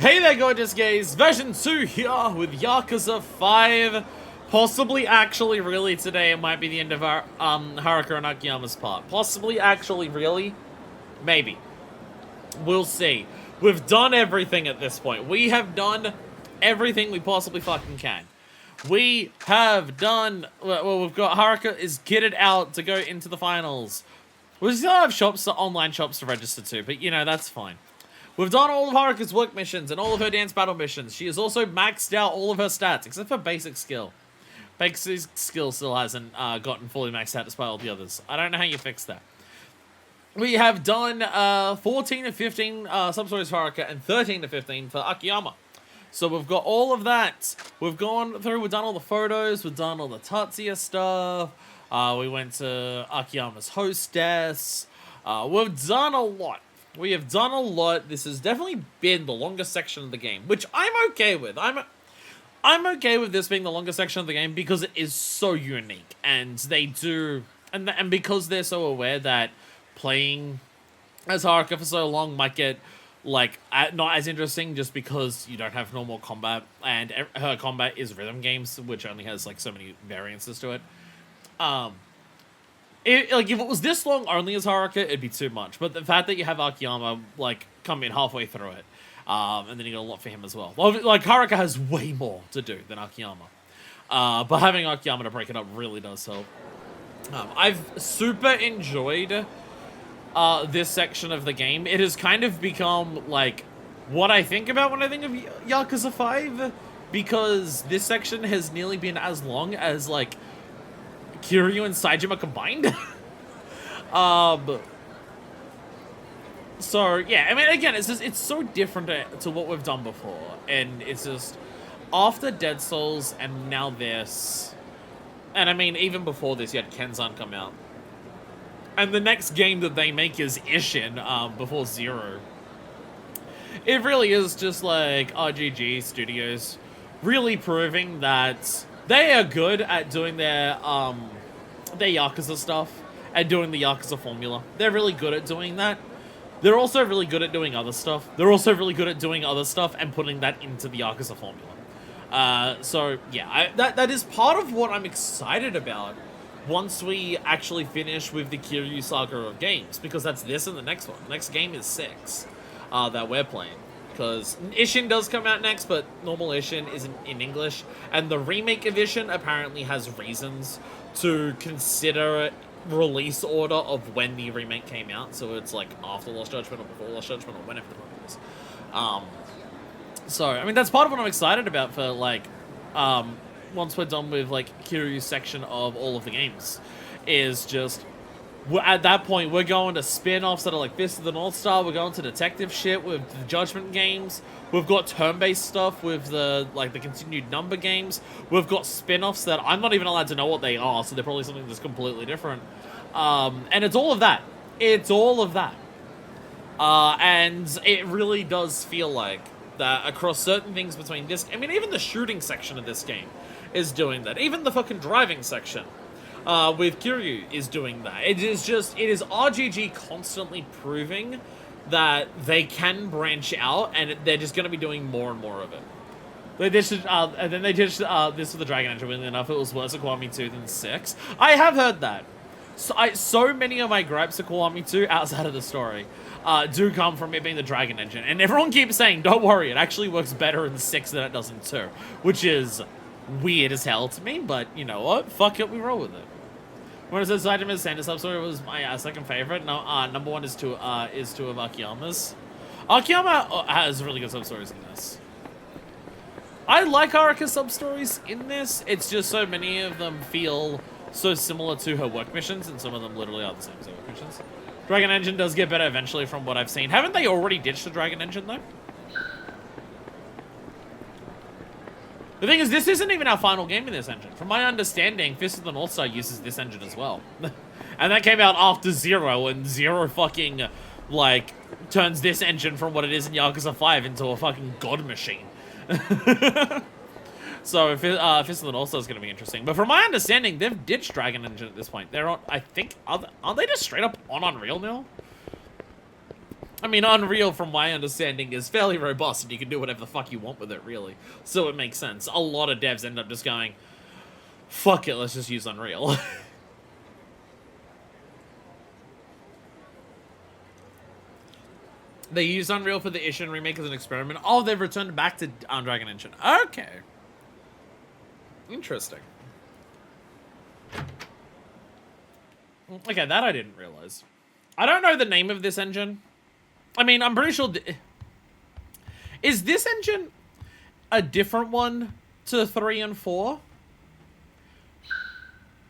Hey there, gorgeous gays! Version 2 here with Yakuza 5. Possibly, actually, really, today it might be the end of our Haruka and Akiyama's part. Possibly, actually, really? Maybe. We'll see. We've done everything at this point. We have done everything we possibly fucking can. We have done... Well, we've got... Haruka is kitted out to go into the finals. We still have shops, online shops to register to, but, you know, that's fine. We've done all of Haruka's work missions and all of her dance battle missions. She has also maxed out all of her stats, except for basic skill. Basic skill still hasn't gotten fully maxed out despite all the others. I don't know how you fix that. We have done 14 to 15 sub-stories for Haruka and 13 to 15 for Akiyama. So we've got all of that. We've gone through, we've done all the photos, we've done all the Tatsuya stuff. We went to Akiyama's hostess. We've done a lot. We have done a lot. This has definitely been the longest section of the game, which I'm okay with. I'm okay with this being the longest section of the game because it is so unique, and they do, and because they're so aware that playing as Haruka for so long might get like not as interesting just because you don't have normal combat, and her combat is rhythm games, which only has like so many variances to it. Like, if it was this long only as Haruka, it'd be too much. But the fact that you have Akiyama, like, come in halfway through it, and then you got a lot for him as well. Like, Haruka has way more to do than Akiyama. But having Akiyama to break it up really does help. I've super enjoyed this section of the game. It has kind of become, like, what I think about when I think of Yakuza 5, because this section has nearly been as long as, like, Kiryu and Saejima combined. So yeah, I mean, again, it's so different to what we've done before, and it's just after Dead Souls and now this, and I mean even before this, you had Kenzan come out, and the next game that they make is Ishin before Zero. It really is just like RGG Studios really proving that they are good at doing their Yakuza stuff and doing the Yakuza formula. They're really good at doing that. They're also really good at doing other stuff. They're also really good at doing other stuff and putting that into the Yakuza formula. So, yeah, that is part of what I'm excited about once we actually finish with the Kiryu saga of games, because that's this and the next one. The next game is 6 that we're playing. Because Ishin does come out next, but normal Ishin isn't in English. And the remake edition apparently has reasons to consider release order of when the remake came out. So it's like after Lost Judgment or before Lost Judgment or whenever the fuck it is. So, I mean, that's part of what I'm excited about for, like, once we're done with, like, Kiryu's section of all of the games. Is just... at that point, we're going to spin-offs that are like Fist of the North Star. We're going to detective shit with the Judgment games. We've got turn-based stuff with the continued number games. We've got spin-offs that I'm not even allowed to know what they are, so they're probably something that's completely different. And it's all of that. It's all of that. And it really does feel like that across certain things between this... I mean, even the shooting section of this game is doing that. Even the fucking driving section with Kiryu is doing that. It is RGG constantly proving that they can branch out, and they're just going to be doing more and more of it. And then they did this with the Dragon Engine. Weirdly enough, it was worse at Kiwami 2 than 6. I have heard that. So many of my gripes at Kiwami 2 outside of the story do come from it being the Dragon Engine, and everyone keeps saying, "Don't worry, it actually works better in 6 than it does in 2," which is weird as hell to me. But you know what? Fuck it, we roll with it. When it says Saejima Santa substory was my second favorite. No, number 1 is two of Akiyama's. Akiyama has really good substories in this. I like Haruka's substories in this. It's just so many of them feel so similar to her work missions, and some of them literally are the same as her work missions. Dragon Engine does get better eventually from what I've seen. Haven't they already ditched the Dragon Engine though? The thing is, this isn't even our final game in this engine. From my understanding, Fist of the North Star uses this engine as well. And that came out after Zero, and Zero fucking, like, turns this engine from what it is in Yakuza 5 into a fucking god machine. So, Fist of the North Star is going to be interesting. But from my understanding, they've ditched Dragon Engine at this point. They're on, I think, aren't they just straight up on Unreal now? I mean, Unreal, from my understanding, is fairly robust, and you can do whatever the fuck you want with it, really. So it makes sense. A lot of devs end up just going, fuck it, let's just use Unreal. They used Unreal for the Ishin remake as an experiment. Oh, they've returned back to Dragon Engine. Okay. Interesting. Okay, that I didn't realize. I don't know the name of this engine. I mean, I'm pretty sure... Is this engine a different one to 3 and 4?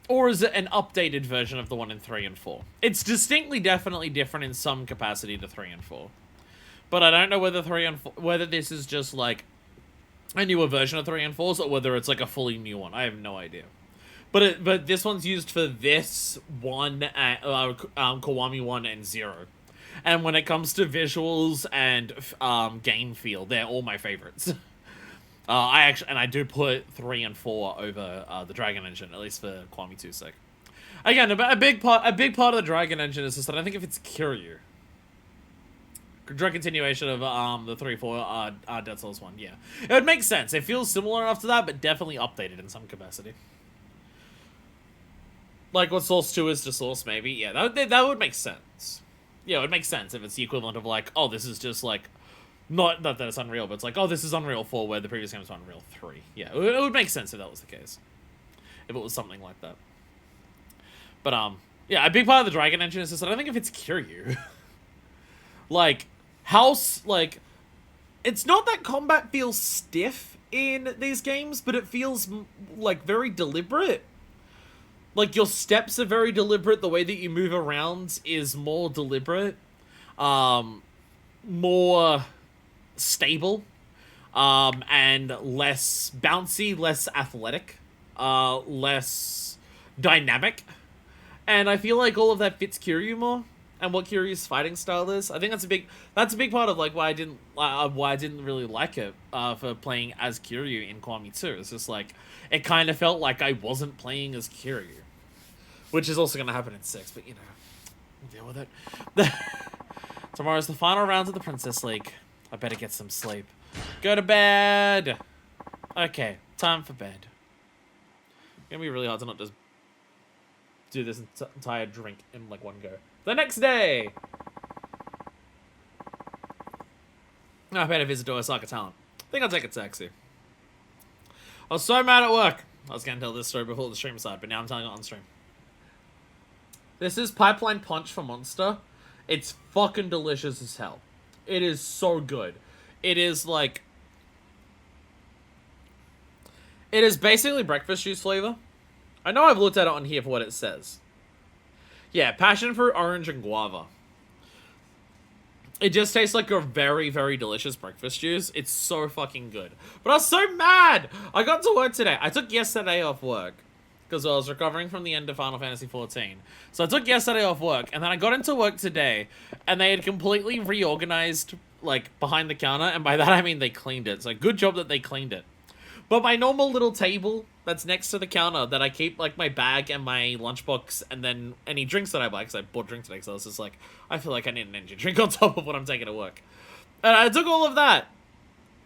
Or is it an updated version of the one in 3 and 4? It's distinctly, definitely different in some capacity to 3 and 4. But I don't know whether 3 and 4, whether this is just like a newer version of 3 and 4s or whether it's like a fully new one. I have no idea. But this one's used for this one, Kiwami 1 and 0. And when it comes to visuals and game feel, they're all my favorites. I do put 3 and 4 over the Dragon Engine, at least for Kiwami 2's sake. Again, a big part of the Dragon Engine is just that I think if it's Kiryu, direct continuation of the 3-4 Dead Souls 1, yeah, it would make sense. It feels similar enough to that, but definitely updated in some capacity. Like what Source 2 is to Source, maybe. Yeah, that would make sense. Yeah, it would make sense if it's the equivalent of like, oh, this is just like, not that it's Unreal, but it's like, oh, this is Unreal 4 where the previous game was Unreal 3. Yeah, it would make sense if that was the case. If it was something like that. But, yeah, a big part of the Dragon Engine is just that I think if it's Kiryu, like, it's not that combat feels stiff in these games, but it feels, like, very deliberate. Like, your steps are very deliberate, the way that you move around is more deliberate, more stable, and less bouncy, less athletic, less dynamic. And I feel like all of that fits Kiryu more, and what Kiryu's fighting style is. I think that's a big part of like why I didn't really like it for playing as Kiryu in Kiwami 2. It's just like it kind of felt like I wasn't playing as Kiryu, which is also going to happen in 6. But you know, we'll deal with it. Tomorrow's the final round of the Princess League. I better get some sleep. Go to bed. Okay, time for bed. It's gonna be really hard to not just do this entire drink in like one go. The next day, I paid a visit to Osaka Talent. I think I'll take a taxi. I was so mad at work. I was gonna tell this story before the stream started, but now I'm telling it on stream. This is Pipeline Punch for Monster. It's fucking delicious as hell. It is so good. It is like... It is basically breakfast juice flavor. I know I've looked at it on here for what it says. Yeah, passion fruit, orange, and guava. It just tastes like a very, very delicious breakfast juice. It's so fucking good. But I was so mad! I got to work today. I took yesterday off work, because I was recovering from the end of Final Fantasy XIV. So I took yesterday off work, and then I got into work today, and they had completely reorganized, like, behind the counter, and by that I mean they cleaned it. So good job that they cleaned it. But my normal little table that's next to the counter that I keep, like, my bag and my lunchbox and then any drinks that I buy, because I bought drinks today, so I was just like, I feel like I need an energy drink on top of what I'm taking to work. And I took all of that.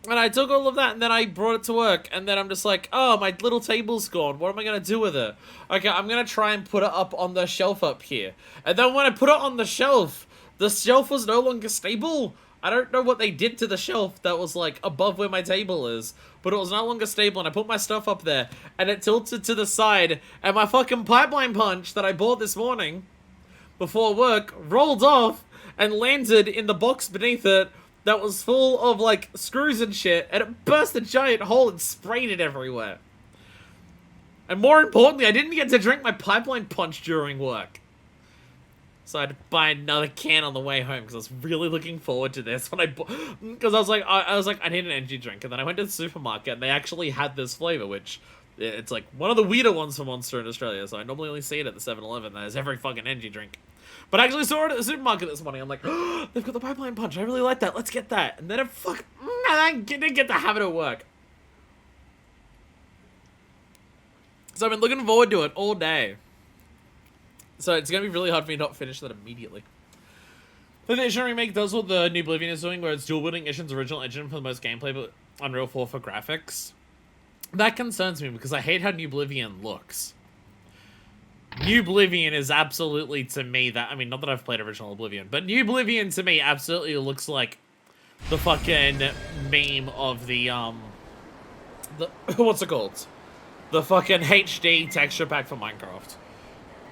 And then I brought it to work, and then I'm just like, oh, my little table's gone. What am I going to do with it? Okay, I'm going to try and put it up on the shelf up here. And then when I put it on the shelf was no longer stable. I don't know what they did to the shelf that was, like, above where my table is, but it was no longer stable, and I put my stuff up there, and it tilted to the side, and my fucking Pipeline Punch that I bought this morning before work rolled off and landed in the box beneath it that was full of, like, screws and shit, and it burst a giant hole and sprayed it everywhere. And more importantly, I didn't get to drink my Pipeline Punch during work. So I had to buy another can on the way home because I was really looking forward to this when because I was like, I need an energy drink, and then I went to the supermarket and they actually had this flavor, which it's like one of the weirder ones for Monster in Australia. So I normally only see it at the 7-Eleven. There's every fucking energy drink, but I actually saw it at the supermarket this morning. I'm like, oh, they've got the Pipeline Punch. I really like that. Let's get that. And then I didn't get to have it at work. So I've been looking forward to it all day. So it's going to be really hard for me to not finish that immediately. The Nation remake does what the new Oblivion is doing, where it's dual wielding Ishin's original engine for the most gameplay, but Unreal 4 for graphics. That concerns me because I hate how New Oblivion looks. New Oblivion is absolutely, to me, that, I mean, not that I've played original Oblivion, but New Oblivion to me absolutely looks like the fucking meme of the what's it called? The fucking HD texture pack for Minecraft.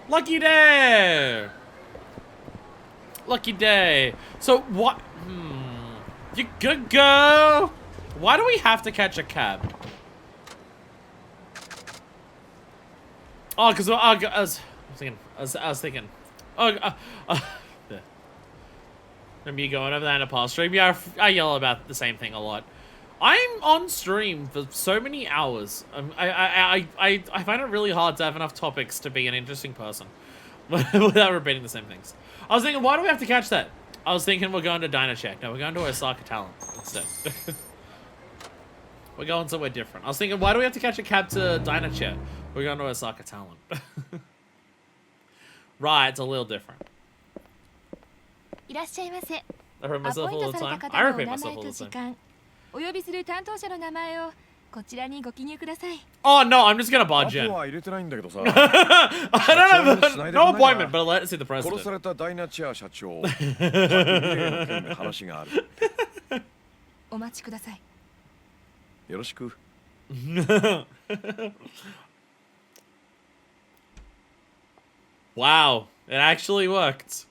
Lucky day! Lucky day. So what? You good go? Why do we have to catch a cab? Oh, because I was thinking. Remember you going over that in a past stream? Yeah, I yell about the same thing a lot. I'm on stream for so many hours. I find it really hard to have enough topics to be an interesting person without repeating the same things. I was thinking, why do we have to catch that? I was thinking we're going to Dynacheck. No, we're going to Osaka Talent instead. We're going somewhere different. I was thinking, why do we have to catch a cab to Dynacheck? We're going to Osaka Talent. Right, it's a little different. I repeat myself all the time. I repeat myself all the time. Oh no, I'm just gonna budge in. I don't have no appointment, but let's see the president. Wow, it actually worked.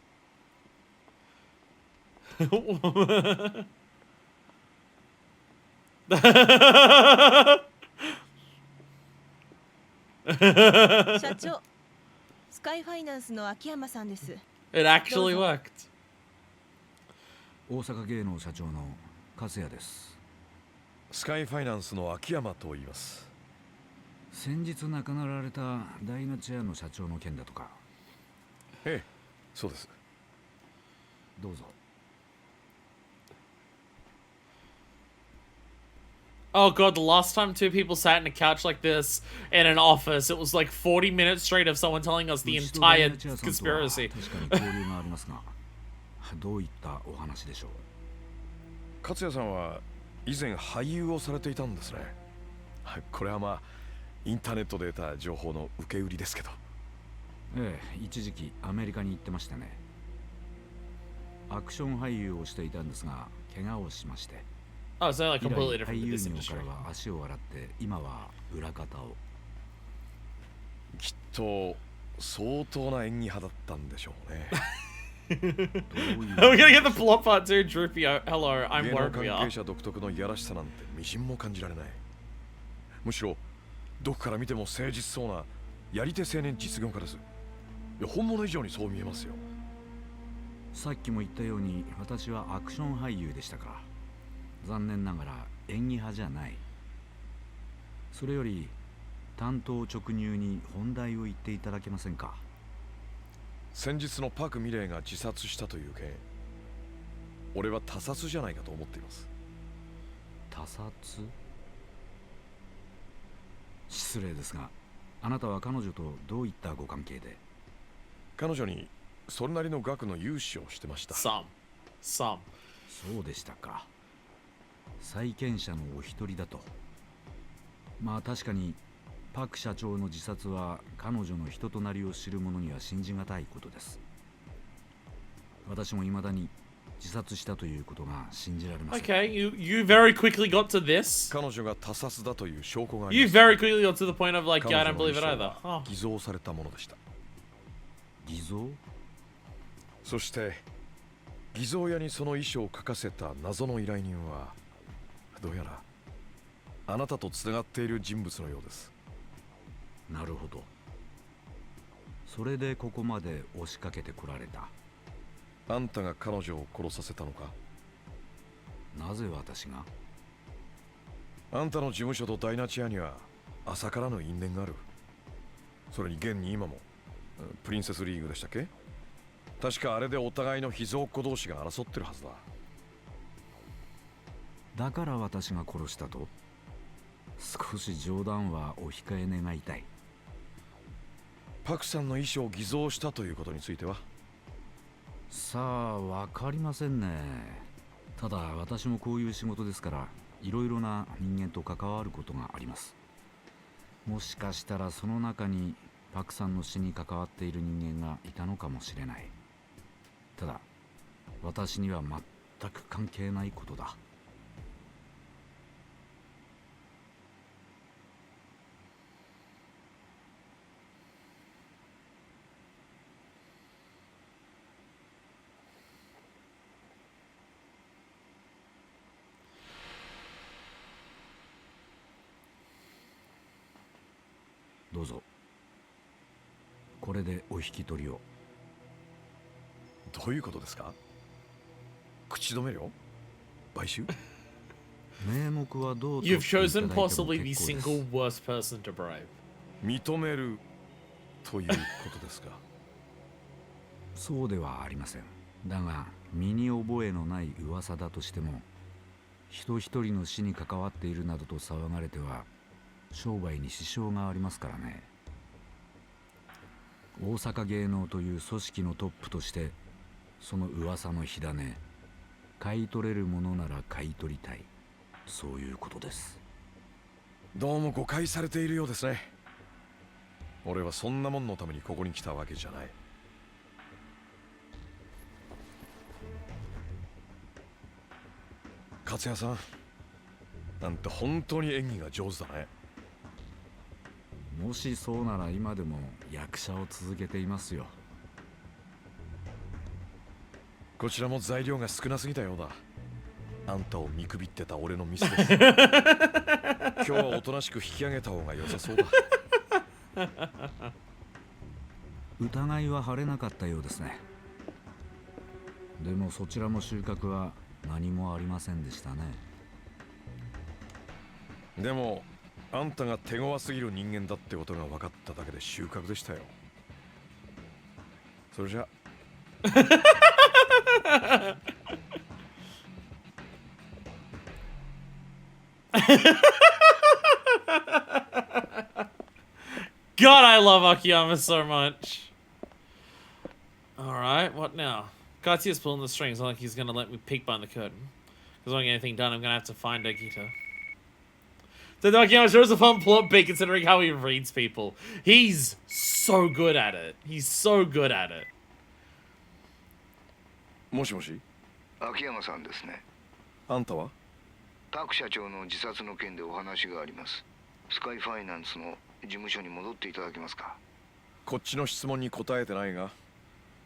It actually worked. 大阪芸能社長の勝也です。スカイファイナンスの秋山と言います。先日亡くなられたダイナチェアの社長の件だとか。ええ、そうです。どうぞ。Oh god, the last time two people sat in a couch like this in an office, it was like 40 minutes straight of someone telling us the entire conspiracy. どういったお話でしょう。勝也さんは以前俳優をされていたんですね。これはまあインターネットで得た情報の受け売りですけど。ええ、一時期アメリカに行ってましたね。アクション俳優をしていたんですが、怪我をしまして。Oh, so like completely different to this 俳優 industry. 業からは足を洗って今は裏方を。きっと相当な演技派だったんでしょうね。We're gonna get the plot part too, Droopy. Hello, I'm 芸能 Warrior. 関係者独特のいやらしさなんてみじんも感じられない。むしろどこから見ても誠実そうなやり手青年実業家です。いや本物以上にそう見えますよ。さっきも言ったように私はアクション俳優でしたから。残念ながら演技派じゃない。それより単刀直入に本題を言っていただけませんか。先日のパク・ミレイが自殺したという件、俺は他殺じゃないかと思っています。他殺？失礼ですが、あなたは彼女とどういったご関係で？彼女にそれなりの額の融資をしてました。Some. そうでしたか。債権者のお一人だと。まあ確かにパク社長の自殺は彼女の人となりを知る者には信じがたいことです。私も未だに自殺したということが信じられません。Okay, you very quickly got to this. 彼女が他殺だという証拠があり You ます。 very quickly got to the point of like, yeah, I don't believe it either. 偽造されたものでした。偽造？そして偽造屋にその遺書を書かせた謎の依頼人はどうやらあなたとつながっている人物のようです。なるほど。それでここまで押しかけてこられた。あんたが彼女を殺させたのか？なぜ私が？あんたの事務所とダイナチアには朝からの因縁がある。それに現に今もプリンセスリーグでしたっけ？確かあれでお互いの秘蔵っ子同士が争ってるはずだ。だから私が殺したと？少し冗談はお控え願いたい。パクさんの遺書を偽造したということについては？さあ、わかりませんね。ただ私もこういう仕事ですから、いろいろな人間と関わることがあります。もしかしたらその中にパクさんの死に関わっている人間がいたのかもしれない。ただ私には全く関係ないことだ。どうぞ。これでお引き取りを。どういうことですか？口止め料？買収？名目はどうと You've 言っていただ chosen いても possibly the 結構です。 single worst person to bribe. 認めるということですか？そうではありません。だが身に覚えのない噂だとしても、人一人の死に関わっているなどと騒がれては商売に支障がありますからね。大阪芸能という組織のトップとして、その噂の火種、買い取れるものなら買い取りたい、そういうことです。どうも誤解されているようですね。俺はそんなもんのためにここに来たわけじゃない。勝也さん、なんて本当に演技が上手だね。もしそうなら今でも役者を続けていますよ。こちらも材料が少なすぎたようだ。あんたを見くびってた俺のミスです。今日はおとなしく引き上げた方が良さそうだ。疑いは晴れなかったようですね。でもそちらも収穫は何もありませんでしたね。でもあんたが手強すぎる人間だってことが分かっただけで収穫でしたよ。それじゃGod, I love Akiyama so much. Alright, what now? Katsuya's pulling the strings, not like he's gonna let me peek behind the curtain. Because if I don't get anything done, I'm gonna have to find Ogita. So Akiyama sure is a fun plot bit considering how he reads people. He's so good at it. He's so good at it. もしもし、秋山さんですね。あんたは？パク社長の自殺の件でお話があります。スカイファイナンスの事務所に戻っていただけますか？こっちの質問に答えてないが。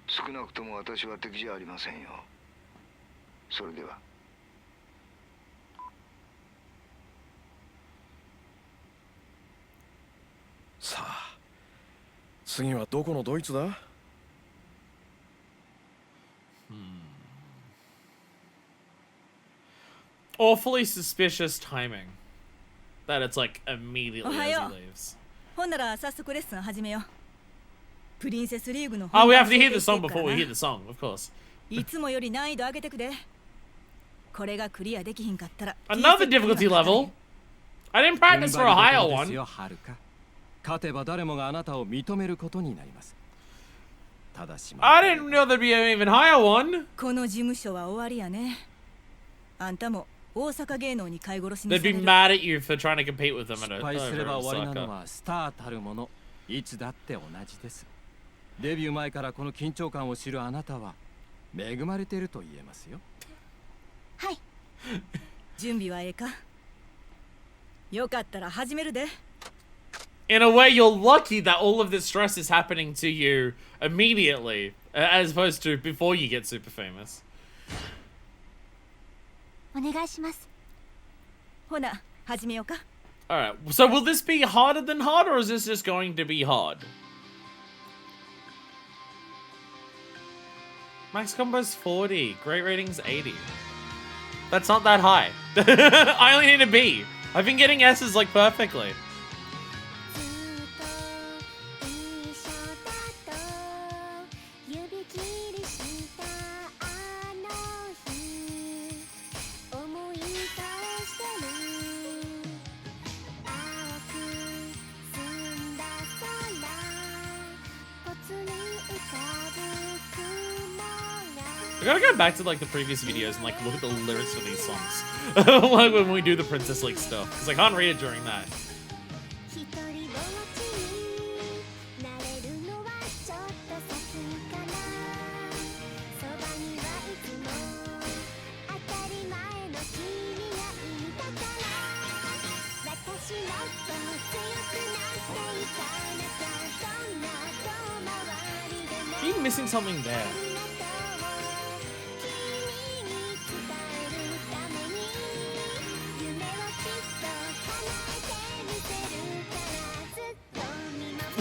少なくとも私は敵じゃありませんよ。それでは。さあ、次はどこのドイツだ？Awfully suspicious timing. That it's like immediately as he leaves. ほんなら早速レッスン始めよう。プリンセスリーグの Oh, we have to hear the song before we hear the song, of course. いつもより難易度上げてくで。これがクリアできひんかったら Another difficulty level? I didn't practice for a higher one. 勝てば誰もがあなたを認めることになります。ただし I didn't know there'd be an even higher one. この事務所は終わりやね。あんたも大阪芸能に買い殺しに They'd さ be れる。 mad at you for trying to compete with them 失 at 敗すれ over ば終わりな Osaka. のはスターたるもの、いつだって同じです。デビュー前からこの緊張感を知るあなたは恵まれていると言えますよ。はい。準備はええか？よかったら始めるで。In a way, you're lucky that all of this stress is happening to you immediately, as opposed to before you get super famous. お願いします。ほな、始めようか。Alright, so will this be harder than hard, or is this just going to be hard? Max combo's 40, great rating's 80. That's not that high. I only need a B. I've been getting S's like perfectly. gotta go back to like the previous videos and like look at the lyrics for these songs. Like when we do the Princess League stuff. Because I can't read it during that. You're missing something there.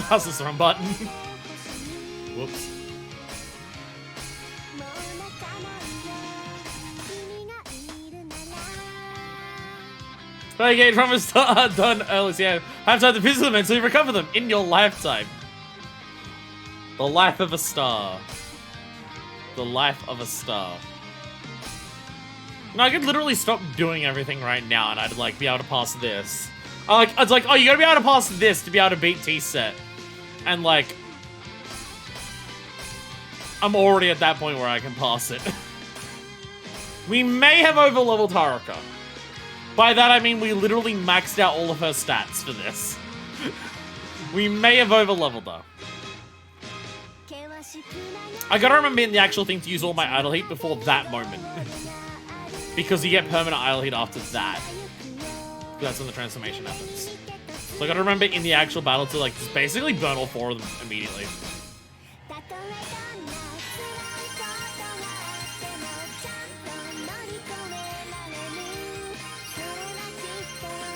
How's this wrong button? Whoops. Play game from a star done early. Yeah, have time to visit them until you recover them in your lifetime. The life of a star. The life of a star. No, I could literally stop doing everything right now and I'd like be able to pass this. It's like, oh, you gotta be able to pass this to be able to beat T-Set. And like, I'm already at that point where I can pass it. We may have over-leveled Haruka. By that I mean we literally maxed out all of her stats for this. We may have over-leveled her. I gotta remember in the actual thing to use all my idle heat before that moment. Because you get permanent idle heat after that. That's when the transformation happens. So I gotta remember in the actual battle to like just basically burn all 4 of them immediately.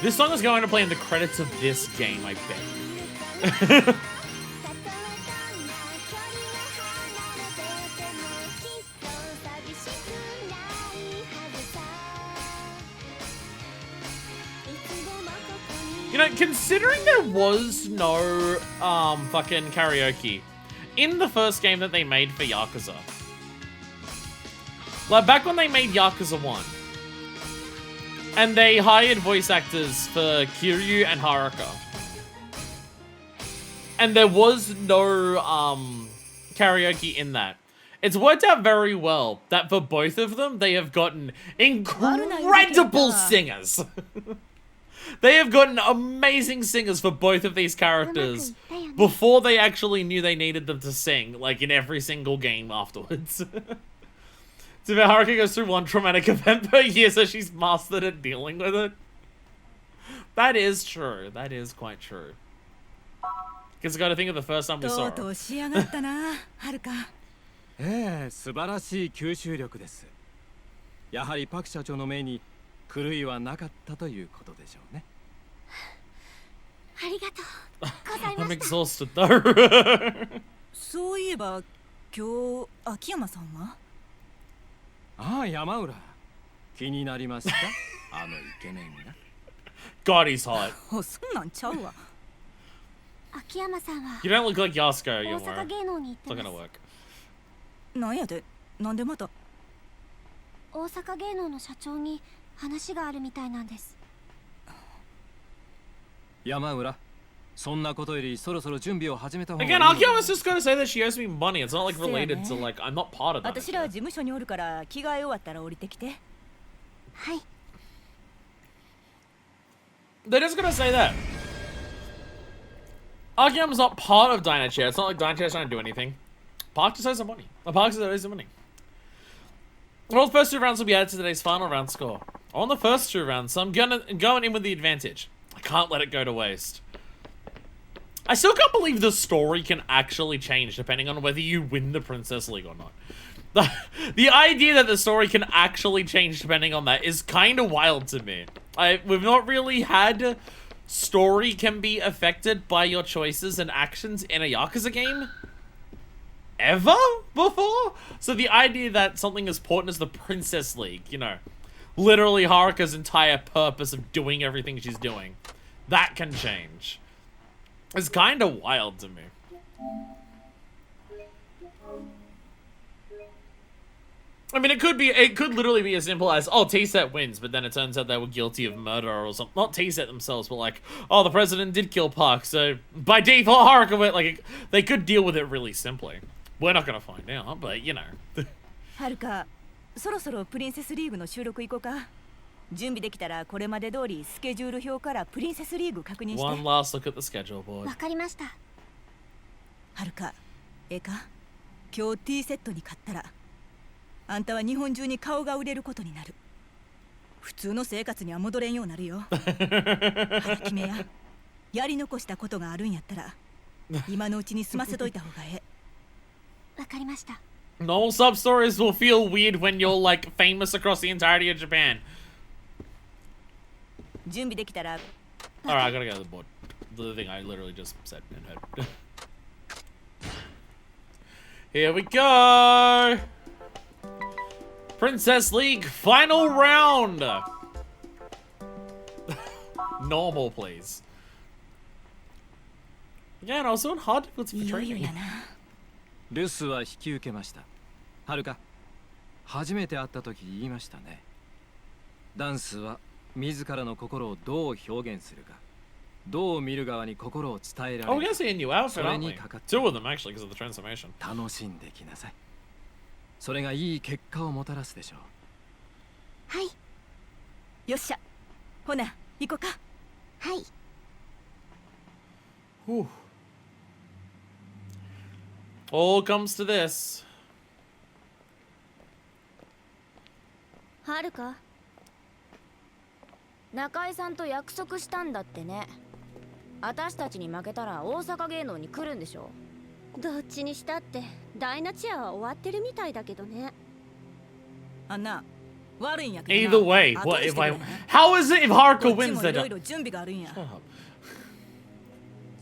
This song is going to play in the credits of this game, I bet. You know, considering there was no fucking karaoke in the first game that they made for Yakuza. Like back when they made Yakuza 1. And they hired voice actors for Kiryu and Haruka. And there was no karaoke in that. It's worked out very well that for both of them, they have gotten incredible singers. They have gotten amazing singers for both of these characters before they actually knew they needed them to sing, like in every single game afterwards. So Haruka goes through one traumatic event per year, so she's mastered at dealing with it. That is true. That is quite true. Because I gotta think of the first time we saw her. 素晴らしい吸収力です。やはりパク社長の目に狂いはなかったということでしょうね。ありがとうございま I'm した。 exhausted though. そういえば今日秋山さんは？ああ、山浦。気になりました。あのイケメンが。God, he's hot. そんなんちゃうわ。秋山さんは You don't look like Yasuko 大 anymore. 阪芸能に行っ It's て not ま gonna す。 work. なんやで、なんでまた？大阪芸能の社長に話があるみたいなんです。山浦。そんなことよりそろそろ準備を始めた方がいい。 Again, Akiyama's just gonna say that she owes me money. It's not like related to like I'm not part of that. 私らは事務所におるから着替え終わったら降りてきて。はい。 They're just gonna say that. Akiyama's not part of Dynachair. It's not like Dynachair's trying to do anything. Park just owes some money. Park just owes some money. All the first 2 rounds will be added to today's final round score. On the first 2 rounds, so I'm going in with the advantage. I can't let it go to waste. I still can't believe the story can actually change depending on whether you win the Princess League or not. The idea that the story can actually change depending on that is kind of wild to me. We've not really had story can be affected by your choices and actions in a Yakuza game ever before? So the idea that something as important as the Princess League, you know, literally Haruka's entire purpose of doing everything she's doing, that can change. It's kind of wild to me. I mean, it could literally be as simple as, oh, T-Set wins, but then it turns out they were guilty of murder or something. Not T-Set themselves, but like, oh, the president did kill Park, so by default, Haruka went, like, they could deal with it really simply. We're not gonna find out, but, you know. はるか、そろそろプリンセスリーグの収録行こうか。準備できたらこれまで通りスケジュール表からプリンセスリーグ確認して。 One last look at the schedule board. わかりました。はるか、ええか、今日 T セットに勝ったらあんたは日本中に顔が売れることになる。普通の生活には戻れんようになるよ。腹決めや。やり残したことがあるんやったら今のうちに済ませといた方がええ。わかりました。Normal sub stories will feel weird when you're like famous across the entirety of Japan. 準備できたら。 Alright, I gotta go to the board. The thing I literally just said and heard. Here we go! Princess League final round! Normal, please. Again, I was doing hard difficulty い for よいよ training. やな。留守は引き受けました。はるか、初めて会った時言いましたね。ダンスは自らの心をどう表現するか、どう見る側に心を伝えら Oh, れ we're る gonna see a new outfit, それ aren't に we? かかって Two of them, actually, because of the transformation. 楽しんできなさい。それがいい結果をもたらすでしょう。はい。よっしゃ、ほな行こうか。はい。 Whew. All comes to this. はるか、中井さんと約束したんだってね。私たちに負けたら大阪芸能に来るんでしょ。どっちにしたってダイナチアは終わってるみたいだけどね。あんな悪いんやけどな。 Either way, 後 what にし if て I? くれへん？ How is it if Haruka こっち wins も then? いろいろ準備があるんや。 Shut up.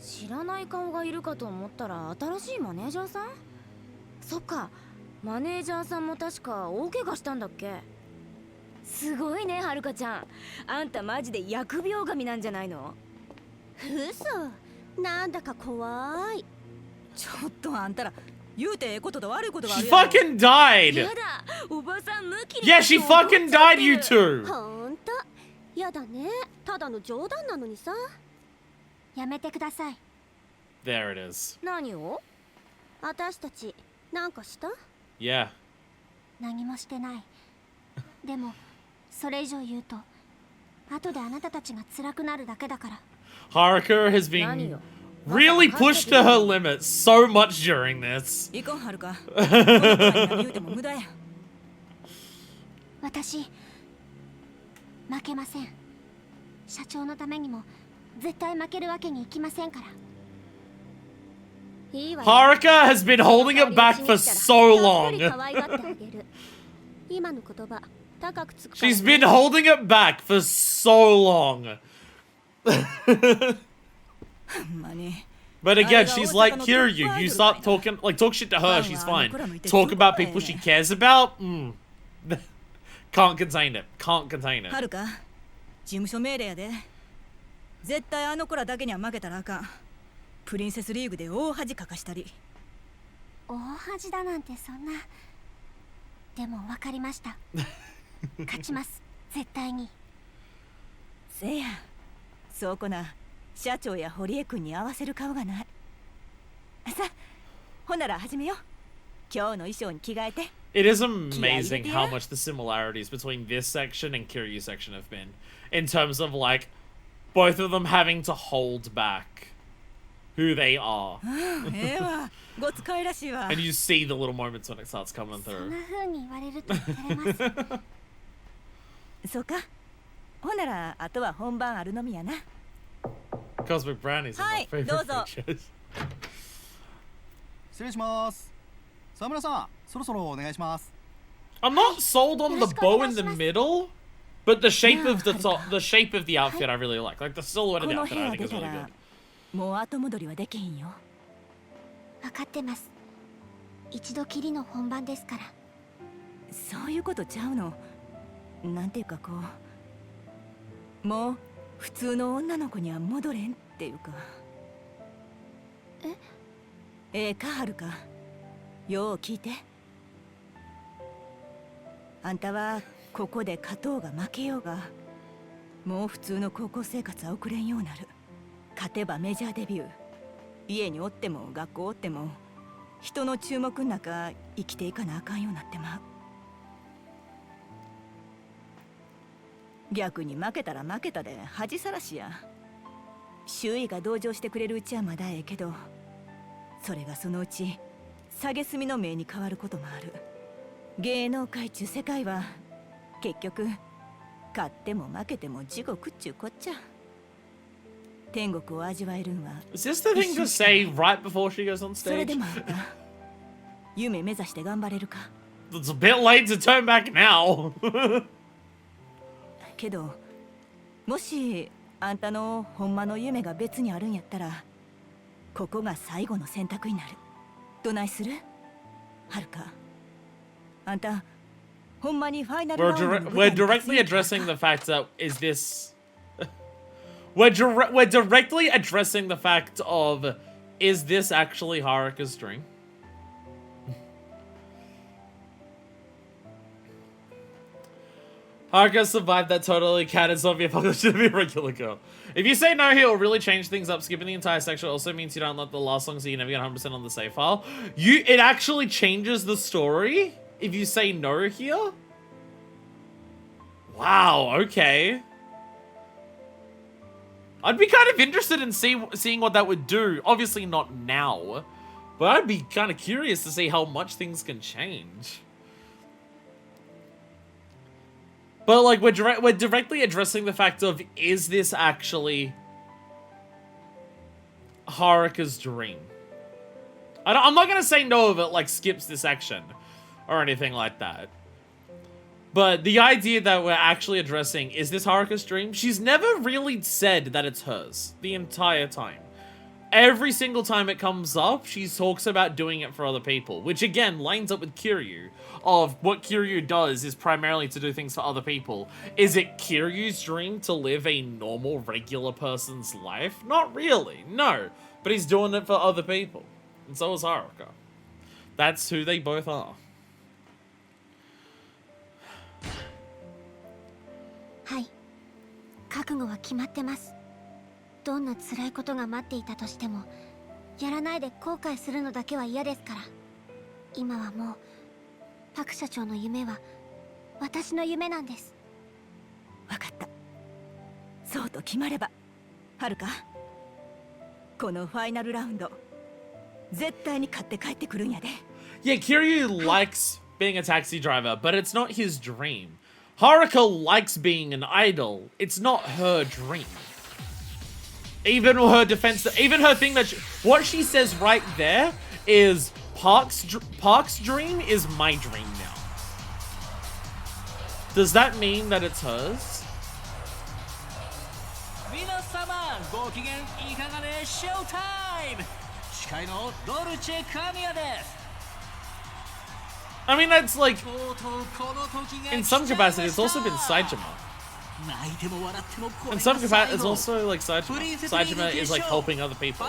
知らない顔がいるかと思ったら新しいマネージャーさん。そっか、マネージャーさんも確か大怪我したんだっけ。すごいね、はるかちゃん。あんたマジで疫病神なんじゃないの。嘘。なんだか怖い。ちょっとあんたら言うてええことと悪いことがあ She るやろ。 fucking died. やだ、おばさん抜き Yeah, she fucking died, you two. ほんと。やだね。ただの冗談なのにさ。やめてください。 There it is. 何を？私たちなんかした？ Yeah. 何もしてない。でもそれ以上言うと後であなたたちが辛くなるだけだから。 Haruka has 何 been よ。 really pushed to her limits so much during this. 行こうはるか。この子らに何言うても無駄や。私負けません。社長のためにも絶対負けるわけにいきませんから。いいわよ。 Haruka has been holding it back for so たっぷり long. 可愛がってあげる。今の言葉高くつくからね。 She's been holding it back for so long. ほんまに。 But again, she's like Kiryu. You start talking, like, talk shit to her, she's fine. Talk about people she cares about? Can't contain it. Can't contain は it. るか、事務所命令やで。絶対あの子らだけには負けたらあかん。プリンセスリーグで大恥かかしたり。大恥だなんてそんな。でも分かりました。勝ちます。絶対に。せや、そうこな社長や堀江君に合わせる顔がない。さあ、ほんなら始めよう。今日の衣装に着替えて。 It is amazing how much the similarities between this section and Kiryu's section have been. In terms of, like, both of them having to hold back who they are. ええわ、ごつかいらしいわ。 And you see the little moments when it starts coming そん through. な風に言われると照れます。そうか。ほんならあとは本番あるのみやな。 Cosmic Brownies are my Hi, favorite どうぞ。 pictures. 失礼します。沢村さん、そろそろお願いします。 I'm not sold on the bow in the middle, but the shape of the Yeah, the shape of the outfit I really like. Like the silhouette こ of the の outfit 部 I 屋 think 出 is た really ら good. もう後戻りはできへんよ。分かってます。一度きりの本番ですから。そういうことちゃうの。なんていうかこう、もう普通の女の子には戻れんっていうか。ええかはるか。よう聞いて。あんたはここで勝とうが負けようが、もう普通の高校生活は送れんようなる。勝てばメジャーデビュー。家におっても学校おっても人の注目の中生きていかなあかんようになってまう。逆に負けたら負けたで恥さらしや。周囲が同情してくれるうちはまだええけど、それがそのうち蔑みの目に変わることもある。芸能界中世界は結局勝っても負けても地獄っちゅうこっちゃ。天国を味わえるんは Is this the thing to say right before she goes on それ stage? でもあんた夢目指して頑張れるか。 It's a bit late to turn back now. けどもしあんたのほんまの夢が別にあるんやったら、ここが最後の選択になる。どないする？はるか、あんたほんまにファイナルラウンドの舞台に We're directly addressing the fact that is this. We're directly addressing the fact of, is this actually Haruka's dream? Haruka survived that totally cat and zombie apocalypse. Should be a regular girl. If you say no here, it'll really change things up. Skipping the entire section also means you don't unlock the last song, so you never get 100% on the save file. It actually changes the story if you say no here? Wow, okay. I'd be kind of interested in seeing what that would do. Obviously not now, but I'd be kind of curious to see how much things can change. But like we're directly addressing the fact of, is this actually Haruka's dream? I'm not gonna say no if it like skips this section or anything like that. But the idea that we're actually addressing, is this Haruka's dream? She's never really said that it's hers the entire time. Every single time it comes up, she talks about doing it for other people, which again lines up with Kiryu, of what Kiryu does is primarily to do things for other people. Is it Kiryu's dream to live a normal, regular person's life? Not really, no. But he's doing it for other people. And so is Haruka. That's who they both are. はい、覚悟は決まってます。どんな辛いことが待っていたとしても、やらないで後悔するのだけは嫌ですから。今はもうパク社長の夢は私の夢なんです。わかった。そうと決まれば、はるか、このファイナルラウンド絶対に勝って帰ってくるんやで。Yeah, Kiryu likes being a taxi driver, but it's not his dream. Haruka likes being an idol. It's not her dream. Even her defense, even her thing that what she says right there is Park's dream is my dream now. Does that mean that it's hers? I mean, that's like, in some capacity, it's also been Saitama. In some capacity, it's also like Saitama. Saitama is like helping other people.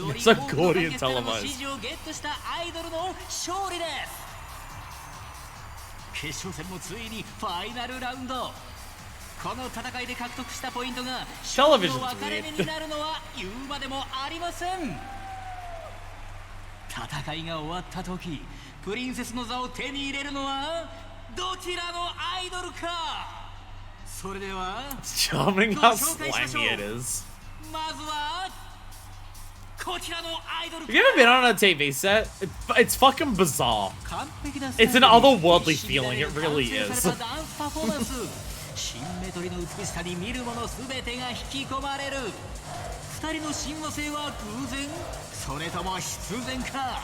It's a Gordian televised. この戦いで獲得したポイントが勝負の分かれ目になるのは言うまでもありません。戦いが終わった時、プリンセスの座を手に入れるのはどちらのアイドルか。それでは Charming how slangy it is. まずはこちらのアイドル。Have you ever been on a TV set? It's fucking bizarre. It's an otherworldly feeling. It really is. シンメトリの美しさに見るものすべてが引き込まれる。二人の親和性は偶然、それとも必然か。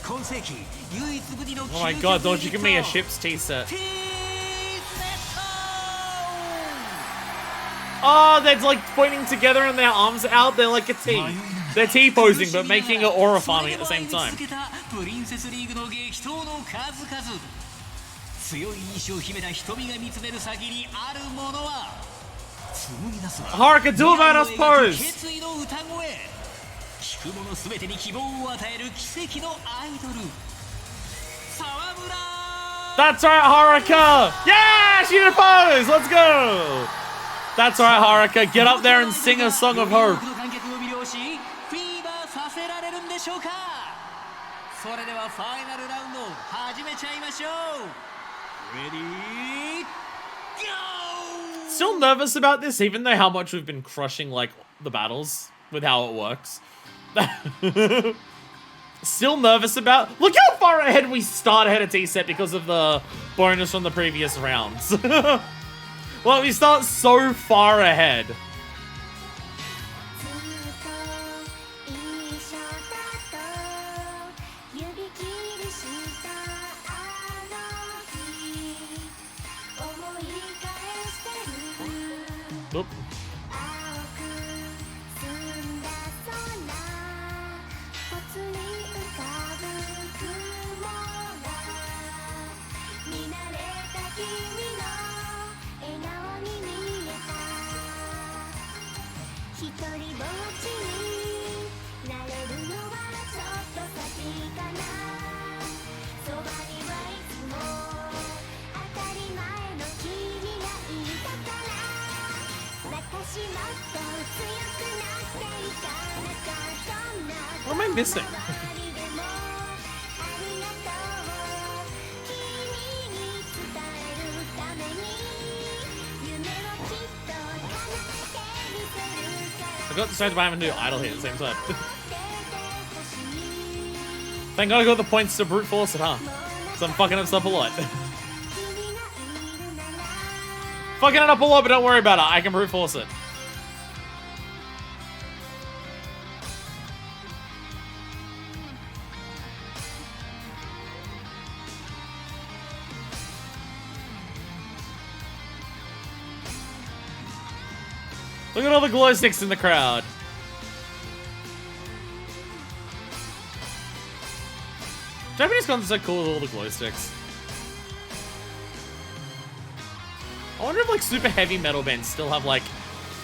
今世紀唯一無二の。Oh my god! Don't you give me a ship's tea set? Oh, they're like pointing together and their arms out. They're like a T. They're T posing, but making an aura farming at the same time. プリンセスリーグの激闘の数々。強い意志を秘めた瞳が見つめる先にあるものは紡ぎ出す Haruka, do about us pose! 決意の歌声聞く者すべてに希望を与える奇跡のアイドル沢村 That's right, Haruka! Yeah! She did a pose! Let's go! That's right, Haruka. Get up there and sing a song of hope. しフィーバーさせられるんでしょうか。それではファイナルラウンド始めちゃいましょう。 Ready Go! Still nervous about this, even though how much we've been crushing like the battles with how it works. Still nervous about. Look how far ahead we start ahead of T-Set because of the bonus from the previous rounds. Well, we start so far ahead. Nope. What am I missing? I got decided by having to do idle here at the same time. Thank God I got the points to brute force it, huh? Because I'm fucking up stuff a lot. Fucking it up a lot, but don't worry about it. I can brute force it. Look at all the glow sticks in the crowd. Japanese concerts are cool with all the glow sticks. I wonder if like super heavy metal bands still have like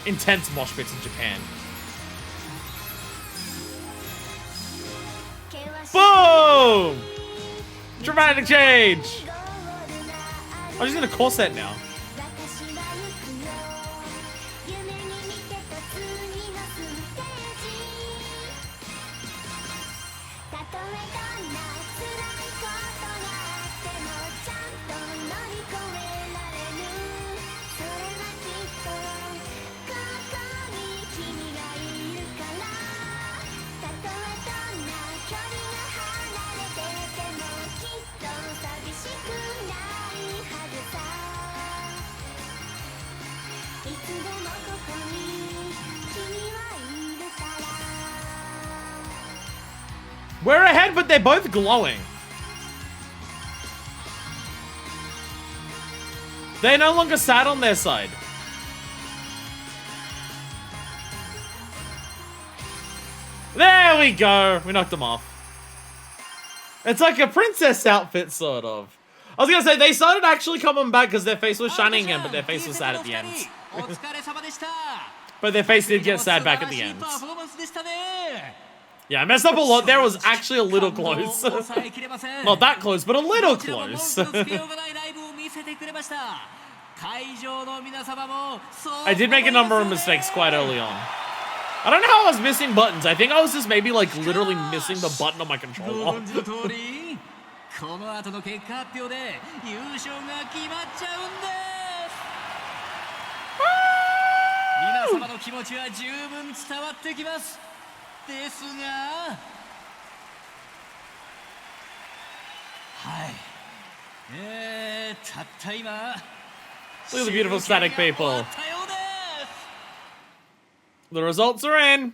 intense mosh pits in Japan. Boom! Dramatic change! I'm just gonna corset now. We're ahead, but they're both glowing. They're no longer sat on their side. There we go. We knocked them off. It's like a princess outfit, sort of. I was gonna say, they started actually coming back because their face was shining again, but their face was sad at the end. But their face did get sad back at the end. Yeah, I messed up a lot. There was actually a little close. Not that close, but a little close. I did make a number of mistakes quite early on. I don't know how I was missing buttons. I think I was just maybe like literally missing the button on my controller. Look at the beautiful static people. The results are in.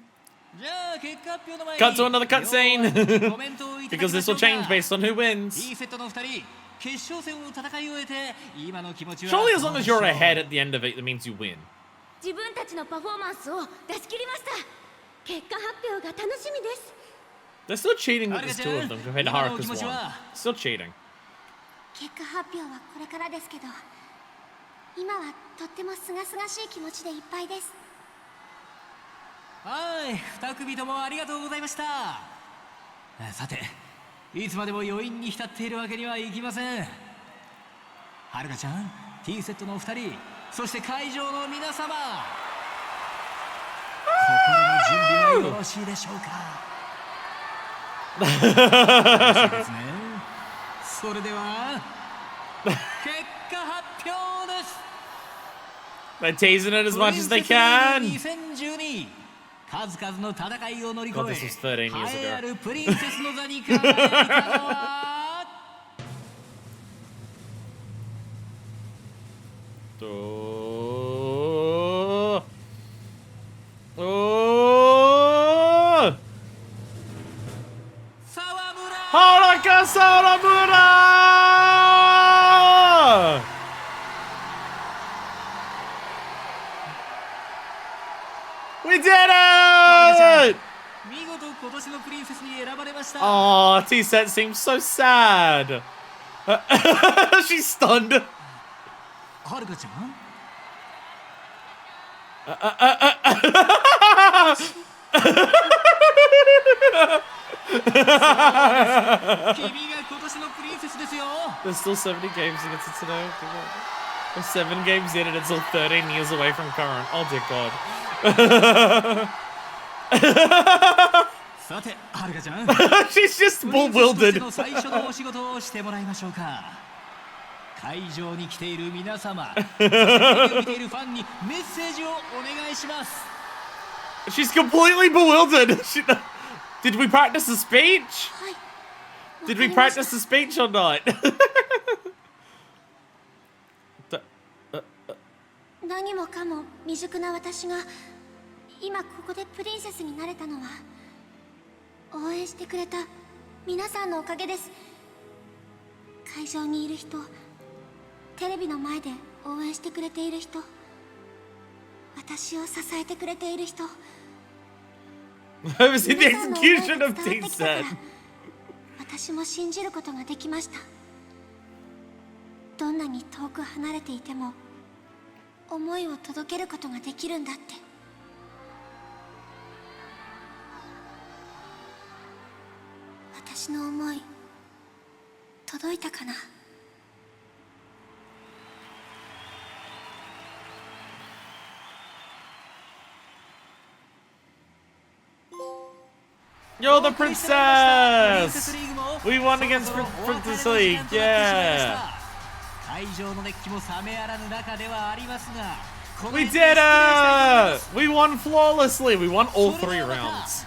Cut to another cutscene. Because this will change based on who wins. Surely as long as you're ahead at the end of it, that means you win. They're still cheating with these two of them compared to Haruka's one. Still cheating. 結果発表はこれからですけど、今はとっても清々しい気持ちでいっぱいです。はい、2組ともありがとうございました。さて、いつまでも余韻に浸っているわけにはいきません。はるかちゃん、T セットの2人、そして会場の皆様。準備はよろしいでしょうか。よろしいですね。それでは結果発表です。 They're teasing it as much as they can. 2012数々の戦いを乗り越 God, this was 13 years 栄えあ ago. るプリンセスの座に輝いたのはHaruka Sawamura! We did it! 見事今年のプリンセスに選ばれました。 Oh, T-Set seems so sad. She's stunned. はるかちゃん There's still 70 games to get to today. We're 7 games in and it's still 13 years away from current. Oh dear god. さて、はるかちゃん She's just bewildered. の最初のお仕事をしてもらいましょうか。会場に来ている皆様、そしてテレビを見ているファンにメッセージをお願いします。 She's completely bewildered. Did we practice the speech? はい。 Did we practice the speech or not? 何もかも未熟な私が今ここでプリンセスになれたのは応援してくれた皆さんのおかげです。会場にいる人、テレビの前で応援してくれている人、私を支えてくれている人、 I was in the 皆さんの思い execution が of 伝わってきたから T-Set. 私も信じることができました。どんなに遠く離れていても思いを届けることができるんだって。私の思い届いたかな。 You're the princess! We won against Princess League, yeah! 会場の熱気も冷めやらぬ中ではありますが、 We did it! We won flawlessly. We won all 3 rounds.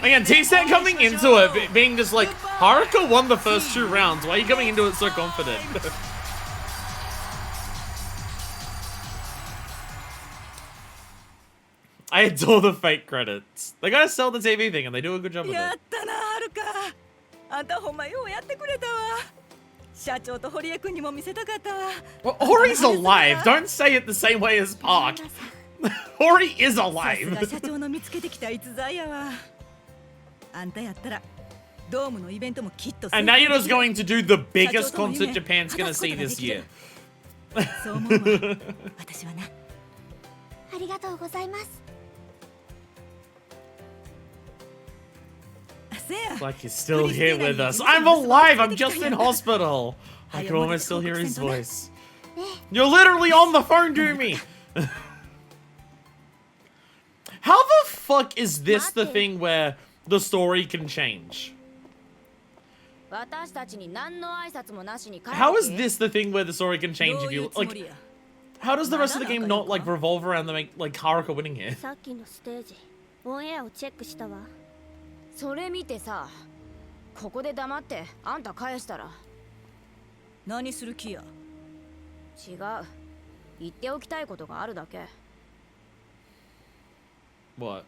Again, T-Set coming into it, being just like, Haruka won the first 2 rounds. Why are you coming into it so confident? I adore the fake credits. They gotta sell the TV thing and they do a good job of it. やったな、はるか。あんたほんまようやってくれたわ。社長と堀江君にも見せたかったわ。 Well, Hori's alive. Don't say it the same way as Park. Hori is さす alive. が社長の見つけてきた逸材やわ。あんたやったらドームのイベントもきっと。 And now you're just going to do the biggest concert Japan's gonna see this year. そう思うわ。私はな。ありがとうございます。 Like he's still here with us. I'm alive. I'm just in hospital. I can almost still hear his voice. You're literally on the phone to me. How the fuck is this the thing where the story can change? How is this the thing where the story can change if you like? How does the rest of the game not like revolve around the like Haruka winning here? さっきのステージ、オンエアをチェックしたわ。それ見てさ、ここで黙ってあんた返したら。何する気や。違う、言っておきたいことがあるだけ。 What?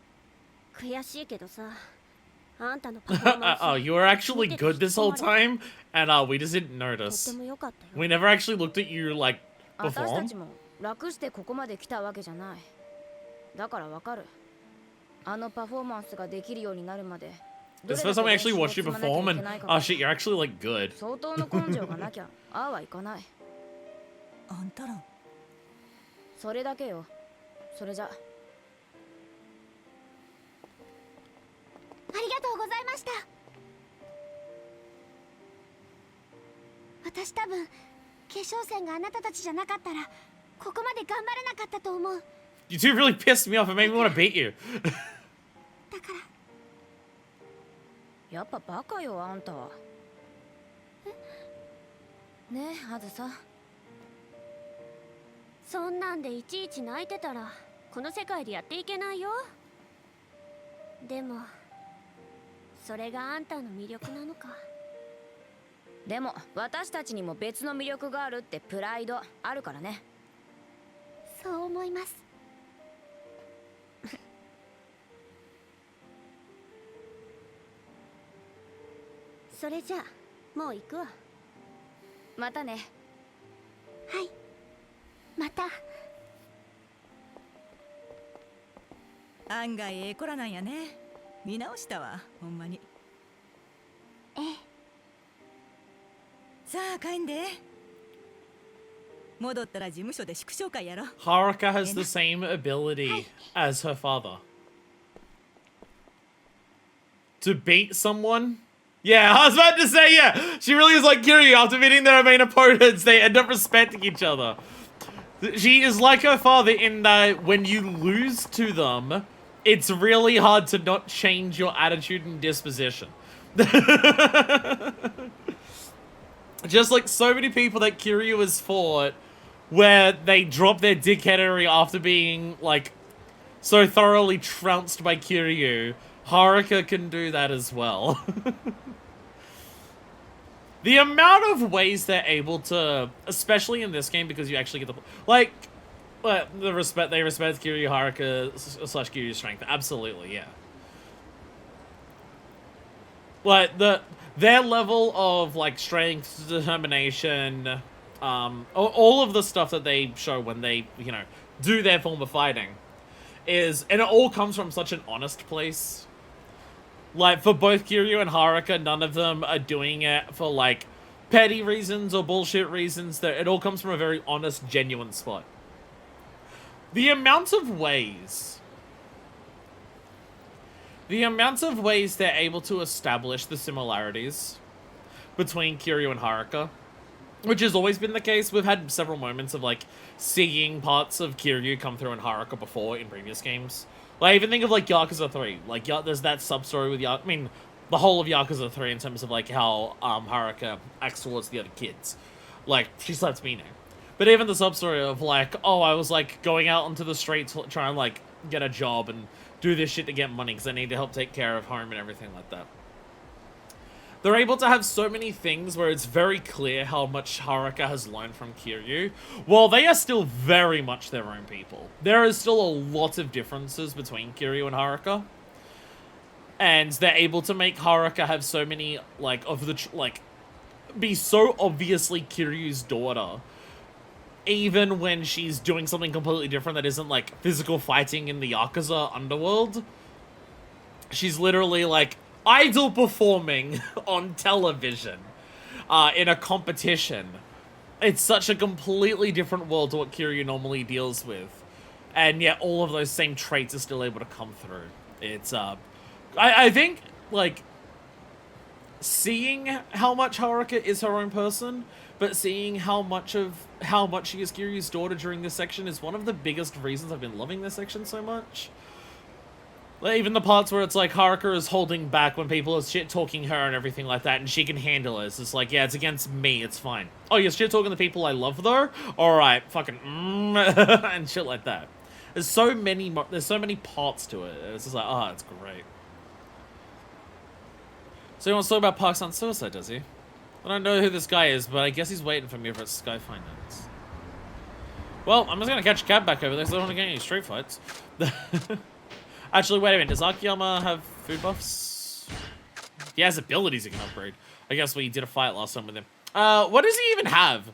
悔しいけどさ、あんたのパフォーマンス Oh, you were actually good this whole time, and we just didn't とっ notice. ても良かったよ。 We never actually looked at you like 私た perform. ちも楽してここまで来たわけじゃない。だからわかる。あのパフォーマンスができるようになるまで。 This first time I actually watched you perform, and oh shit, you're actually like good. 相当の根性がなきゃ、ああはいかない。あんたら。それだけよ。それじゃ。ありがとうございました。私多分決勝戦があなたたちじゃなかったらここまで頑張れなかったと思う。You two really pissed me off and made me want to beat you. やっぱバカよあんたは。ねえあずさ。そんなんでいちいち泣いてたらこの世界でやっていけないよ。でもそれがあんたの魅力なのか。でも私たちにも別の魅力があるってプライドあるからね。そう思います。それじゃあもう行くわ。またね。はい、また。案外ええ子らなんやね。見直したわ、ほんまに。ええ。さあ帰んで。戻ったら事務所で祝勝会やろ。Haruka has the same ability as her father. To beat someone? Yeah, I was about to say, yeah. She really is like Kiryu. After beating their main opponents, they end up respecting each other. She is like her father in that when you lose to them, it's really hard to not change your attitude and disposition. Just like so many people that Kiryu has fought, where they drop their dickheadery after being, like, so thoroughly trounced by Kiryu, Haruka can do that as well. The amount of ways they're able to, especially in this game, because you actually get the, like, they respect Kiryu, Haruka slash Kiryu's strength. Absolutely, yeah. Like, their level of, like, strength, determination, all of the stuff that they show when they, you know, do their form of fighting is, and it all comes from such an honest place. Like, for both Kiryu and Haruka, none of them are doing it for, like, petty reasons or bullshit reasons. It all comes from a very honest, genuine spot. The amount of ways they're able to establish the similarities between Kiryu and Haruka, which has always been the case. We've had several moments of, like, seeing parts of Kiryu come through in Haruka before in previous games. Like, even think of, like, Yakuza 3. Like, there's that sub-story with I mean, the whole of Yakuza 3 in terms of, like, how Haruka acts towards the other kids. Like, she slaps me now. But even the sub-story of, like, oh, I was, like, going out onto the streets to try and, like, get a job and do this shit to get money because I need to help take care of home and everything like that. They're able to have so many things where it's very clear how much Haruka has learned from Kiryu, while they are still very much their own people. There is still a lot of differences between Kiryu and Haruka. And they're able to make Haruka have so many, like, be so obviously Kiryu's daughter, even when she's doing something completely different that isn't, like, physical fighting in the Yakuza underworld. She's literally, like, idol performing on television in a competition. It's such a completely different world to what Kiryu normally deals with. And yet all of those same traits are still able to come through. It's, I think, like, seeing how much Haruka is her own person, but seeing how much she is Kiryu's daughter during this section is one of the biggest reasons I've been loving this section so much. Like, even the parts where it's like Haruka is holding back when people are shit-talking her and everything like that, and she can handle it. It's just like, yeah, it's against me, it's fine. Oh, you're shit-talking the people I love, though? Alright, fucking and shit like that. There's so many parts to it. It's just like, oh, it's great. So he wants to talk about Park-san suicide, does he? I don't know who this guy is, but I guess he's waiting for me over at Sky Finance. Well, I'm just gonna catch a cab back over there because I don't want to get any street fights. Actually, wait a minute. Does Akiyama have food buffs? He has abilities he can upgrade. I guess we did a fight last time with him. What does he even have?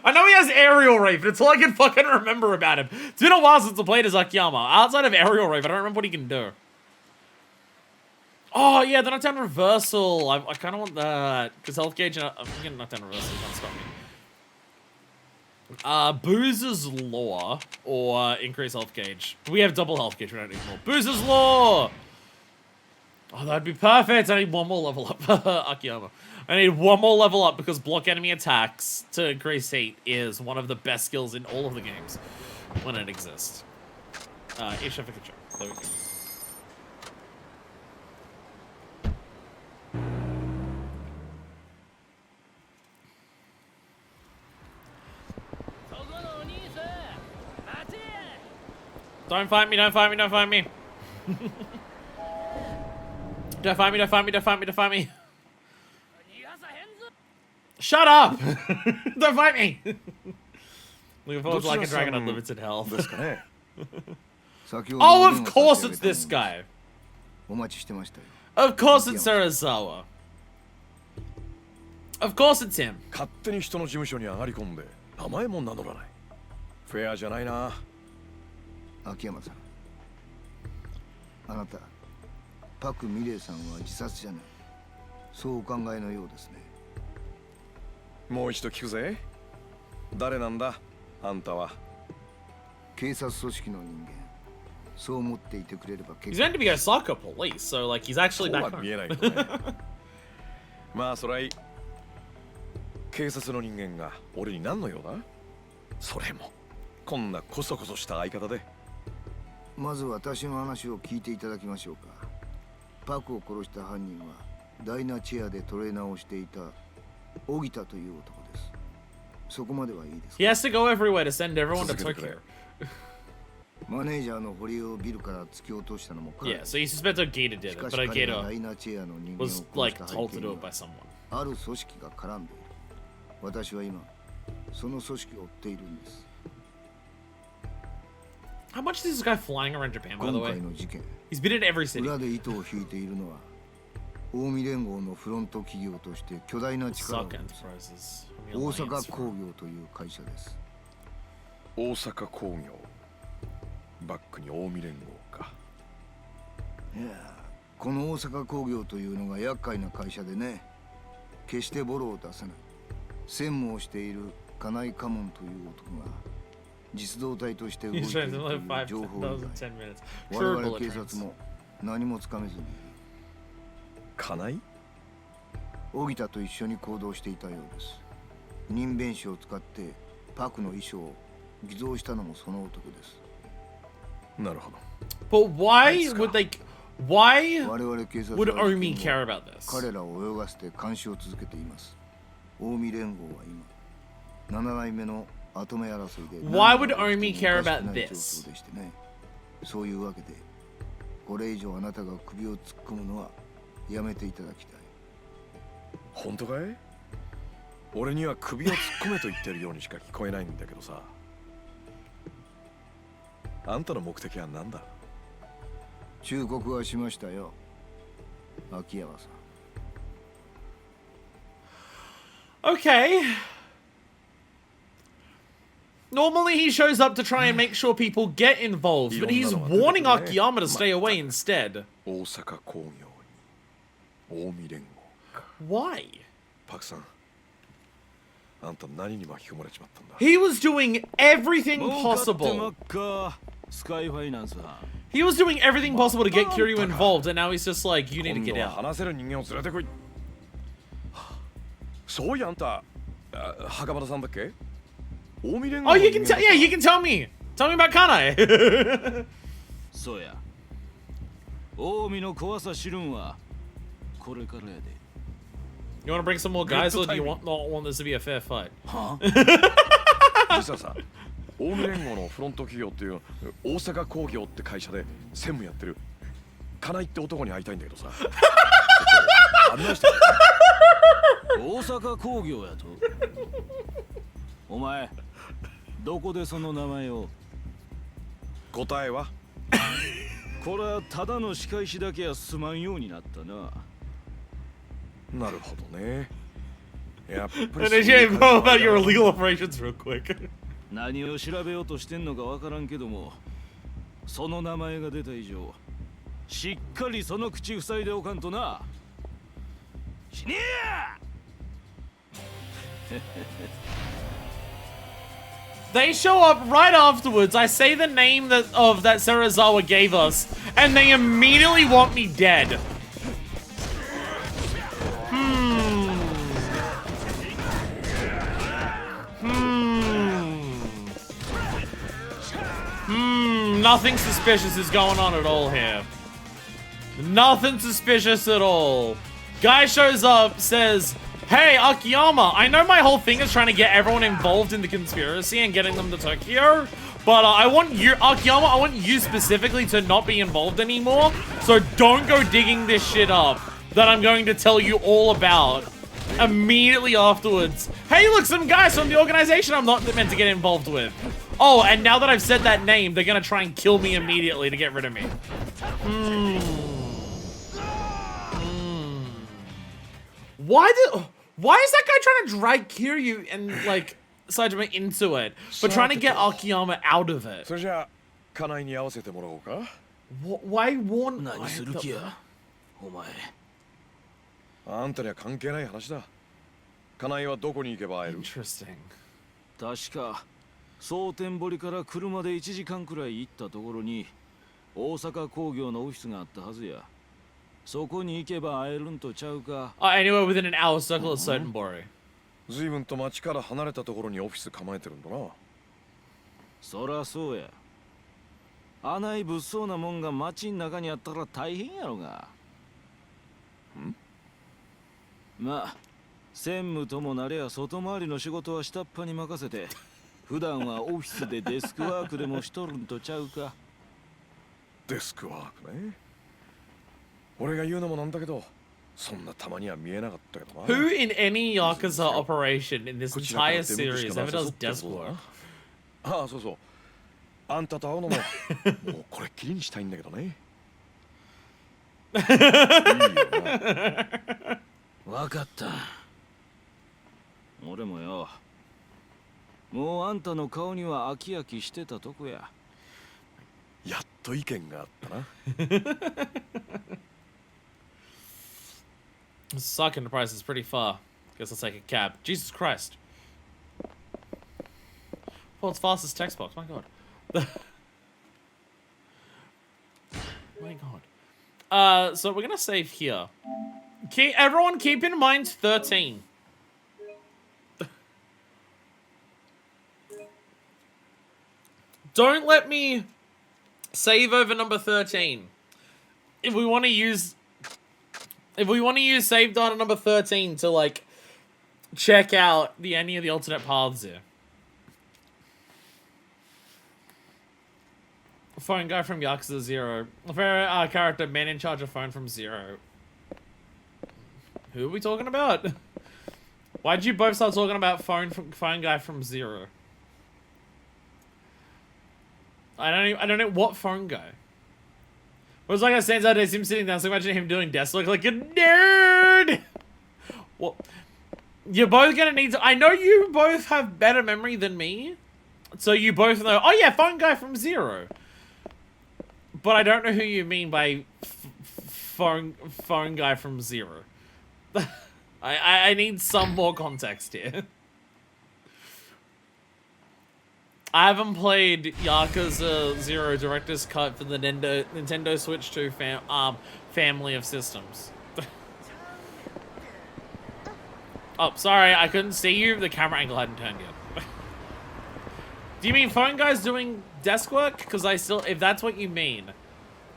I know he has aerial rape, but it's all I can fucking remember about him. It's been a while since I played as Akiyama. Outside of aerial rape, I don't remember what he can do. Oh, yeah, the knockdown reversal. I kind of want that. Because health gauge, I'm getting knockdown reversal. You can't stop me. Boozer's Law, or increase health gauge. We have double health gauge, we don't need more. Boozer's Law! Oh, that'd be perfect. I need one more level up. Akiyama. I need one more level up because block enemy attacks to increase heat is one of the best skills in all of the games when it exists. Isha Fikachu. There we go. Don't fight me, don't fight me, don't fight me. Don't fight me, don't fight me, don't fight me, don't fight me. Shut up! Don't fight me! Looking forward to like a dragon unlimited health. Oh, of course it's this guy. Of course it's Sarazawa. Of course it's him. 勝手に人の事務所に上がり込んで名前も名乗らない。フェアじゃないな。秋山さん、あなたパク・ミレイさんは自殺じゃない、そうお考えのようですね。もう一度聞くぜ。誰なんだあんたは。警察組織の人間、そう思っていてくれれば結 He's meant to be a soccer police, so like he's actually そう back は home. 見えないけどね。まあそれはいい。警察の人間が俺に何の用だ。それもこんなコソコソした相方で。まず私の話を聞いていただきましょうか。パクを殺した犯人はダイナチェアでトレーナーをしていた荻田という男です。そこまではいいですか。 He has to go everywhere to send everyone to 続けてくれ。 Tokyo. マネージャーの堀尾をビルから突き落としたのも彼。 Yeah, so he suspected Gita did し it, かし but 彼が Gita ダイナチェアの人間を was 殺 like した背 told 景 to に do は it by someone. ある組織が絡んでいる。私は今その組織を追っているんです。 How much is this guy flying around Japan, by the 今 way? 回の事件、 He's been in every city. 裏で糸を引いているのは近江連合のフロント企業として巨大な力を Suck 持つ enterprises. 大阪工業という会社です。大阪工業。バックに近江連合か。いや、この大阪工業というのが厄介な会社でね、決してボロを出さない。専務をしている金井家門という男が実動隊として動いてい He's る trying と to いう live 5,000 情報以外、 10 minutes. 我 Sure, 々 bullet 警察 trains. も何もつかめずにいる。金井。荻田と一緒に行動していたようです。人弁士を使ってパクの衣装を偽造したのもその男です。なるほど。 But why would they... Why 我々警察 would は Omi care about this? 彼らを泳がせて監視を続けています。近江連合は今7代目の跡目争いで Why would Omi care about this? でしてね。そういうわけでこれ以上あなたが首を突っ込むのはやめていただきたい。本当かい？俺には首を突っ込めと言ってるようにしか聞こえないんだけどさ。あんたの目的は何だ？忠告はしましたよ、秋山さん。 Okay. Normally he shows up to try and make sure people get involved, but he's warning Akiyama to stay away instead. 大阪工業に近江連合。 Why? パクさん、あんた何に巻き込まれちまったんだ。 He was doing everything possible. スカイファイナンスは He was doing everything possible to get Kiryu involved, and now he's just like, you need to 今 get 度は out. 話せる人間を連れてこい。そういやあんた、袴田さんだっけ？近江連合 Oh, の you 人 can 間 tell. Yeah, you can tell me. Tell me about Kanai. そうや近江の怖さ知るんはこれからやで You want to bring some more guys, or do you not want this to be a fair fight? 実はさ、近江連合のフロント企業っていう大阪工業って会社で専務やってる金井って男に会いたいんだけどさ。ちょっと案内してくれ。大阪工業やとお前どこでその名前を。答えは？これはただの仕返しだけやすまんようになったな。なるほどね。やっぱ And り AJ, bro, about your illegal operations, real quick. 何を調べようとしてんのかわからんけども、その名前が出た以上しっかりその口塞いでおかんとな。死ねえ。 They show up right afterwards. I say the name that Sarazawa gave us, and they immediately want me dead. nothing suspicious is going on at all here. Nothing suspicious at all. Guy shows up, says, hey, Akiyama, I know my whole thing is trying to get everyone involved in the conspiracy and getting them to Tokyo, but I want you, Akiyama, I want you specifically to not be involved anymore, so don't go digging this shit up that I'm going to tell you all about immediately afterwards. Hey, look, some guys from the organization I'm not meant to get involved with. Oh, and now that I've said that name, they're gonna try and kill me immediately to get rid of me. Why is that guy trying to drag Kiryu and, like, Sajima into it, but trying to get Akiyama out of it? それじゃあ家内に合わせてもらおうか。 Why warn... 何する気やお前。あんたには関係ない話だ。家内はどこに行けば会える？ Interesting. 確か蒼天堀から車で1時間くらい行ったところに大阪工業のオフィスがあったはずや。そこに行けば会えるんとちゃうか。Anywhere within an hour circle at Sotenbori. 随分と町から離れたところにオフィス構えてるんだな。そらそうや。あない物騒なもんが町ん中にあったら大変やろが。まあ専務ともなれや外回りの仕事は下っ端に任せて普段はオフィスでデスクワークでもしとるんとちゃうか。デスクワークね。俺が言うのもなんだけど、そんなたまには見えなかったけどな。 Who in any Yakuza operation in this entire series ever does desk work? ああ、そうそう。あんたと会うのももうこれっきりにしたいんだけどね。いいよな。わかった。俺もよ。もうあんたの顔には飽き飽きしてたとこや。やっと意見があったな。Suck Enterprise is pretty far. Guess I'll take a cab. Jesus Christ. World's fastest text box. My god. My god. So we're gonna save here. Everyone keep in mind 13. Don't let me save over number 13. If we want to use save data number 13 to, like, check out any of the alternate paths here. Phone guy from Yakuza 0. Favorite character, man in charge of phone from 0. Who are we talking about? Why'd you both start talking about phone guy from 0? I don't know what phone guy. It was like a stands out as him sitting down, so imagine him doing desk work like a nerd! Well, you're both gonna need to... I know you both have better memory than me, so you both know, oh yeah, phone guy from 0. But I don't know who you mean by phone guy from 0. I need some more context here. I haven't played Yakuza 0 Director's Cut for the Nintendo Switch 2 family of systems. Oh, sorry, I couldn't see you. The camera angle hadn't turned yet. Do you mean phone guys doing desk work? Because if that's what you mean.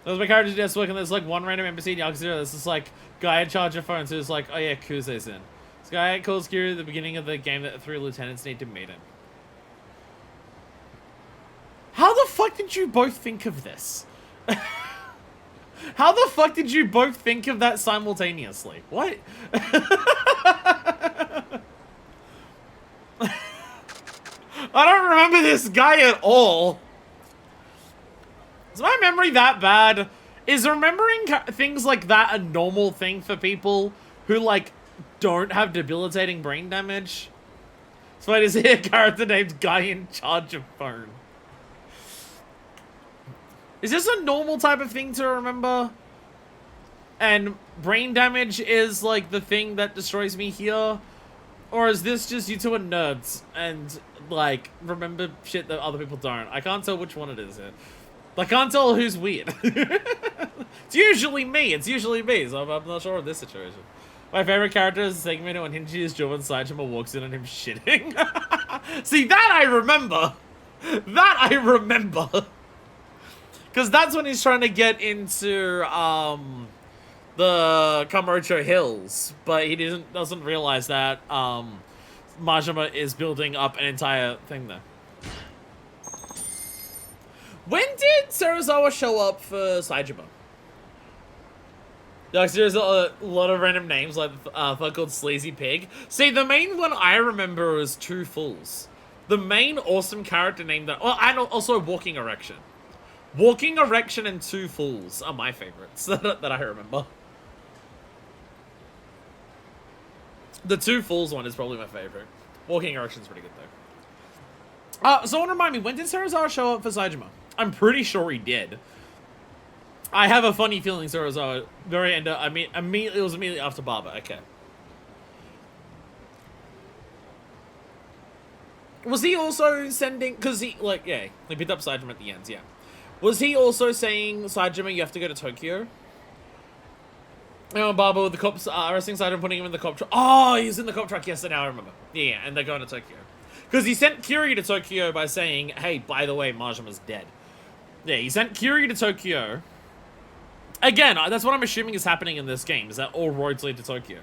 There's my character desk work and there's like one random NPC in Yakuza 0. There's this like guy in charge of phones who's like, oh yeah, Kuze's in. This guy calls Kiryu at the beginning of the game that 3 lieutenants need to meet him. How the fuck did you both think of this? How the fuck did you both think of that simultaneously? What? I don't remember this guy at all. Is my memory that bad? Is remembering things like that a normal thing for people who, like, don't have debilitating brain damage? So wait, is he a character named Guy in Charge of Phone? Is this a normal type of thing to remember? And brain damage is, like, the thing that destroys me here? Or is this just you two are nerds and, like, remember shit that other people don't? I can't tell which one it is here. I can't tell who's weird. It's usually me. It's usually me, so I'm not sure of this situation. My favorite character is the segment when Hinji is driven Saitama walks in on him shitting. See, that I remember. That I remember. Because that's when he's trying to get into the Kamurocho Hills, but he doesn't realize that Majima is building up an entire thing there. When did Serizawa show up for Saejima? Like, there's a lot of random names, like fuck called Sleazy Pig. See, the main one I remember is Two Fools. The main awesome character name that... Well, and also Walking Erection. Walking Erection and Two Fools are my favorites that I remember. The Two Fools one is probably my favorite. Walking Erection's pretty good, though. Someone remind me, when did Serizawa show up for Saejima? I'm pretty sure he did. I have a funny feeling Serizawa very end up, it was immediately after Baba. Okay. Was he also sending, because he picked up Saejima at the end, yeah. Was he also saying, Saejima, you have to go to Tokyo? Oh, Baba with the cops arresting Saejima, putting him in the cop truck. Oh, he was in the cop truck, yes, now I remember. Yeah, and they're going to Tokyo. Because he sent Kiryu to Tokyo by saying, hey, by the way, Majima's dead. Yeah, he sent Kiryu to Tokyo. Again, that's what I'm assuming is happening in this game, is that all roads lead to Tokyo.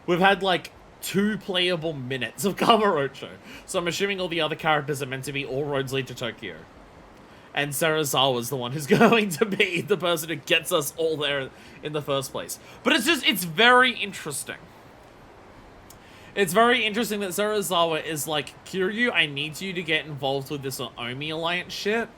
We've had, like, 2 playable minutes of Kamurocho. So I'm assuming all the other characters are meant to be all roads lead to Tokyo. And Serizawa's the one who's going to be the person who gets us all there in the first place. But it's very interesting. It's very interesting that Serizawa is like, Kiryu, I need you to get involved with this Omi Alliance shit.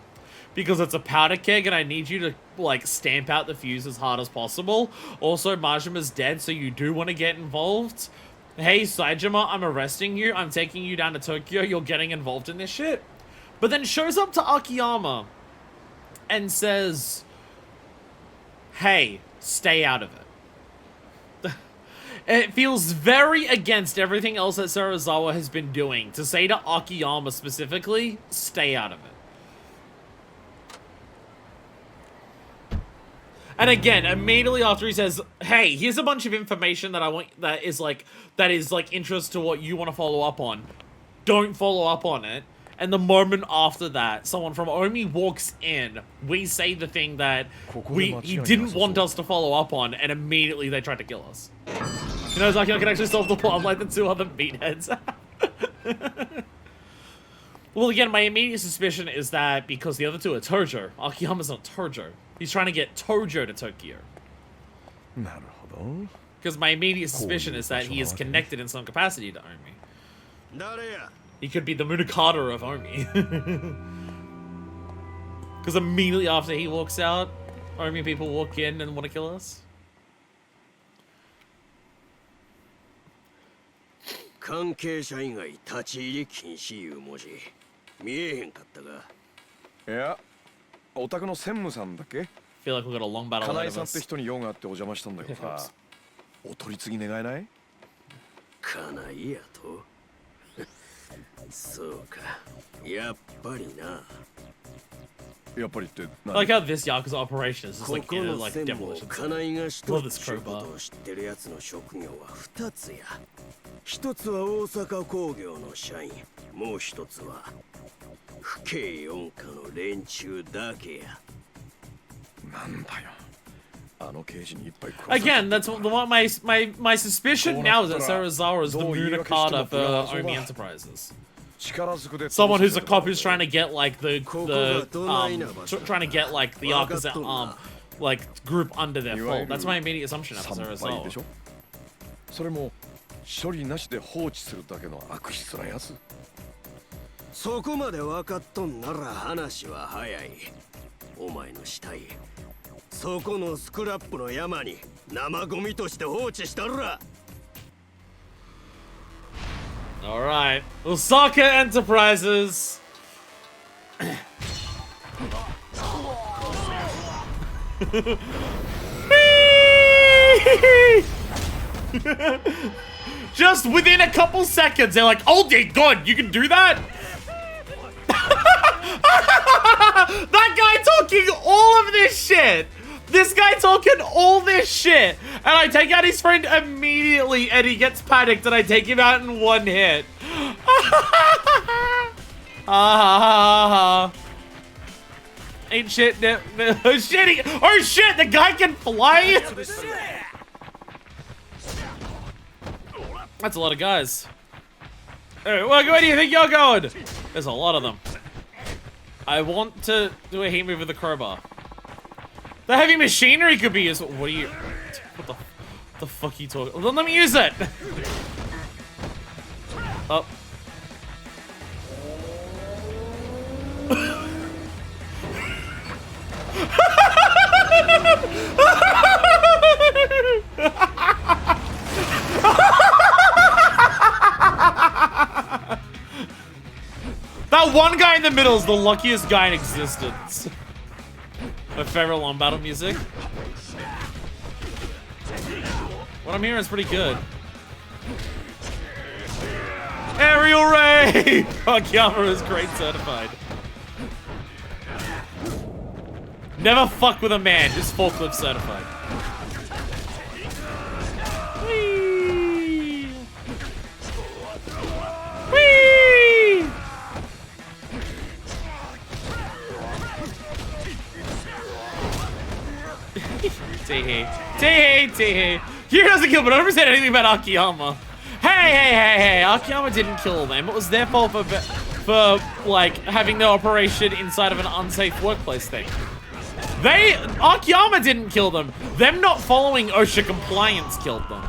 Because it's a powder keg and I need you to, like, stamp out the fuse as hard as possible. Also, Majima's dead, so you do want to get involved. Hey, Saejima, I'm arresting you. I'm taking you down to Tokyo. You're getting involved in this shit. But then shows up to Akiyama and says, hey, stay out of it. It feels very against everything else that Serizawa has been doing to say to Akiyama specifically, stay out of it. And again, immediately after he says, hey, here's a bunch of information that I want, that is like interest to what you want to follow up on. Don't follow up on it. And the moment after that, someone from Omi walks in, we say the thing that he didn't want us to follow up on, and immediately they tried to kill us. You know, it's like I can actually solve the plot like the 2 other meatheads. Well, again, my immediate suspicion is that because the other 2 are Tojo, Akiyama's not Tojo. He's trying to get Tojo to Tokyo. Because my immediate suspicion is that he is connected in some capacity to Omi. He could be the Munakata of Omi. Because immediately after he walks out, Omi people walk in and want to kill us. 関係者以外立ち入り禁止いう文字見えへんかったが。いや、お宅の専務さんだっけ？ Feel like we've got a long battle ahead of us. 金井さんって人に用があってお邪魔したんだけどさ、お取り次ぎ願えない？金井やと？そうか、やっぱりな。やっぱりって。Like how this Yakuza operation is just like, like demolition. 金井がしとる仕事を知ってるやつの職業は2つや。1つは大阪工業の社員、もう1つは府警4課の連中だけや。なんだよ。Again, that's the one. My suspicion now is that Serizawa is the Munakata for Omi Enterprises. Someone who's a cop who's trying to get like the Yakuza like group under their fold. That's my immediate assumption after Serizawa. それも処理なしで放置するだけの悪質なやつ。そこまで分かっとんなら話は早い。お前の死体。そこのスクラップの山に生ゴミとして放置したら。All right, Osaka Enterprises. Just within a couple seconds, they're like, "Oh dear God, you can do that." That guy talking all of this shit. This guy talking all this shit. And I take out his friend immediately and he gets panicked and I take him out in one hit. ain't shit. Oh shit! Oh shit! The guy can fly. That's a lot of guys. Hey, where do you think you're going? There's a lot of them. I want to do a heat move with the crowbar. The heavy machinery could be used. What are you? What the fuck are you talking? Well, let me use it. Oh. That one guy in the middle is the luckiest guy in existence. My favorite long battle music. What I'm hearing is pretty good. Aerial Ray! Akiyama is great certified. Never fuck with a man, just forklift certified. Whee! Whee! Tee-hee. He doesn't kill, but I never said anything about Akiyama. Hey, Akiyama didn't kill them. It was their fault for like, having their operation inside of an unsafe workplace thing. Akiyama didn't kill them. Them not following OSHA compliance killed them.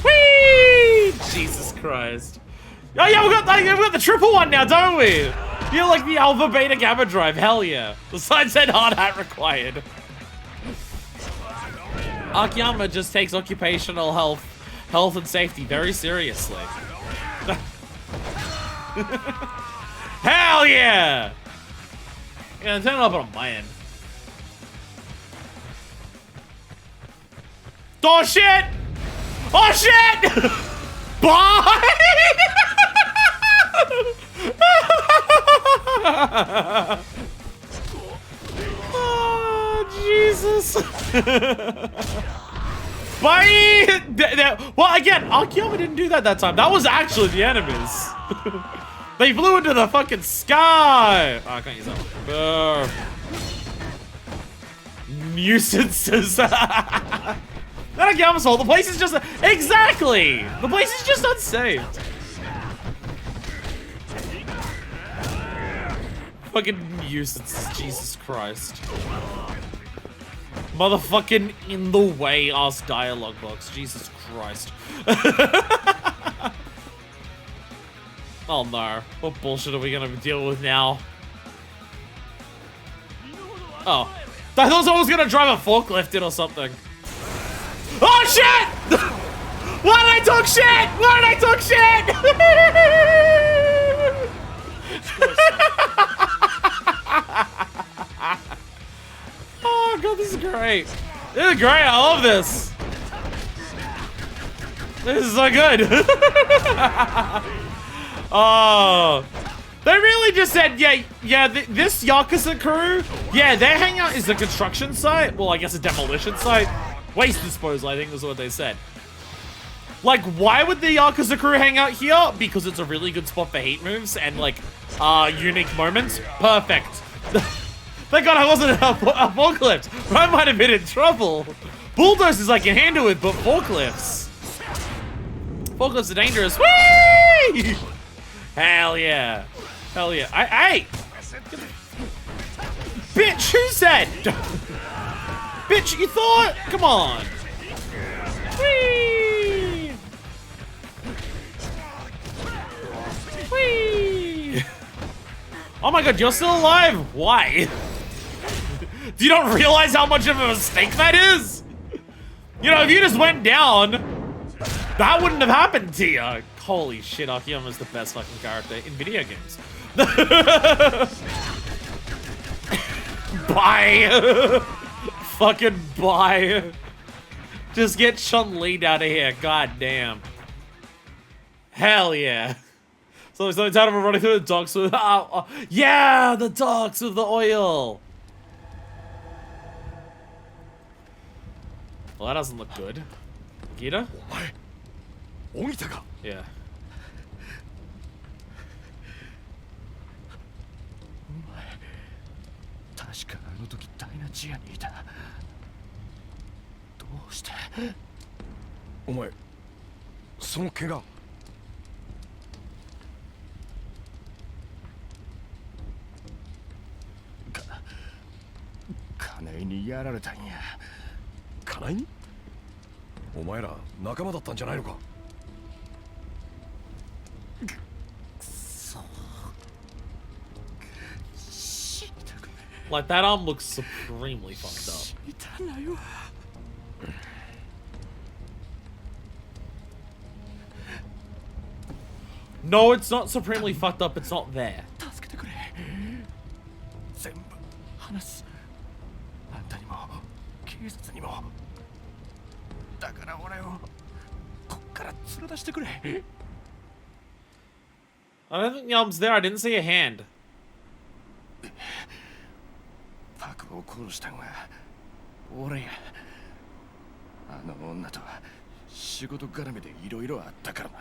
Whee! Jesus Christ. Oh yeah, we got the triple one now, don't we? You're like the alpha, beta, gamma drive. Hell yeah. The sign said hard hat required. Akiyama just takes occupational health and safety very seriously. Hell yeah! Yeah, turn it up on my end. Oh shit! Oh shit! Bye! Oh, Jesus. Bye! Well, again, Akiyama didn't do that time. That was actually the enemies. They flew into the fucking sky! Oh, I can't use that one. Nuisances. That Akiyama's fault. The place is just... Exactly! The place is just unsafe. Fucking nuisances. Jesus Christ. Motherfucking in the way ass dialogue box. Jesus Christ. Oh no. What bullshit are we gonna deal with now? Oh. I thought someone was gonna drive a forklift in or something. Oh shit! Why did I talk shit? Why did I talk shit? Oh god, this is great. This is great, I love this. This is so good. Oh. They really just said, yeah, this Yakuza crew, yeah, their hangout is a construction site. Well, I guess a demolition site. Waste disposal, I think is what they said. Like, why would the Yakuza crew hang out here? Because it's a really good spot for heat moves and, like, unique moments. Perfect. Thank God I wasn't a forklift. I might have been in trouble. Bulldozers I can handle with, but forklifts. Forklifts are dangerous. Whee! Hell yeah. Hell yeah. Hey! Bitch, who said? Bitch, you thought? Come on. Whee! Whee! Oh my god, you're still alive? Why? Do you not realize how much of a mistake that is? You know, if you just went down, that wouldn't have happened to you. Holy shit, Akiyama's the best fucking character in video games. Bye. Fucking bye. Just get Chun-Li out of here. God damn. Hell yeah. So it's time for running through the docks with... yeah, the docks with the oil. Well, that doesn't look good. Gita? Yeah. あの時ダイナチアにいた。どうして。お前その怪我。金井にやられたんや。金井に？お前ら仲間だったんじゃないのか。 Like that arm looks supremely fucked up. No, it's not supremely fucked up. It's not there. 助けてくれ。全部話す。あんたにも警察にも。だから俺をこっから連れ出してくれ。 I don't think the arm's there. I didn't see a hand. パクを殺したんは俺や。あの女とは仕事絡みでいろいろあったからな。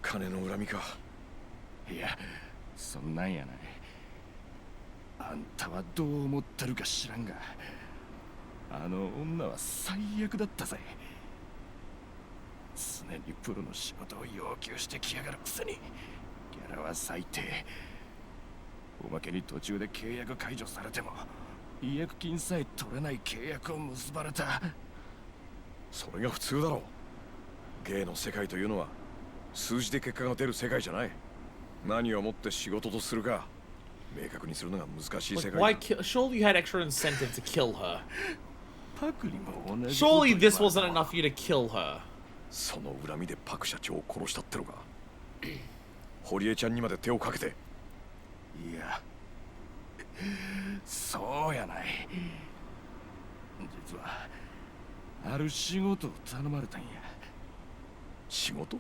金の恨みか。いや、そんなんやない。あんたはどう思ってるか知らんが、あの女は最悪だったぜ。常にプロの仕事を要求してきやがるくせに、ギャラは最低。おまけに途中で契約解除されても違約金さえ取れない契約を結ばれた。それが普通だろう。芸の世界というのは数字で結果が出る世界じゃない。何をもって仕事とするか明確にするのが難しい世 Like, 界 why だ。 kill? Surely you had extra incentive to kill her. パクにも同じ。 Surely this wasn't enough for you to kill her. その恨みでパク社長を殺したってのか。堀江ちゃんにまで手をかけて。いや、そうやない。実はある仕事を頼まれたんや。仕事？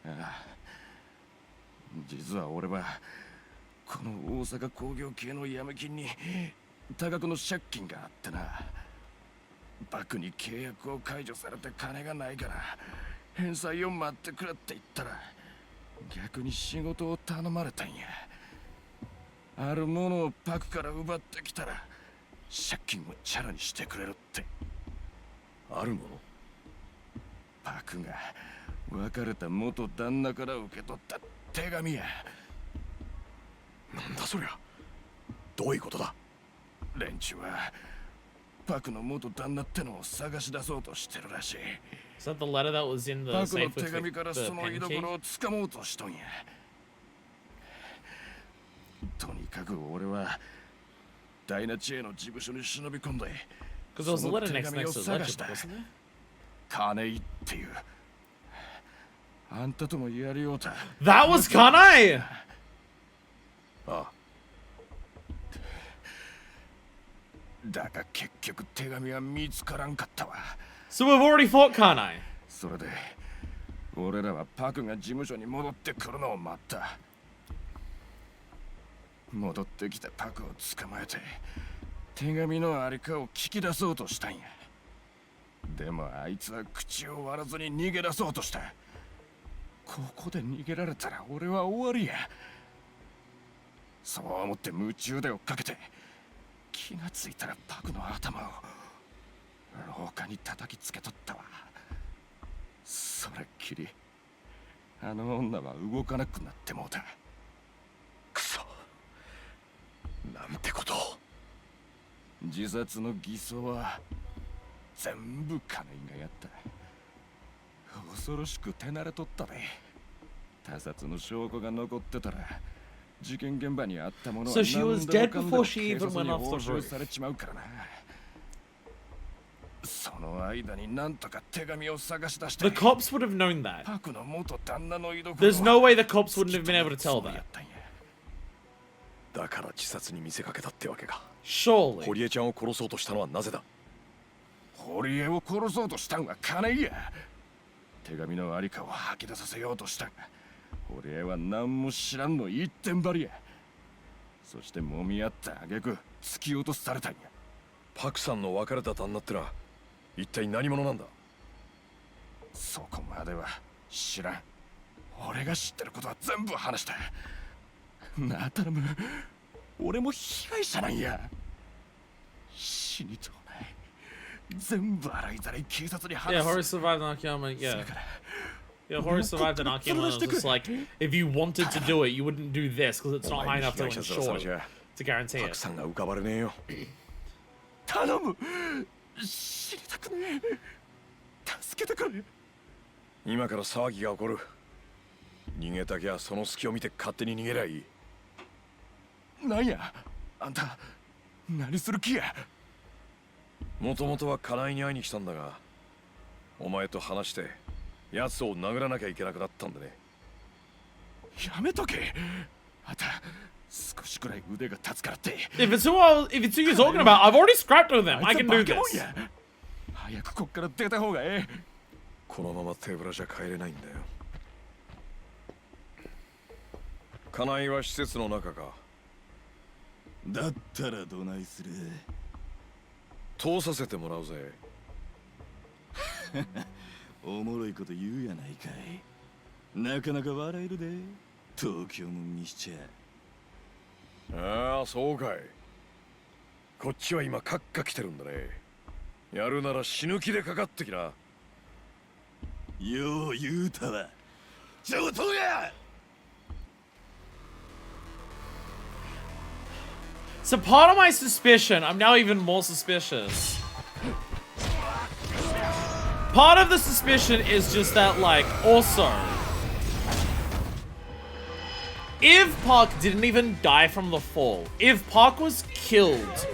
ああ、実は俺はこの大阪工業系のヤメ金に多額の借金があってな。バクに契約を解除されて金がないから返済を待ってくれって言ったら、逆に仕事を頼まれたんや。あるものをパクから奪ってきたら借金をチャラにしてくれるって。あるもの？パクが別れた元旦那から受け取った手紙や。なんだそりゃ。どういうことだ？連中はパクの元旦那ってのを探し出そうとしてるらしい。Is that the letter that was in the パクの safe 手 with 紙から the その居 pen 所 key? をつかもうとしとんや。とにかく俺はダイナチへの事務所に忍び込んで、 Because there was a その letter 手 next 紙を to the 探 ledger した。 book, wasn't there? 金井っていう。あんたともやりようた。 That was Kanai! ああ。だが結局手紙は見つからんかったわ。 So we've already fought Kanai. それで俺らはパクが事務所に戻ってくるのを待った。戻ってきたパクを捕まえて手紙のありかを聞き出そうとしたんや。でもあいつは口を割らずに逃げ出そうとした。ここで逃げられたら俺は終わりや。そう思って夢中で追っかけて、気がついたらパクの頭を廊下に叩きつけとったわ。それっきりあの女は動かなくなってもうた。くそ、なんてことを。自殺の偽装は全部金井がやった。恐ろしく手慣れとったで。他殺の証拠が残ってたら事件現場にあったものは So she was dead 何度も before she 警 even 察に went off 押 the 収 roof. されちまうからな。その間になんとか手紙を探し出して The cops would have known that. パクの元旦那の居所を There's no way the cops wouldn't have been able to tell そうや that. ったんや。だから自殺に見せかけたってわけか。 Surely. 堀江ちゃんを殺そうとしたのはなぜだ？堀江を殺そうとしたんは金井や。手紙のありかを吐き出させようとしたんが、堀江は何も知らんの一点張りや。そして揉み合った挙句突き落とされたんや。パクさんの別れた旦那ってのは一体何者なんだ？そこまでは知らん。俺が知ってることは全部話した。なあ頼む、俺も被害者なんや。死にとうない。全部洗いざらい警察に話 Yeah, す。 Horace survived in Akiyama, yeah. Yeah, Horace survived in Akiyama, and it was just like, if you wanted to do it, you wouldn't do this, because it's not high enough to ensure to guarantee た it. くさんが浮かばれねえよ。頼む。死にたくねえ。助けてくれ。今から騒ぎが起こる。逃げたきゃその隙を見て勝手に逃げりゃいい。なんや、あんた何する気や。もともとは金井に会いに来たんだが、お前と話して奴を殴らなきゃいけなくなったんでね。やめとけ。あんた少しくらい腕が立つからって。If it's who you're talking about, I've already scrapped with him. I can do this. 早くこっから出た方がええ。このまま手ぶらじゃ帰れないんだよ。金井は施設の中か。だったらどないする。通させてもらうぜ。おもろいこと言うやないかい。なかなか笑えるで。東京もんにしちゃ。ああ、そうかい。こっちは今カッカ来てるんだね。やるなら死ぬ気でかかってきな。よう言うたわ。上等や。 So part of my suspicion, I'm now even more suspicious. Part of the suspicion is just that, like, also, if Park didn't even die from the fall, if Park was killed,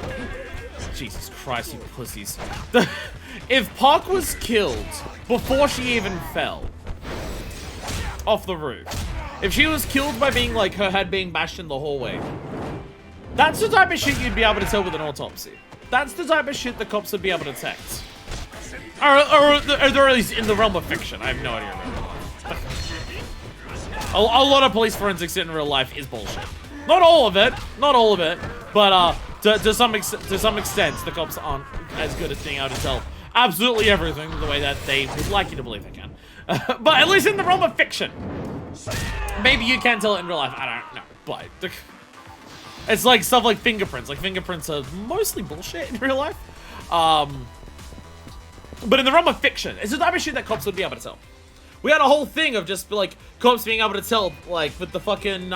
Jesus Christ, you pussies. If Park was killed before she even fell off the roof, if she was killed by being, like, her head being bashed in the hallway, that's the type of shit you'd be able to tell with an autopsy. That's the type of shit the cops would be able to detect. Or at least in the realm of fiction. I have no idea. A lot of police forensics in real life is bullshit. Not all of it, but to some extent, the cops aren't as good at being able to tell absolutely everything the way that they would like you to believe they can. But at least in the realm of fiction, maybe you can tell it in real life. I don't know, but. It's like stuff like fingerprints. Like fingerprints are mostly bullshit in real life. But in the realm of fiction, it's the type of shit that cops would be able to tell. We had a whole thing of just like cops being able to tell, like with the fucking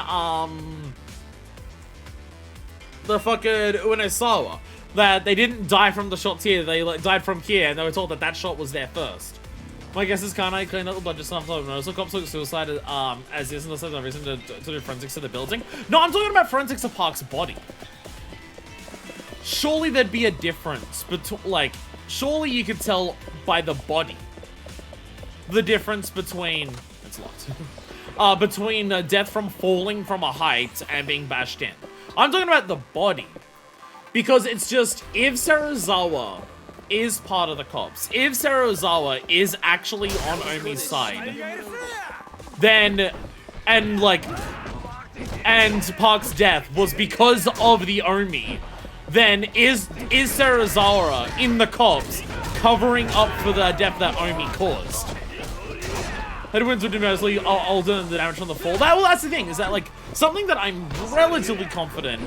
Uenesawa, that they didn't die from the shots here. They like died from here, and they were told that that shot was there first. My guess is Kanai cleaned up the blood just enough to so cops took suicide as is, and there's no reason to do forensics to the building. No, I'm talking about forensics of Park's body. Surely there'd be a difference between, like, surely you could tell by the body the difference between, it's locked, between death from falling from a height and being bashed in. I'm talking about the body. Because it's just, if Serizawa is part of the cops, if Serizawa is actually on Omi's side, then, and Park's death was because of the Omi, then is Serizawa in the cops covering up for the death that Omi caused? Headwinds would do mostly older than the damage from the fall. Well, that's the thing, is that, like, something that I'm relatively confident,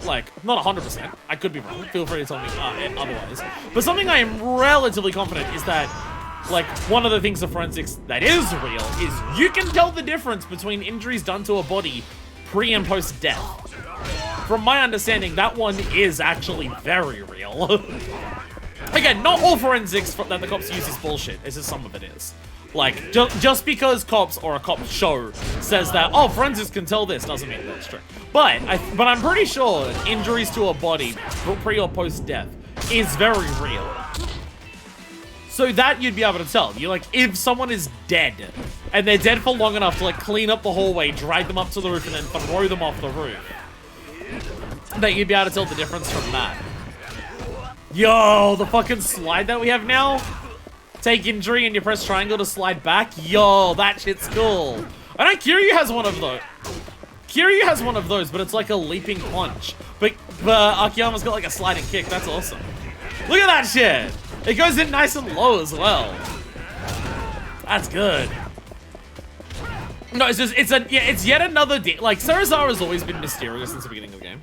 like, not 100%, I could be wrong, feel free to tell me otherwise, but something I am relatively confident is that, like, one of the things of forensics that is real is you can tell the difference between injuries done to a body pre and post death. From my understanding, that one is actually very real. Again, not all forensics that the cops use is bullshit, it's just some of it is. Like, just because cops or a cop show says that, oh, forensics can tell this, doesn't mean that's true. But I'm pretty sure injuries to a body, pre or post death, is very real. So that you'd be able to tell. You like, if someone is dead, and they're dead for long enough to like clean up the hallway, drag them up to the roof, and then throw them off the roof, that you'd be able to tell the difference from that. Yo, the fucking slide that we have now. Take injury and you press triangle to slide back. Yo, that shit's cool. I know Kiryu has one of those. Kiryu has one of those, but it's like a leaping punch. But Akiyama's got like a sliding kick. That's awesome. Look at that shit. It goes in nice and low as well. That's good. No, it's just, it's yet another, like, Serizawa's always been mysterious since the beginning of the game.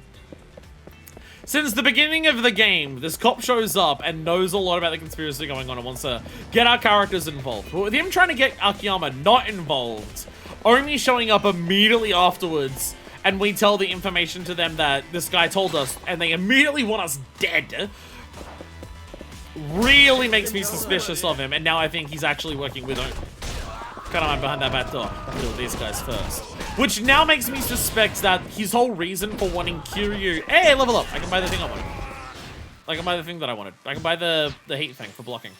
Since the beginning of the game, this cop shows up and knows a lot about the conspiracy going on and wants to get our characters involved. But with him trying to get Akiyama not involved, Omi showing up immediately afterwards, and we tell the information to them that this guy told us, and they immediately want us dead, really makes me suspicious of him. And now I think he's actually working with Omi. Kind of behind that back door. I'll kill these guys first. Which now makes me suspect that his whole reason for wanting Kiryu... Hey, level up! I can buy the thing I wanted. I can buy the thing that I wanted. I can buy the heat thing for blocking.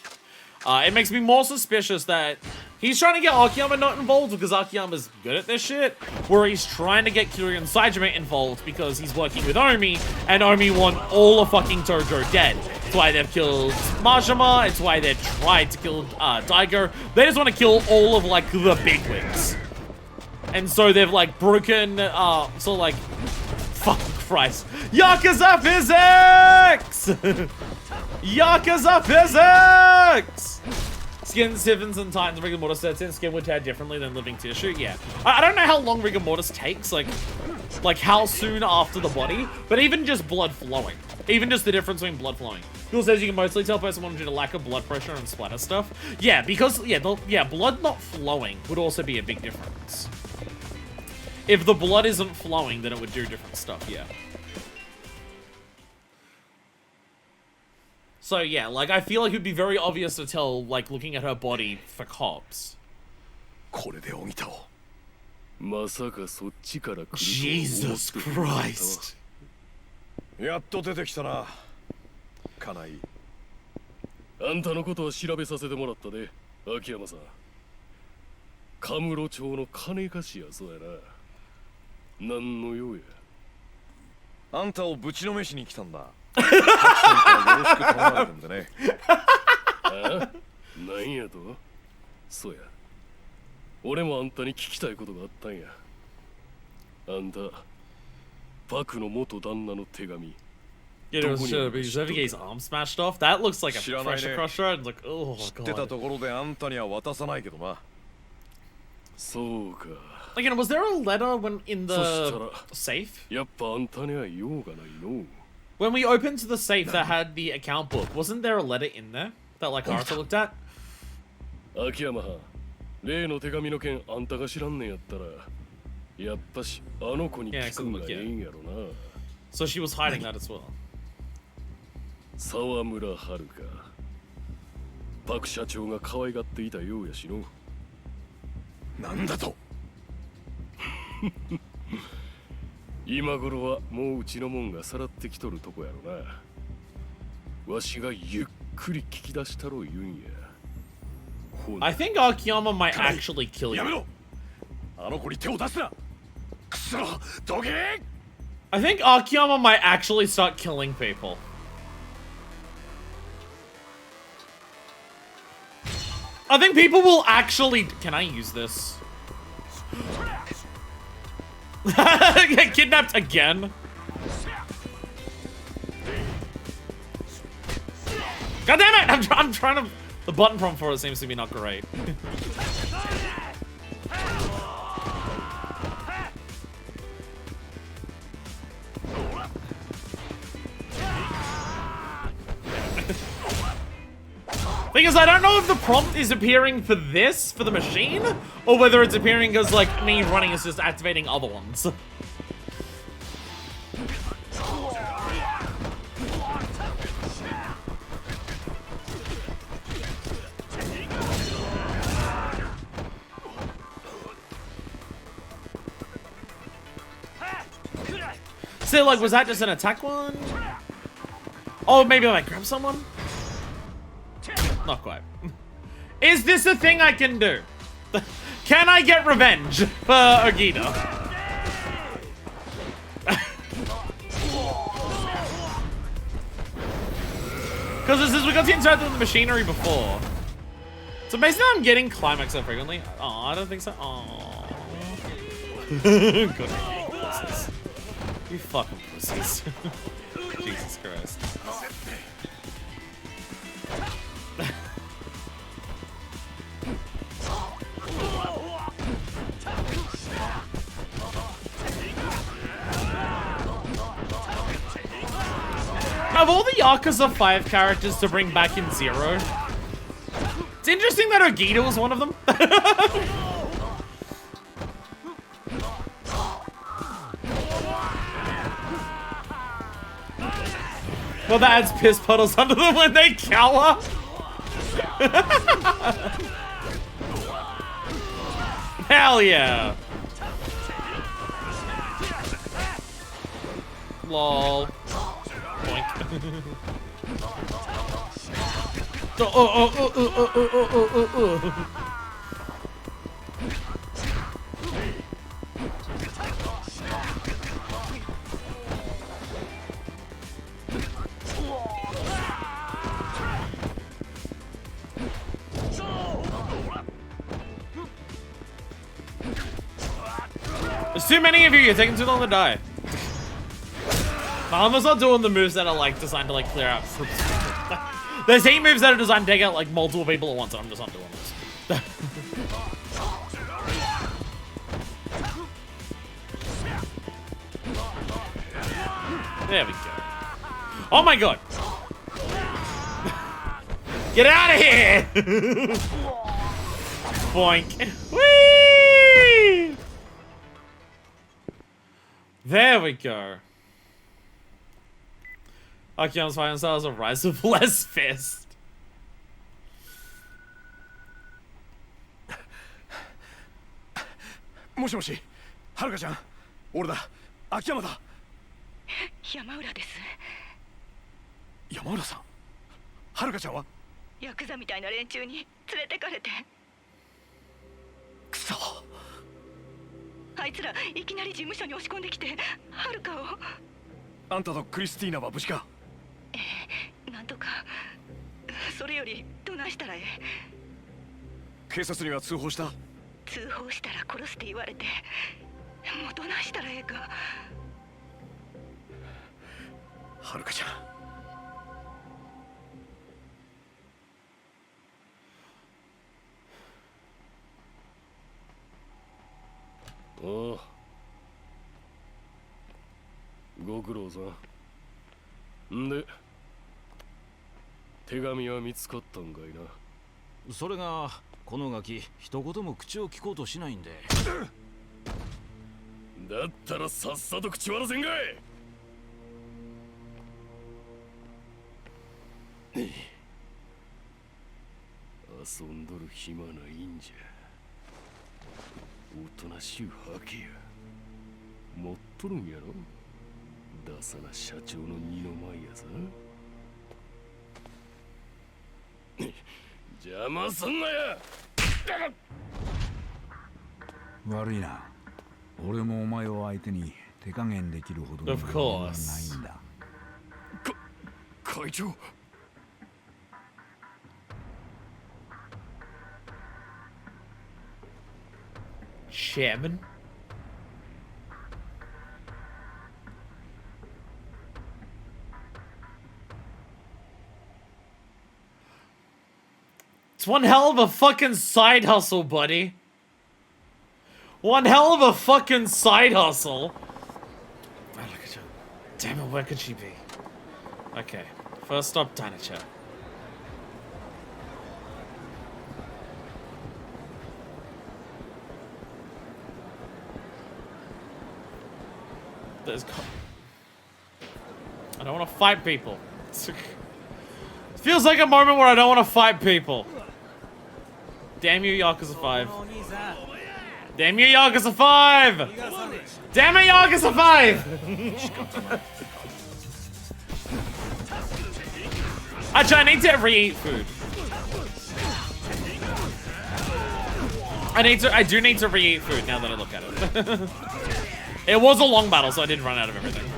It makes me more suspicious that he's trying to get Akiyama not involved because Akiyama's good at this shit, where he's trying to get Kiryu and Saejima involved because he's working with Omi, and Omi want all of fucking Tojo dead. It's why they've killed Majima, it's why they've tried to kill Daigo. They just want to kill all of, like, the bigwigs. And so they've, like, broken, like, fucking Christ. Yakuza physics! Yakuza physics! Skin stiffens and tightens, rigor mortis sets in. Skin would tear differently than living tissue. Yeah. I don't know how long rigor mortis takes, like how soon after the body, but even just blood flowing. Even just the difference between blood flowing. Google says you can mostly tell a person due to lack of blood pressure and splatter stuff. Yeah, because, blood not flowing would also be a big difference. If the blood isn't flowing, then it would do different stuff, yeah. So yeah, like, I feel like it would be very obvious to tell, like, looking at her body for cops. Jesus Christ. やっと出てきたな、カナイ。あんたのことは調べさせてもらったで、秋山さん。カムロ町の金貸しやそうやな。何の用や。あんたをぶちのめしに来たんだ。よろしく頼まれるんでね。あ？何やと？そうや。俺もあんたに聞きたいことがあったんや。あんた、パクの元旦那の手紙。Yeah, it was his arm smashed off. That looks like a pressure crusher. And like, oh god. 知ってたところであんたには渡さないけどな。そうか。Like, was there a letter when in the safe? やっぱあんたには用がないの。When we opened the safe that had the account book, wasn't there a letter in there that like Haruka looked at? 秋山は例の手紙の件あんたが知らんねんやったらやっぱしあの子に聞くんがええんやろな。So she was hiding that as well. 沢村遥パク社長が可愛がっていたようやしの。なんだと今頃はもううちのもんがさらってきとるとこやろな。わしがゆっくり聞き出したろ言うんや。I think Akiyama might actually kill you. やめろ。あの子に手を出すな。くそ、どけ。I think Akiyama might actually start killing people. I think people will actually... Can I use this? Get kidnapped again? God damn it! I'm trying to... The button prompt for it seems to be not great. Thing is, I don't know if the prompt is appearing for this, for the machine, or whether it's appearing because, like, me running is just activating other ones. So, like, was that just an attack one? Oh, maybe I might grab someone? Not quite. Is this a thing I can do? Can I get revenge for Ogita? Because this is, we got to interact with the machinery before. So basically I'm getting climax so frequently. Oh, I don't think so. Oh. Good. Pussies. You fucking pussies. Jesus Christ. of all the Yakuza 5 characters to bring back in Zero, it's interesting that Ogita was one of them. Well, that adds piss puddles under them when they cower. Hell yeah. Lol. Boink. There's too many of you, you're taking too long to die. Mama's not doing the moves that are like designed to like clear out groups of people. There's 8 moves that are designed to take out like multiple people at once, and I'm just not doing this. There we go. Oh my god! Get out of here! Boink. Whee! There we go. Akiyama's fighting style is a rise of less fist. Moshi, Haruka-chan. 俺だ。秋山だ。山浦です。山浦さん。Haruka-chanは？ヤクザみたいな連中に連れてかれて。くそ。あいつらいきなり事務所に押し込んできて、はるかを。あんたとクリスティーナは無事か？なんとか。それよりどないしたらええ？警察には通報した？通報したら殺すって言われて、もうどないしたらええか。はるかちゃん。ああ、ご苦労さん。んで、手紙は見つかったんかいな。それがこのガキ一言も口を聞こうとしないんで。だったらさっさと口割らせんかい。遊んどる暇ないんじゃ。おとなしゅうはけや。持っとるんやろ。ダサな社長の二の舞やさ。邪魔すんなや。悪いな。俺もお前を相手に手加減できるほどの余裕はないんだ。会長。Chairman? It's one hell of a fucking side hustle, buddy. One hell of a fucking side hustle. Oh, look at her. Damn it, where could she be? Okay, first stop, Danacha. I don't want to fight people. It feels like a moment where I don't want to fight people. Damn you, Yakuza 5. Damn you, Yakuza 5! Damn it, Yakuza 5! Actually, I need to re-eat food. I do need to re-eat food now that I look at it. It was a long battle, so I did run out of everything.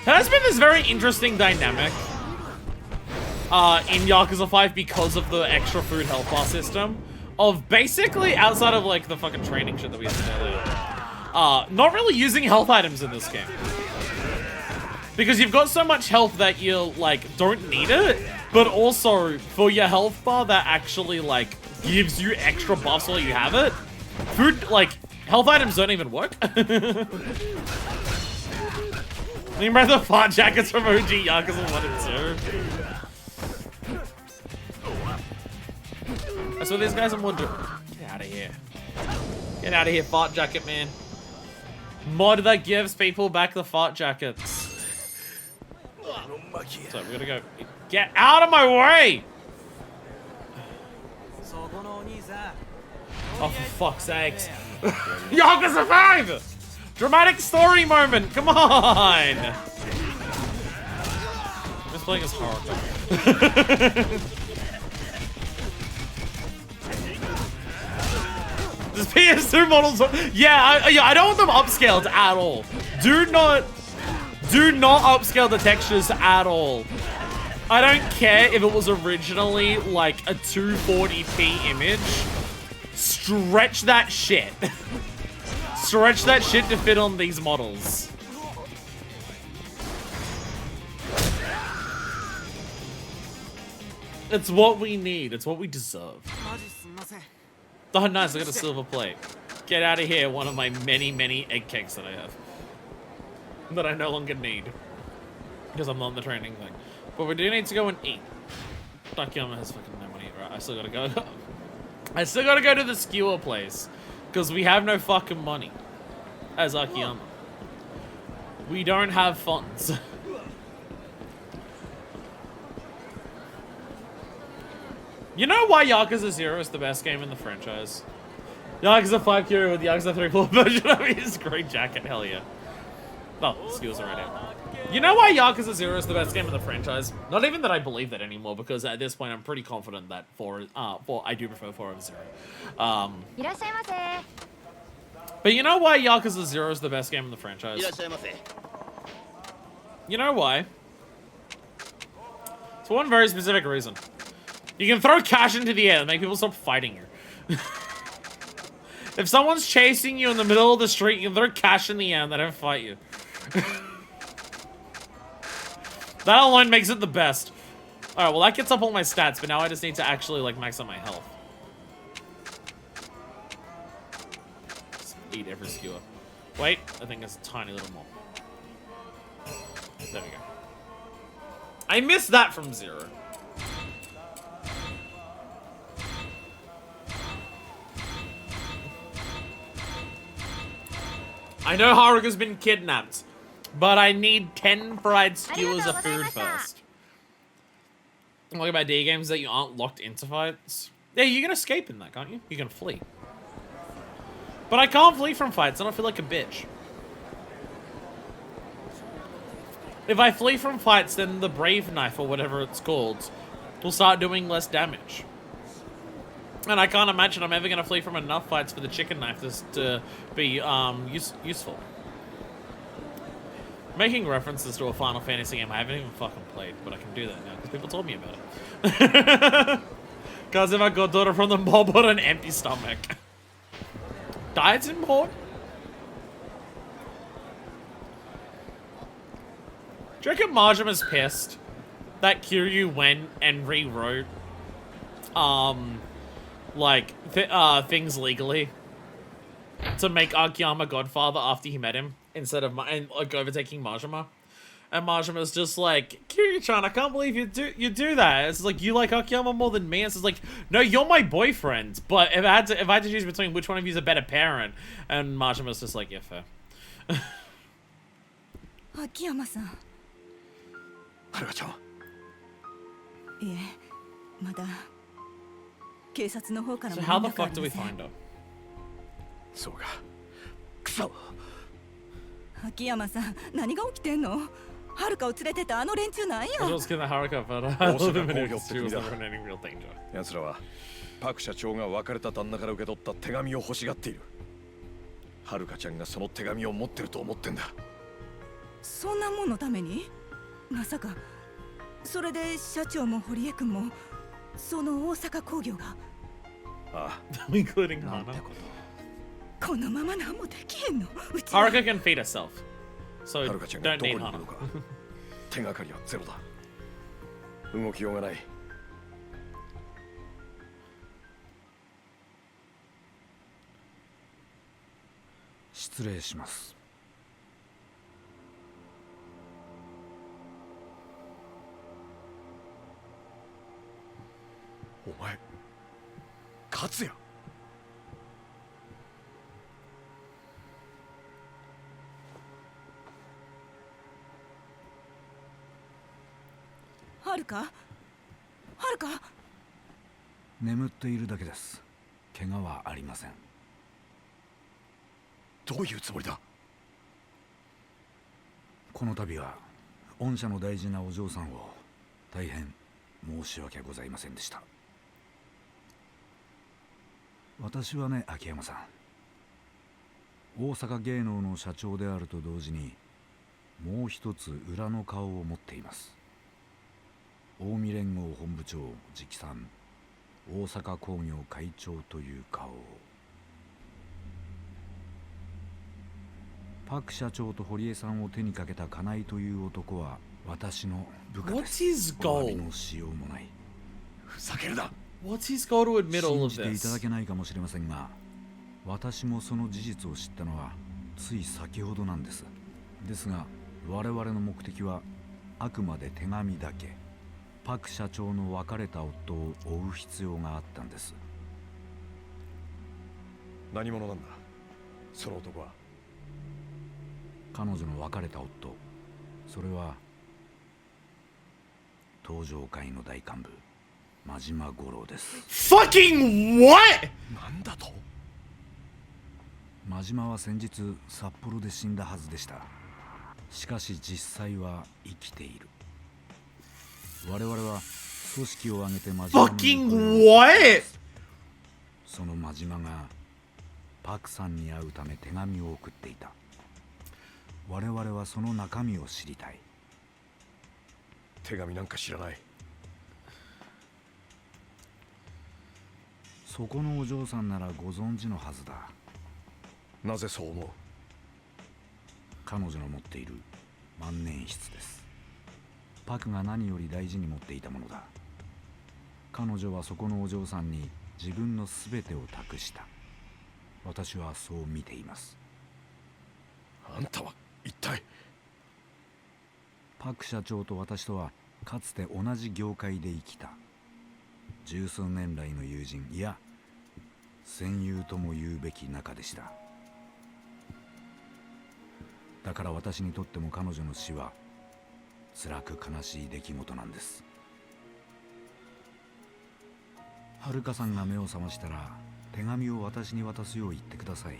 There has been this very interesting dynamic in Yakuza 5 because of the extra food health bar system of basically, outside of like the fucking training shit that we had to do earlier, not really using health items in this game. Because you've got so much health that you like don't need it, but also for your health bar that actually like gives you extra buffs while you have it. Food, like, Health items don't even work. Remember the fart jackets from OG Yakuza 1 and 2? I saw these guys in one. Get out of here. Get out of here, fart jacket man. Mod that gives people back the fart jackets. So we're gonna go. Get out of my way! Oh, for fuck's sakes. Yakuza 5! Dramatic story moment, come on! I'm just playing as Haruka. This PS2 models, yeah, I don't want them upscaled at all. Do not upscale the textures at all. I don't care if it was originally like a 240p image. Stretch that shit. Stretch that shit to fit on these models. It's what we need. It's what we deserve. Oh, nice. I got a silver plate. Get out of here, one of my many, many egg cakes that I have. That I no longer need. Because I'm not in the training thing. But we do need to go and eat. Akiyama has fucking no money. Right, I still gotta go. I still gotta go to the skewer place. Because we have no fucking money. As Akiyama. We don't have funds. You know why Yakuza 0 is the best game in the franchise? Yakuza 5 Kira with Yakuza 3 full version of his great jacket, hell yeah. Oh, skills are right out. You know why Yakuza 0 is the best game in the franchise? Not even that I believe that anymore, because at this point I'm pretty confident that I do prefer 4 over 0. But you know why Yakuza 0 is the best game in the franchise? You know why? It's for one very specific reason. You can throw cash into the air and make people stop fighting you. If someone's chasing you in the middle of the street, you can throw cash in the air and they don't fight you. That alone makes it the best. Alright, well that gets up all my stats, but now I just need to actually like max out my health. Just eat every skewer. Wait, I think it's a tiny little more. There we go. I missed that from 0. I know Haruka's been kidnapped, but I need 10 fried skewers of food first. What about D games that you aren't locked into fights? Yeah, you can escape in that, can't you? You can flee. But I can't flee from fights, and I feel like a bitch. If I flee from fights, then the Brave Knife, or whatever it's called, will start doing less damage. And I can't imagine I'm ever going to flee from enough fights for the chicken knife to be useful. Making references to a Final Fantasy game I haven't even fucking played, but I can do that now because people told me about it. Because if I got daughter from the mob on an empty stomach. Diet's important. Do you reckon Majima's pissed that Kiryu went and rewrote things legally to make Akiyama Godfather after he met him instead of overtaking Majima, and Majima's just like, Kiryu-chan, I can't believe you do that. It's like, you like Akiyama more than me. It's like, no, you're my boyfriend. But if I had to choose between which one of you is a better parent, and Majima's just like, yeah, fair. Akiyama-san. Haruka-chan. Yeah, まだ So how the fuck do we find her? そうか。くそ。秋山さん、何が起きてんの？はるかを連れてたあの連中なんや。I was gonna Haruka, but I love him in his she was never in any real danger. 奴らはパク社長が別れた旦那から受け取った手紙を欲しがっている。はるかちゃんがその手紙を持ってると思ってんだ。そんなもんのために？まさかそれで社長も堀江君もその大阪工業が。Including Hana. このまま何もできへんの。Haruka can feed herself, so don't need Hana. 手がかりはゼロだ。動きようがない。失礼します。お前勝也。はるかはるか。眠っているだけです。怪我はありません。どういうつもりだ。この度は御社の大事なお嬢さんを大変申し訳ございませんでした。私はね、秋山さん、大阪芸能の社長であると同時にもう一つ裏の顔を持っています。近江連合本部長直参大阪工業会長という顔を。パク社長と堀江さんを手にかけた金井という男は私の部下です。 What's his お詫び goal? のしようもない。ふざけるな。 What's his goal to admit all 信 of じていただ this? けないかもしれませんが、私もその事実を知ったのはつい先ほどなんです。ですが我々の目的はあくまで手紙だけ。パク社長の別れた夫を追う必要があったんです。何者なんだその男は。彼女の別れた夫、それは東上会の大幹部真島五郎です。 Fucking what? なんだと。真島は先日札幌で死んだはずでした。しかし実際は生きている。我々は組織を挙げて真島の Fucking what? その真島がパクさんに会うため手紙を送っていた。我々はその中身を知りたい。手紙なんか知らない。そこのお嬢さんならご存知のはずだ。なぜそう思う。彼女の持っている万年筆です。パクが何より大事に持っていたものだ。彼女はそこのお嬢さんに自分の全てを託した。私はそう見ています。あんたは一体。パク社長と私とはかつて同じ業界で生きた十数年来の友人、いや戦友とも言うべき仲でした。だから私にとっても彼女の死は辛く悲しい出来事なんです。はるかさんが目を覚ましたら手紙を私に渡すよう言ってください。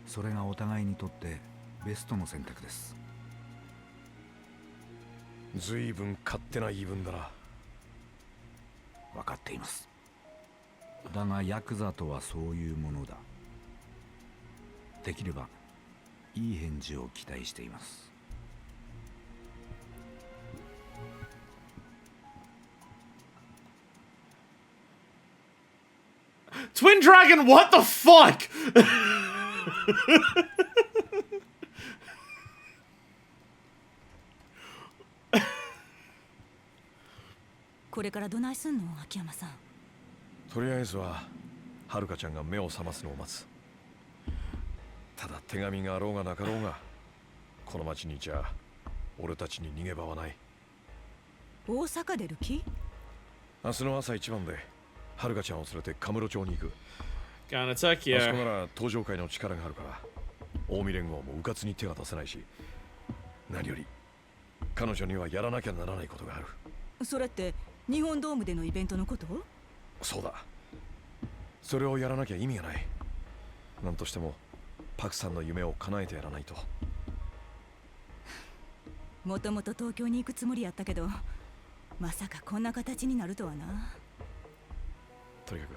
それがお互いにとってベストの選択です。ずいぶん勝手な言い分だな。分かっています。だがヤクザとはそういうものだ。できればいい返事を期待しています。Twin Dragon, what the fuck? これからどないすんの秋山さん。とりあえずははるかちゃんが目を覚ますのを待つ。ただ手紙があろうがなかろうがこの町にいちゃ俺たちに逃げ場はない。大阪出る気？明日の朝一番ではるかちゃんを連れてカムロ町に行く。 Gonna あそこ Tokyo. なら東上会の力があるから近江連合も迂闊に手が出せないし、何より彼女にはやらなきゃならないことがある。それって日本ドームでのイベントのこと？そうだ、それをやらなきゃ意味がない。何としてもパクさんの夢を叶えてやらないと。もともと東京に行くつもりやったけど、まさかこんな形になるとはな。とにかく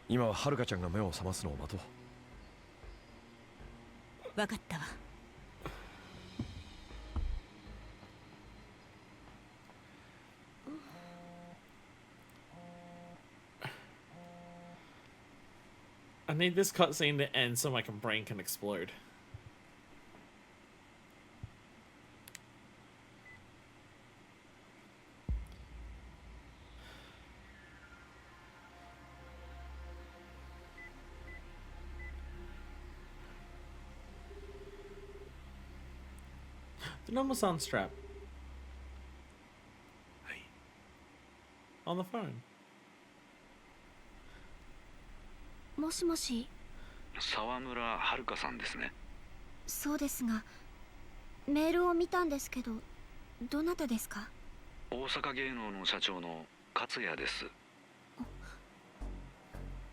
今ははるかちゃんが目を覚ますのを待とう。分かったわ。I need this cutscene to end so my brain can explode. The normal sound strap. On the phone. もしもし。沢村遥さんですね。そうですが、メールを見たんですけど、どなたですか？大阪芸能の社長の勝也です。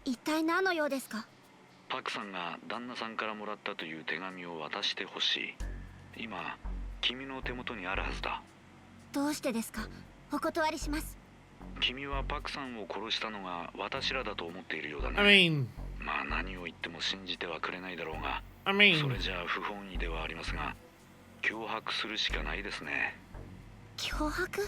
一体何の用ですか？パクさんが旦那さんからもらったという手紙を渡してほしい。今君の手元にあるはずだ。どうしてですか？お断りします。君はパクさんを殺したのが私らだと思っているようだね。まあ何を言っても信じてはくれないだろうが、それじゃあ不本意ではありますが、脅迫するしかないですね。脅迫？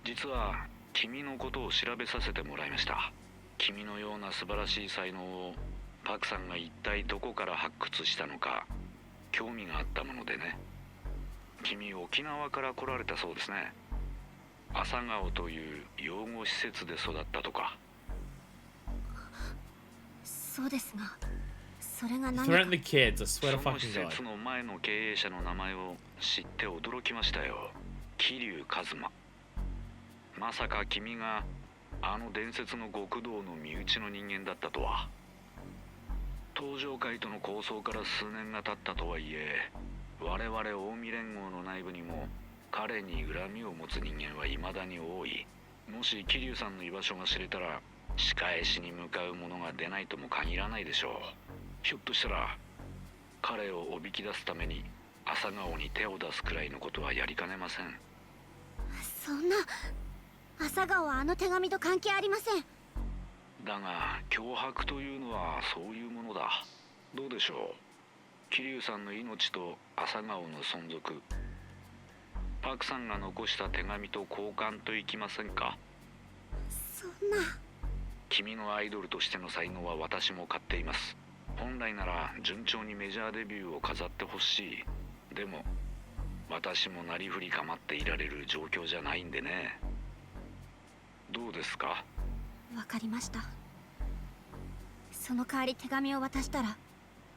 実は君のことを調べさせてもらいました。君のような素晴らしい才能をパクさんが一体どこから発掘したのか興味があったものでね。君沖縄から来られたそうですね。朝顔という養護施設で育ったとか。そうですが、それが何か。 Threaten the kids, I swear to その施 fucking 設 God. の前の経営者の名前を知って驚きましたよ。桐生一馬。まさか君があの伝説の極道の身内の人間だったとは。東上会との抗争から数年が経ったとはいえ、我々近江連合の内部にも彼に恨みを持つ人間は未だに多い。もし桐生さんの居場所が知れたら仕返しに向かう者が出ないとも限らないでしょう。ひょっとしたら彼をおびき出すために朝顔に手を出すくらいのことはやりかねません。そんな。朝顔はあの手紙と関係ありません。だが脅迫というのはそういうものだ。どうでしょう、桐生さんの命と朝顔の存続、パクさんが残した手紙と交換といきませんか？そんな。君のアイドルとしての才能は私も買っています。本来なら順調にメジャーデビューを飾ってほしい。でも私もなりふり構っていられる状況じゃないんでね。どうですか？わかりました。その代わり手紙を渡したら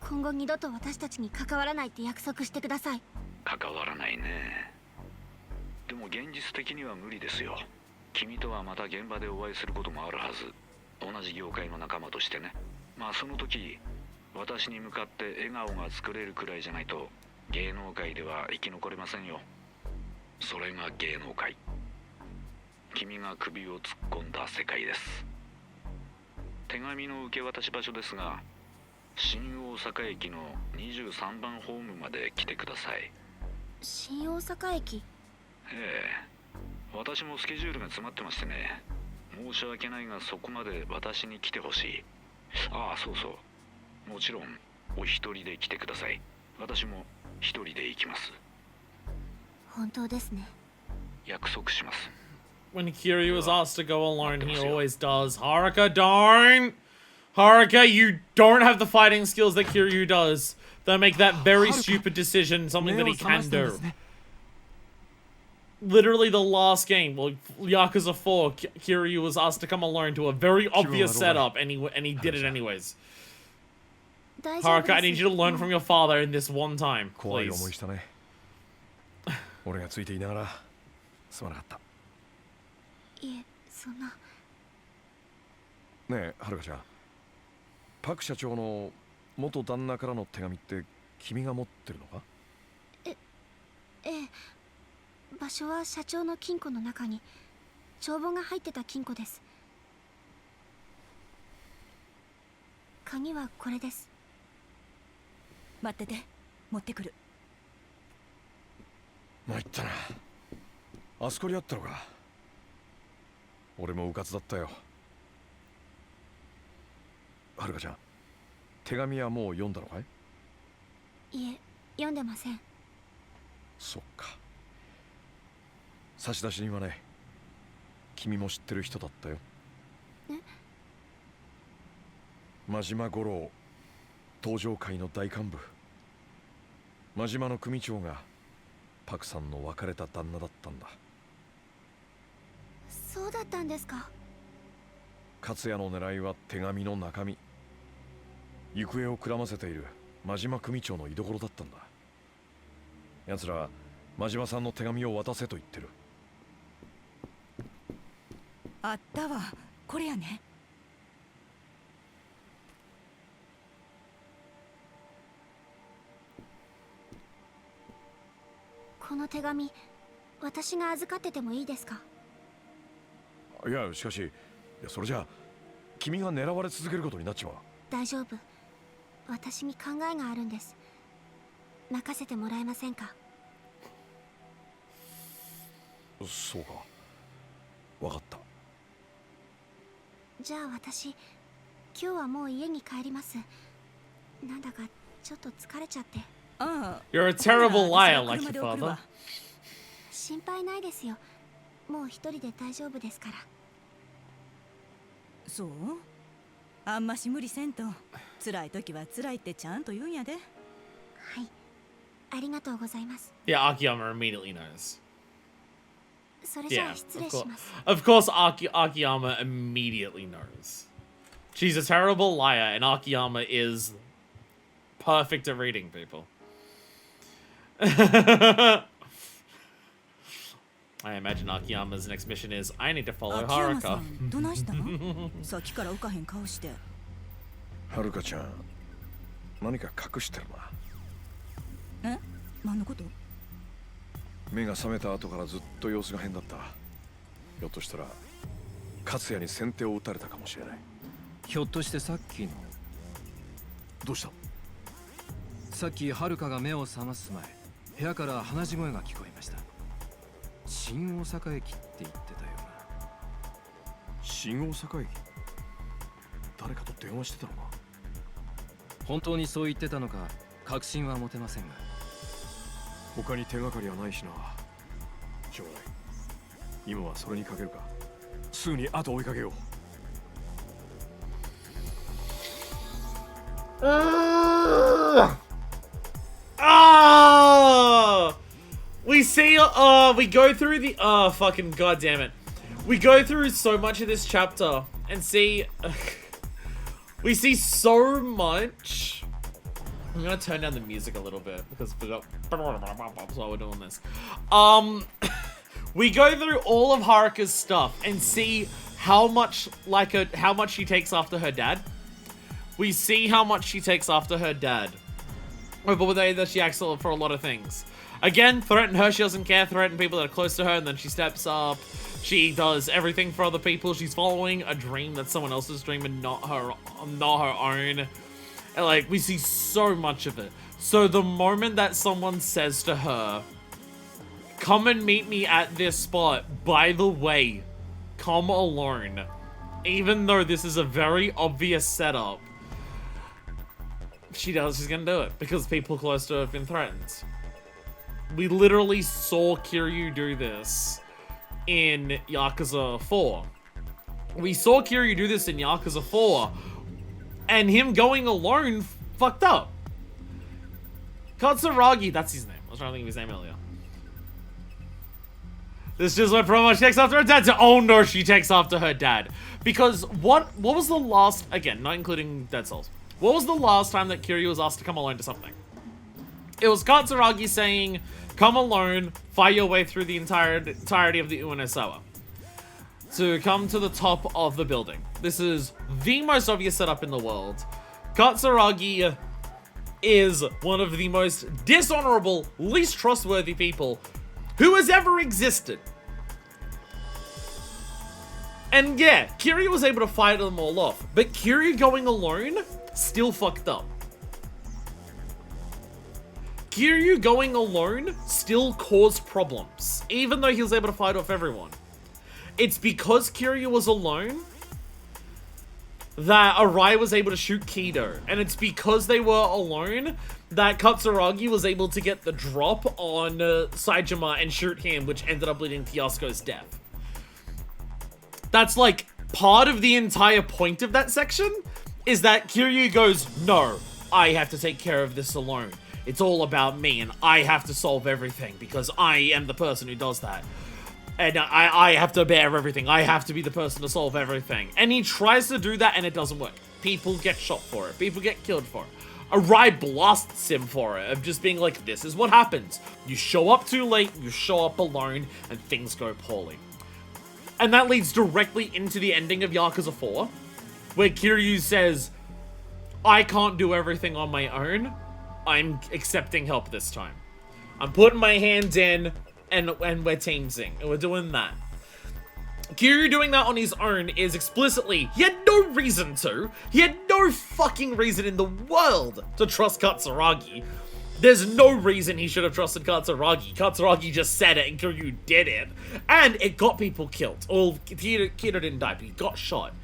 今後二度と私たちに関わらないって約束してください。関わらないね。でも現実的には無理ですよ。君とはまた現場でお会いすることもあるはず。同じ業界の仲間としてね。まあその時私に向かって笑顔が作れるくらいじゃないと芸能界では生き残れませんよ。それが芸能界。君が首を突っ込んだ世界です。手紙の受け渡し場所ですが、新大阪駅の23番ホームまで来てください。新大阪駅？ええ、私もスケジュールが詰まってましてね。申し訳ないがそこまで私に来てほしい。ああ、そうそう、もちろんお一人で来てください。私も一人で行きます。本当ですね。約束します。When Kiryu was asked to go alone, he always does. Haruka, don't! Haruka, you don't have the fighting skills that Kiryu does. They'll make that very stupid decision, something that he can do. Literally the last game, well, Yakuza 4, Kiryu was asked to come alone to a very obvious setup, and he did it anyways. Haruka, I need you to learn from your father in this one time, 怖い思い please. したね。俺がついていながらすまなかった。いえ、そんな。ねえ、はるかちゃん。パク社長の元旦那からの手紙って君が持ってるのか？ええ、場所は社長の金庫の中に帳簿が入ってた金庫です。鍵はこれです。待ってて、持ってくる。参ったな。あそこにあったのか。俺もうかつだったよ。はるかちゃん、手紙はもう読んだのかい？いえ、読んでません。そっか。差出人はね、君も知ってる人だったよ。真島五郎、東上会の大幹部。真島の組長がパクさんの別れた旦那だったんだ。そうだったんですか。勝也の狙いは手紙の中身。行方をくらませている真島組長の居所だったんだ。奴らは真島さんの手紙を渡せと言ってる。あったわ、これやね。この手紙、私が預かっててもいいですか？いや、しかし、それじゃあ君が狙われ続けることになっちまう。大丈夫。私に考えがあるんです。任せてもらえませんか？そうか。わかった。じゃあ私、今日はもう家に帰ります。なんだかちょっと疲れちゃって。You're a terrible liar like your father. 心配ないですよ。もう一人で大丈夫ですから。そう？あんまし無理せんと。辛い時は辛いってちゃんと言うんやで。はい。ありがとうございます。Yeah, Akiyama immediately knows. それじゃあ失礼します。Of course, Akiyama immediately knows. She's a terrible liar, and Akiyama is perfect at reading people. I imagine Akiyama's next mission is, I need to follow Haruka. どないしたの？さっきから浮かへん顔して。はるかちゃん、何か隠してるな。え？何のこと？目が覚めた後からずっと様子が変だった。ひょっとしたら勝也に先手を打たれたかもしれない。ひょっとしてさっきの。どうした？さっきはるかが目を覚ます前、部屋から話し声が聞こえました。新大阪駅って言ってたような。新大阪駅？誰かと電話してたのか？本当にそう言ってたのか確信は持てませんが。他に手がかりはないしな。しょうがない。今はそれにかけるか。すぐに後を追いかけよう。We see, we go through the, fucking goddamn it. We go through so much of this chapter and see, we see so much. I'm gonna turn down the music a little bit because while we're doing this. We go through all of Haruka's stuff and see how much, how much she takes after her dad. We see how much she takes after her dad. But that she acts for a lot of things. Again, threaten her, she doesn't care. Threaten people that are close to her, and then she steps up. She does everything for other people. She's following a dream that's someone else's dream and not her own. And like, we see so much of it. So the moment that someone says to her, come and meet me at this spot, by the way, come alone. Even though this is a very obvious setup, she's gonna do it because people close to her have been threatened. We literally saw Kiryu do this in Yakuza 4. We saw Kiryu do this in Yakuza 4, and him going alone fucked up. Katsuragi, that's his name. I was trying to think of his name earlier. This is where pretty much takes after her dad. Oh no, she takes after her dad. Because what was the last, again, not including Dead Souls, what was the last time that Kiryu was asked to come alone to something? It was Katsuragi saying, come alone, fight your way through the entirety of the Uenesawa to come to the top of the building. This is the most obvious setup in the world. Katsuragi is one of the most dishonorable, least trustworthy people who has ever existed. And yeah, Kiryu was able to fight them all off, but Kiryu going alone still fucked up. Kiryu going alone still caused problems, even though he was able to fight off everyone. It's because Kiryu was alone that Arai was able to shoot Kido, and it's because they were alone that Katsuragi was able to get the drop on Saejima and shoot him, which ended up leading to Yasuko's death. That's like part of the entire point of that section, is that Kiryu goes, no, I have to take care of this alone. It's all about me, and I have to solve everything because I am the person who does that. And I have to bear everything. I have to be the person to solve everything. And he tries to do that, and it doesn't work. People get shot for it. People get killed for it. Arai blasts him for it, of just being like, this is what happens. You show up too late, you show up alone, and things go poorly. And that leads directly into the ending of Yakuza 4, where Kiryu says, I can't do everything on my own. I'm accepting help this time. I'm putting my hand in, and we're teamsing, and we're doing that. Kiryu doing that on his own is explicitly, he had no reason to. He had no fucking reason in the world to trust Katsuragi. There's no reason he should have trusted Katsuragi. Katsuragi just said it and Kiryu did it. And it got people killed. Well, Kira didn't die, but he got shot.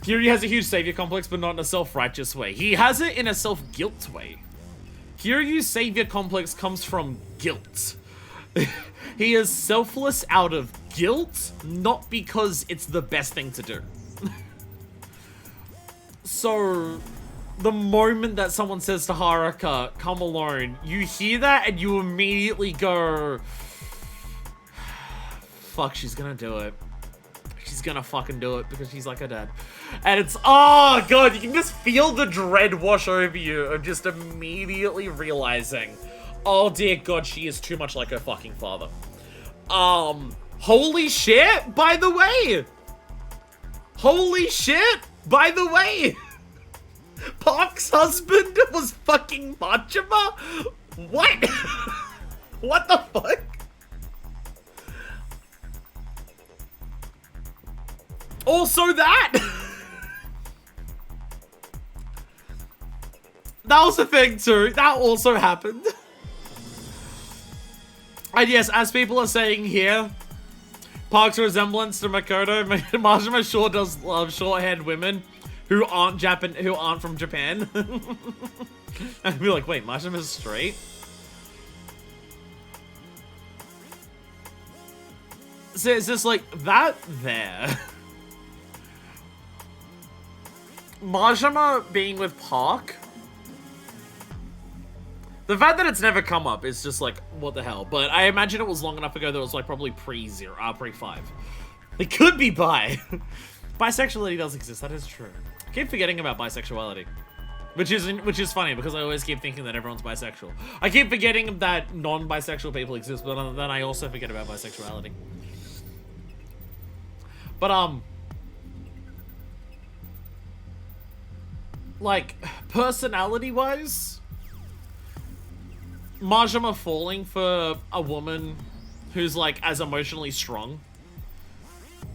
Kiryu has a huge savior complex, but not in a self-righteous way. He has it in a self-guilt way. Kiryu's savior complex comes from guilt. He is selfless out of guilt, not because it's the best thing to do. So, the moment that someone says to Haruka, come alone, you hear that and you immediately go, fuck, she's gonna do it. She's gonna fucking do it because she's like her dad. And it's, oh god, you can just feel the dread wash over you of just immediately realizing, oh dear god, she is too much like her fucking father. Holy shit, by the way! Holy shit, by the way! Park's husband was fucking Majima? What? What the fuck? Also that! That was a thing too. That also happened. And yes, as people are saying here, Park's resemblance to Makoto, Majima sure does love short-haired women who aren't from Japan. I'd be like, wait, Majima's straight? So it's just like, that there. Majima being with Park, the fact that it's never come up is just like, what the hell? But I imagine it was long enough ago that it was like probably pre-5. It could be bi. Bisexuality does exist, that is true. I keep forgetting about bisexuality. Which is funny because I always keep thinking that everyone's bisexual. I keep forgetting that non-bisexual people exist, but then I also forget about bisexuality. But like, personality-wise, Majima falling for a woman who's like as emotionally strong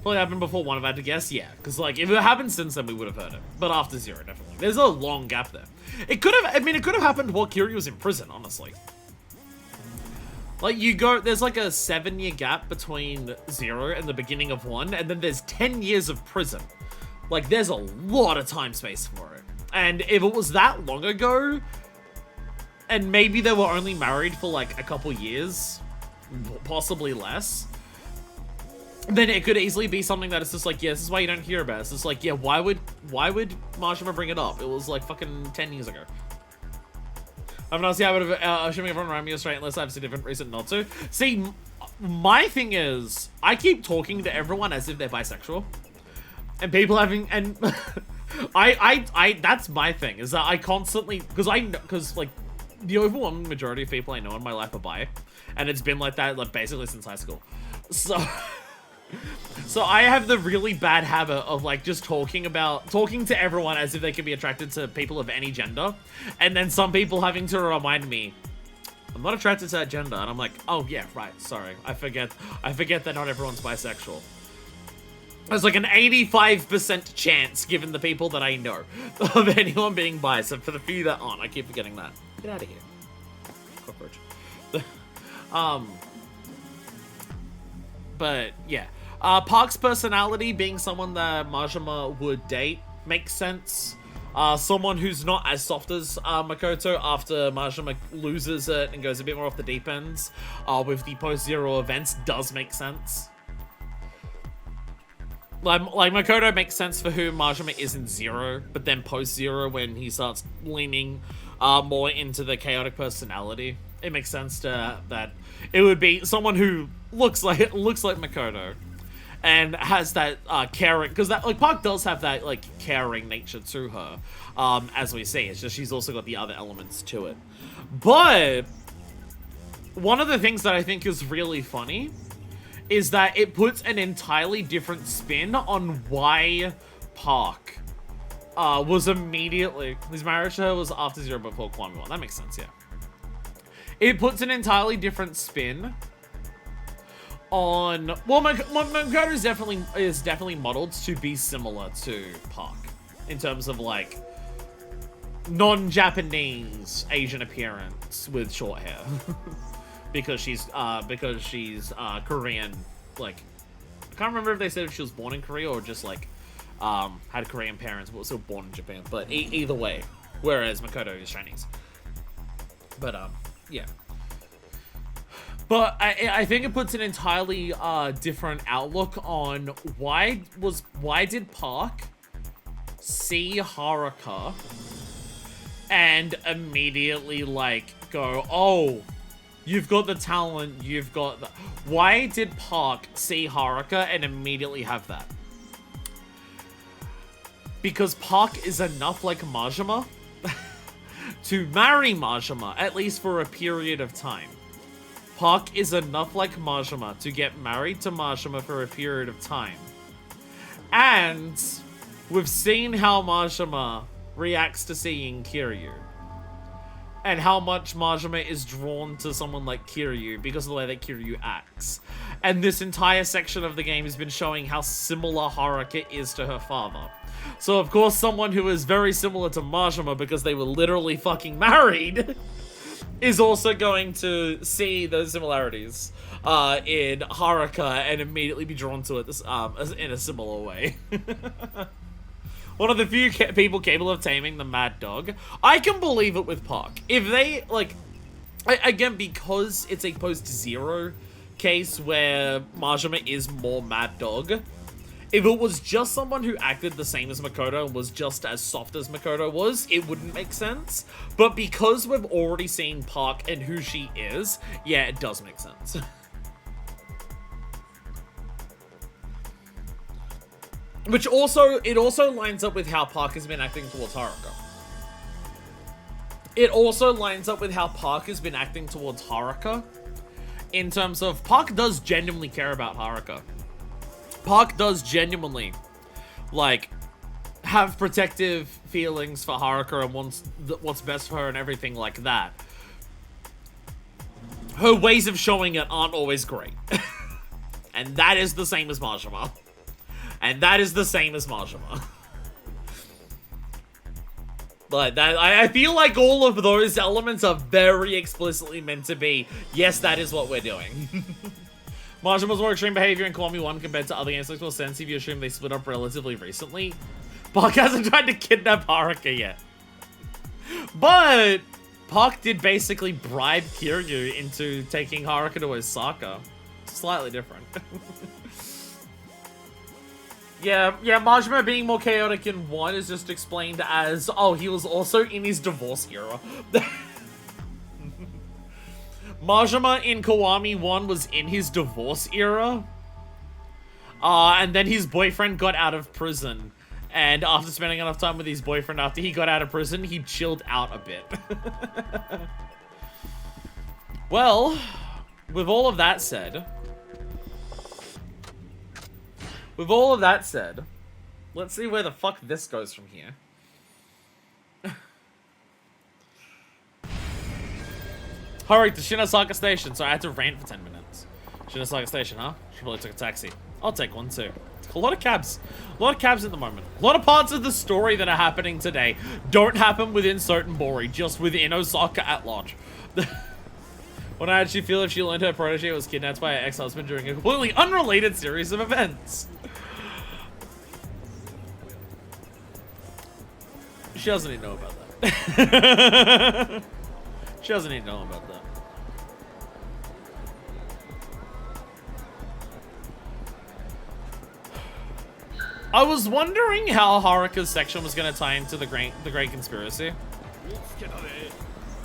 probably happened before one, if I had to guess. Yeah, because like if it happened since then we would have heard it, but after Zero definitely. There's a long gap there. It could have, I mean, it could have happened while Kiryu was in prison, honestly. Like there's like a 7-year gap between 0 and the beginning of 1, and then there's 10 years of prison. Like there's a lot of time space for it. And if it was that long ago, and maybe they were only married for like a couple years, possibly less, then it could easily be something that it's just like, yeah, this is why you don't hear about it. It's just like, yeah, why would Majima bring it up? It was like fucking 10 years ago. I've not seen habit of assuming everyone around me is straight unless I have a different reason not to. See, my thing is, I keep talking to everyone as if they're bisexual. And people having, and I that's my thing, is that I constantly, because like, the overwhelming majority of people I know in my life are bi, and it's been like that like basically since high school. So I have the really bad habit of like just talking to everyone as if they can be attracted to people of any gender, and then some people having to remind me, I'm not attracted to that gender, and I'm like, oh yeah, right, sorry, I forget that not everyone's bisexual. There's like an 85% chance, given the people that I know, of anyone being bi, so for the few that aren't, I keep forgetting that. Get out of here. Cockroach. But, yeah. Park's personality being someone that Majima would date makes sense. Someone who's not as soft as Makoto after Majima loses it and goes a bit more off the deep ends with the post-Zero events does make sense. Like Makoto makes sense for who Majima is in Zero, but then post-Zero when he starts leaning more into the chaotic personality, it makes sense that it would be someone who looks like Makoto, and has that caring, because that like Park does have that like caring nature to her, as we see. It's just she's also got the other elements to it. But one of the things that I think is really funny is that it puts an entirely different spin on why Park was immediately, his marriage to her was after 0 before Kwame 1. That makes sense, yeah. It puts an entirely different spin on, well, Makoto is definitely modeled to be similar to Park in terms of like non-Japanese Asian appearance with short hair. because she's Korean, like, I can't remember if they said if she was born in Korea or just like had Korean parents but was still born in Japan, but either way, whereas Makoto is Chinese. But yeah. But I think it puts an entirely different outlook on why did Park see Haruka and immediately like go, oh, you've got the talent, you've got the... Why did Park see Haruka and immediately have that? Because Park is enough like Majima to marry Majima, at least for a period of time. Park is enough like Majima to get married to Majima for a period of time. And we've seen how Majima reacts to seeing Kiryu. And how much Majima is drawn to someone like Kiryu because of the way that Kiryu acts. And this entire section of the game has been showing how similar Haruka is to her father. So of course someone who is very similar to Majima because they were literally fucking married is also going to see those similarities in Haruka and immediately be drawn to it this, in a similar way. One of the few people capable of taming the mad dog. I can believe it with Park. If they, like, again, because it's a post-Zero case where Majima is more mad dog, if it was just someone who acted the same as Makoto and was just as soft as Makoto was, it wouldn't make sense. But because we've already seen Park and who she is, yeah, it does make sense. Which also, it also lines up with how Park has been acting towards Haruka. It also lines up with how Park has been acting towards Haruka. In terms of, Park does genuinely care about Haruka. Park does genuinely, like, have protective feelings for Haruka and wants what's best for her and everything like that. Her ways of showing it aren't always great. And that is the same as Majima. And that is the same as Majima. Like, that, I feel like all of those elements are very explicitly meant to be, yes, that is what we're doing. Majima's more extreme behavior in Kiwami 1 compared to other games makes more sense if you assume they split up relatively recently. Park hasn't tried to kidnap Haruka yet. But Park did basically bribe Kiryu into taking Haruka to Osaka. Slightly different. Yeah, Majima being more chaotic in 1 is just explained as, oh, he was also in his divorce era. Majima in Kiwami 1 was in his divorce era. And then his boyfriend got out of prison. And after spending enough time with his boyfriend after he got out of prison, he chilled out a bit. Well, with all of that said... let's see where the fuck this goes from here. Hurry to Shinosaka Station. So I had to rant for 10 minutes. Shinosaka Station, huh? Should probably take a taxi. I'll take one too. A lot of cabs. A lot of cabs at the moment. A lot of parts of the story that are happening today don't happen within Sotenbori, just within Osaka at large. When I actually feel if she learned her protege was kidnapped by her ex-husband during a completely unrelated series of events. She doesn't even know about that. She doesn't even know about that. I was wondering how Haruka's section was going to tie into the Great Conspiracy.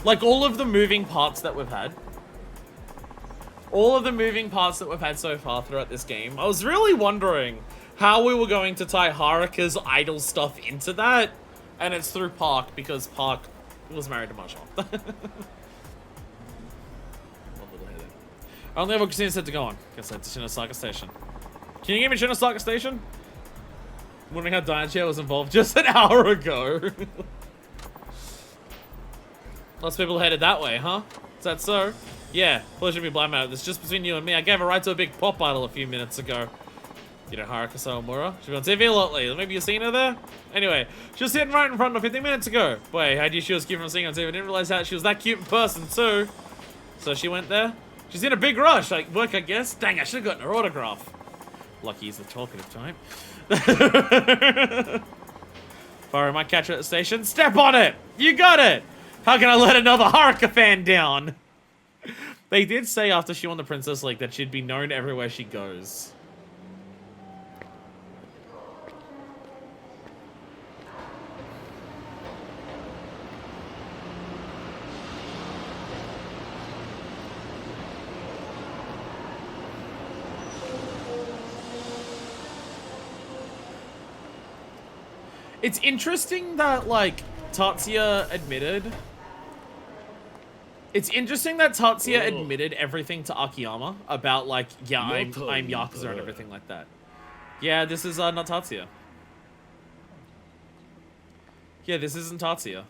Like all of the moving parts that we've had. all of the moving parts that we've had so far throughout this game, I was really wondering how we were going to tie Haruka's idol stuff into that, and it's through Park, because Park was married to Marshall. I only have what Christina said to go on. Guess that's Shinosaka Station. Can you give me Shinosaka Station? Wondering how Dainachia was involved just an hour ago. Lots of people headed that way, huh? Is that so? Yeah, pleasure to be blind man. This just between you and me. I gave a ride to a big pop idol a few minutes ago. You know Haruka Sawamura? She's been on TV lately. Maybe you've seen her there? Anyway, she was sitting right in front of 15 minutes ago. Boy, how do you she was cute from seeing her on TV? I didn't realize how she was that cute in person too. So she went there. She's in a big rush, like work I guess. Dang, I should have gotten her autograph. Lucky he's the talkative type. If I might catch her at the station, step on it! You got it! How can I let another Haruka fan down? They did say after she won the Princess League that she'd be known everywhere she goes. It's interesting that, like, Tatsuya admitted... It's interesting that Tatsuya admitted everything to Akiyama about, like, yeah, I'm Yakuza and everything like that. Yeah, this is not Tatsuya. Yeah, this isn't Tatsuya.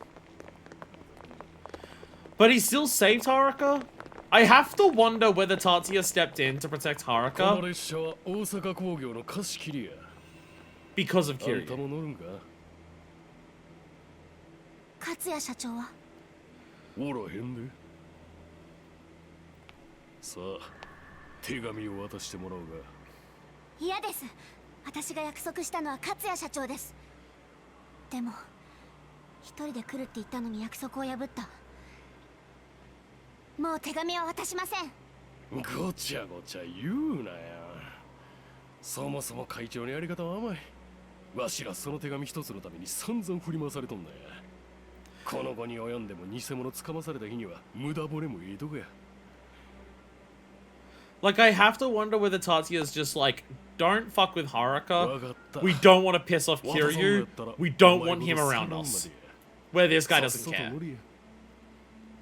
But he still saved Haruka? I have to wonder whether Tatsuya stepped in to protect Haruka because of Kiryu. 勝谷社長はおらへんで。さあ、手紙を渡してもらおうが。嫌です。私が約束したのは勝谷社長です。でも一人で来るって言ったのに約束を破った。もう手紙は渡しません。ごちゃごちゃ言うなよ。そもそも会長のやり方は甘い。わしらその手紙一つのために散々振り回されとんだよ。この後に及んでも偽物つかまされた日には無駄惚れもいいとこや。Like, I have to wonder whether Tatsuya is just like, don't fuck with Haruka. We don't want to piss off Kiryu. We don't want him around us. Where this guy doesn't care.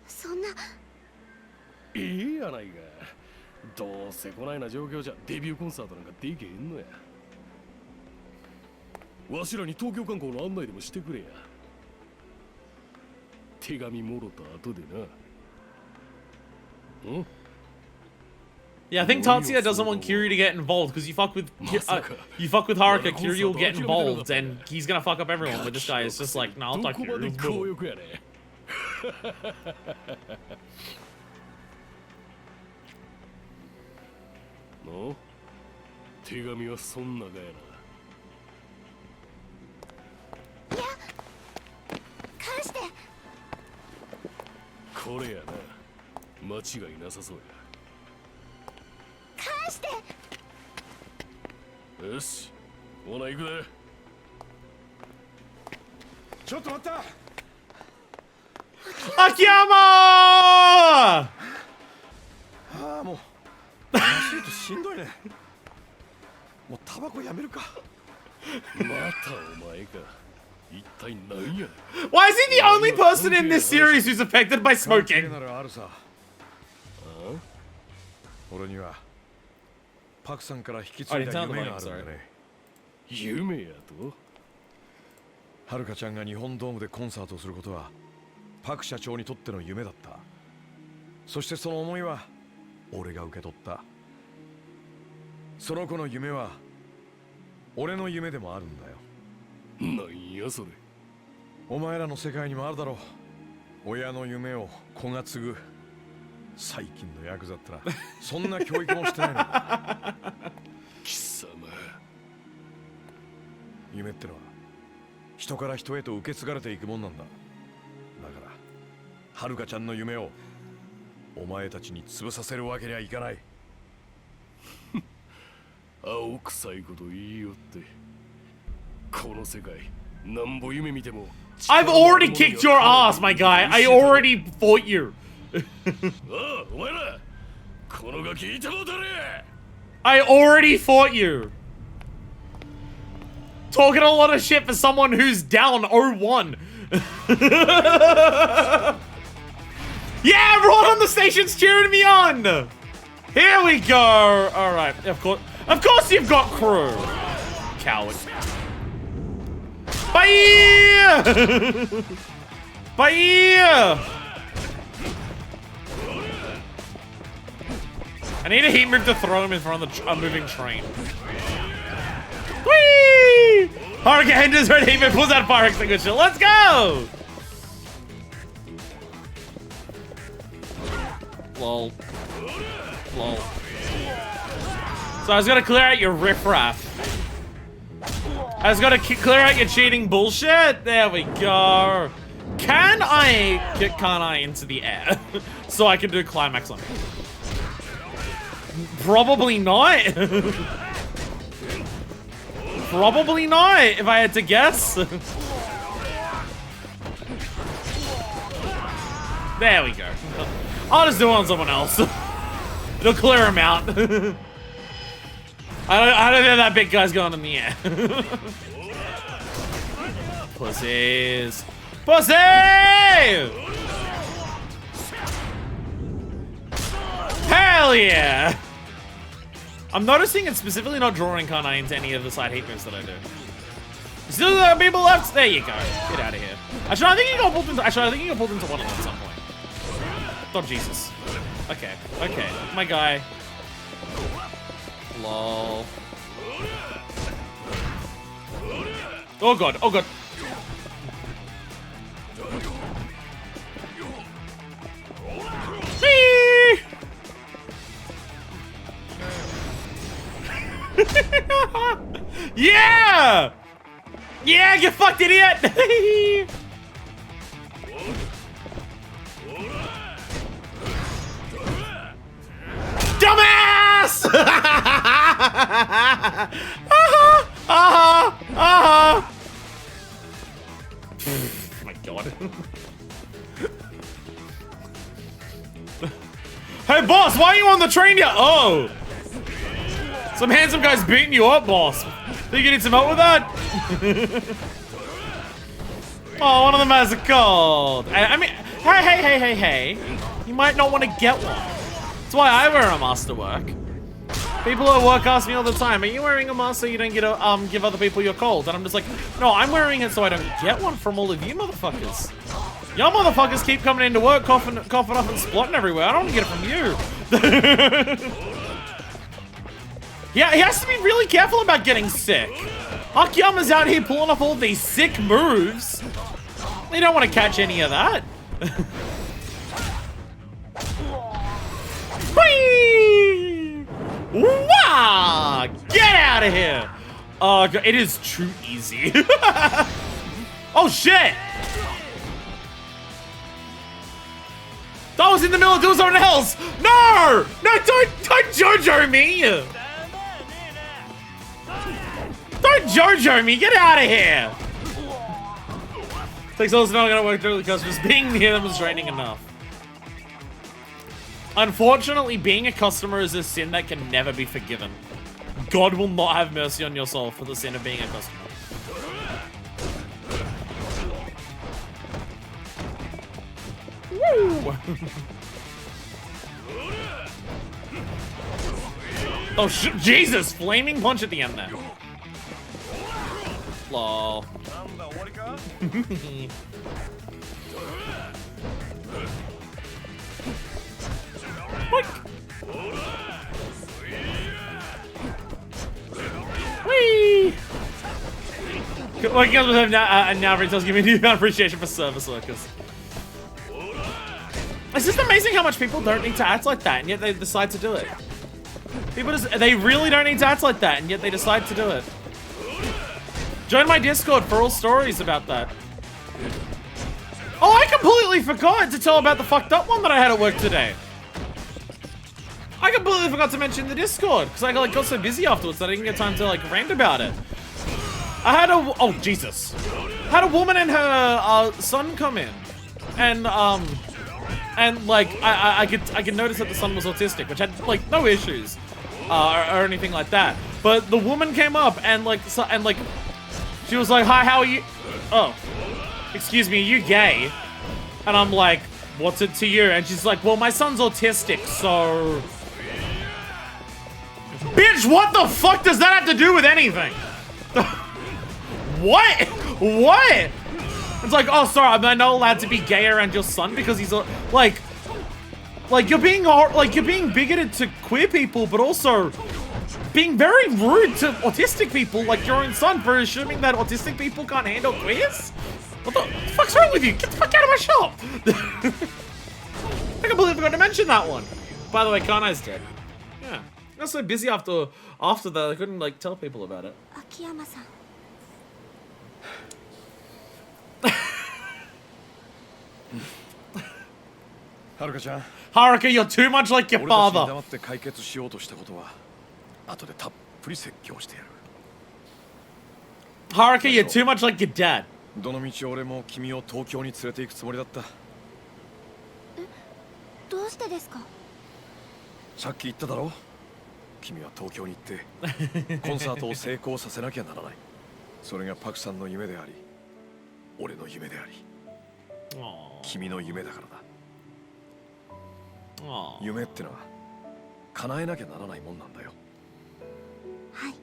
そんな。いいやないか。どうせこないな状況じゃデビューコンサートなんかできへんのや。わしらに東京観光の案内でもしてくれや。手紙もろた後でな。ん？Yeah, I think Tatsuya doesn't want Kiryu to get involved because you fuck with Haruka, Kiryu will get involved and he's gonna fuck up everyone. But this guy is just like, nah, I'll talk to Kiryu. の手紙はそんながやな。いや、返して。これやな。間違いなさそうや。返して。よし、ほな行くで。ちょっと待った。Akiyama! ああ、もう走るとしんどいね。もうタバコやめるか。またお前か。一体何や。Why is he the only person in this series who's affected by smoking? 俺にはパクさんから引き継いだ夢があるんだね。夢やと？はるかちゃんが日本ドームでコンサートをすることはパク社長にとっての夢だった。そしてその思いは俺が受け取った。その子の夢は俺の夢でもあるんだよ。なんやそれ。お前らの世界にもあるだろう。親の夢を子が継ぐ。最近のヤクザったらそんな教育もしてないのだ。貴様。夢ってのは人から人へと受け継がれていくもんなんだ。だからはるかちゃんの夢をお前たちに潰させるわけにはいかない。青臭いこと言いよって。この世界なんぼ夢見ても。I've already kicked your ass, my guy. I already fought you. ああ、お前ら。こ I already fought you. Talking a lot of shit for someone who's down 0-1. Yeah, everyone on the station's cheering me on. Here we go. All right, of course you've got crew. Coward. Bye. Bye. I need a heat move to throw him in front of a moving train. Whee! Haruka enters red heat move, pulls out fire extinguisher. Let's go! Lol. Lol. So I was gonna clear out your riffraff. I was gonna clear out your cheating bullshit. There we go. Can I get Kanai into the air so I can do climax on him? Probably not. Probably not, if I had to guess. There we go. I'll just do it on someone else. It'll clear him out. I don't think that big guy's going in the air. Pussies. Pussy! Hell yeah! I'm noticing it's specifically not drawing Kanai into any of the side heat moves that I do. Still there are people left? There you go. Get out of here. Actually, I think you got pulled into one of them at some point. Oh, Jesus. Okay. Okay. My guy. Lol. Oh god. Oh god. Whee! Yeah! Yeah, get fucked, idiot! Dumbass! Oh my god. Hey boss, why are you on the train yet? Oh! Some handsome guy's beating you up, boss. Think you need some help with that? Oh, one of them has a cold. I mean, hey. You might not want to get one. That's why I wear a mask to work. People at work ask me all the time, are you wearing a mask so you don't get to give other people your cold? And I'm just like, no, I'm wearing it so I don't get one from all of you motherfuckers. Y'all motherfuckers keep coming into work coughing up and splotting everywhere. I don't want to get it from you. Yeah, he has to be really careful about getting sick. Akiyama's out here pulling off all these sick moves. You don't want to catch any of that. Whee! Wah! Get out of here! Oh, God, it is too easy. Oh, shit! That was in the middle of doing something else! No! No, don't JoJo me! Don't JoJo me! Get out of here! Takes also not gonna work through the customers. Being near them is draining enough. Unfortunately, being a customer is a sin that can never be forgiven. God will not have mercy on your soul for the sin of being a customer. Woo! Oh, Jesus! Flaming punch at the end there. Lol. Whee! Working on with now tells give me new appreciation for service workers. It's just amazing how much people don't need to act like that, and yet they decide to do it. They really don't need to act like that, and yet they decide to do it. Join my Discord for all stories about that. Oh, I completely forgot to tell about the fucked up one that I had at work today. I completely forgot to mention the Discord, because I got so busy afterwards that I didn't get time to rant about it. I had oh Jesus. Had a woman and her son come in. And And like I could notice that the son was autistic, which had like no issues or anything like that. But the woman came up and like she was like, "Hi, how are you?" Oh, excuse me, are you gay? And I'm like, "What's it to you?" And she's like, "Well, my son's autistic, so." Bitch, what the fuck does that have to do with anything? What? What? It's like, oh, sorry, I'm not allowed to be gay around your son because he's like you're being bigoted to queer people, but also being very rude to autistic people, like your own son, for assuming that autistic people can't handle queers. What the fuck's wrong with you? Get the fuck out of my shop! I completely forgot to mention that one. By the way, Kanai's dead. Yeah, I was so busy after that I couldn't like tell people about it. Akiyama-san. Haruka, you're too much like your father. Haruka, you're too much like your dad. どの道俺も君を東京に連れて行くつもりだった。どうしてですか？さっき言っただろ。君は東京に行ってコンサートを成功させなきゃならない。それがパクさんの夢であり、俺の夢であり、君の夢だからだ。夢ってのは叶えなきゃならないもんなんだよ。はい。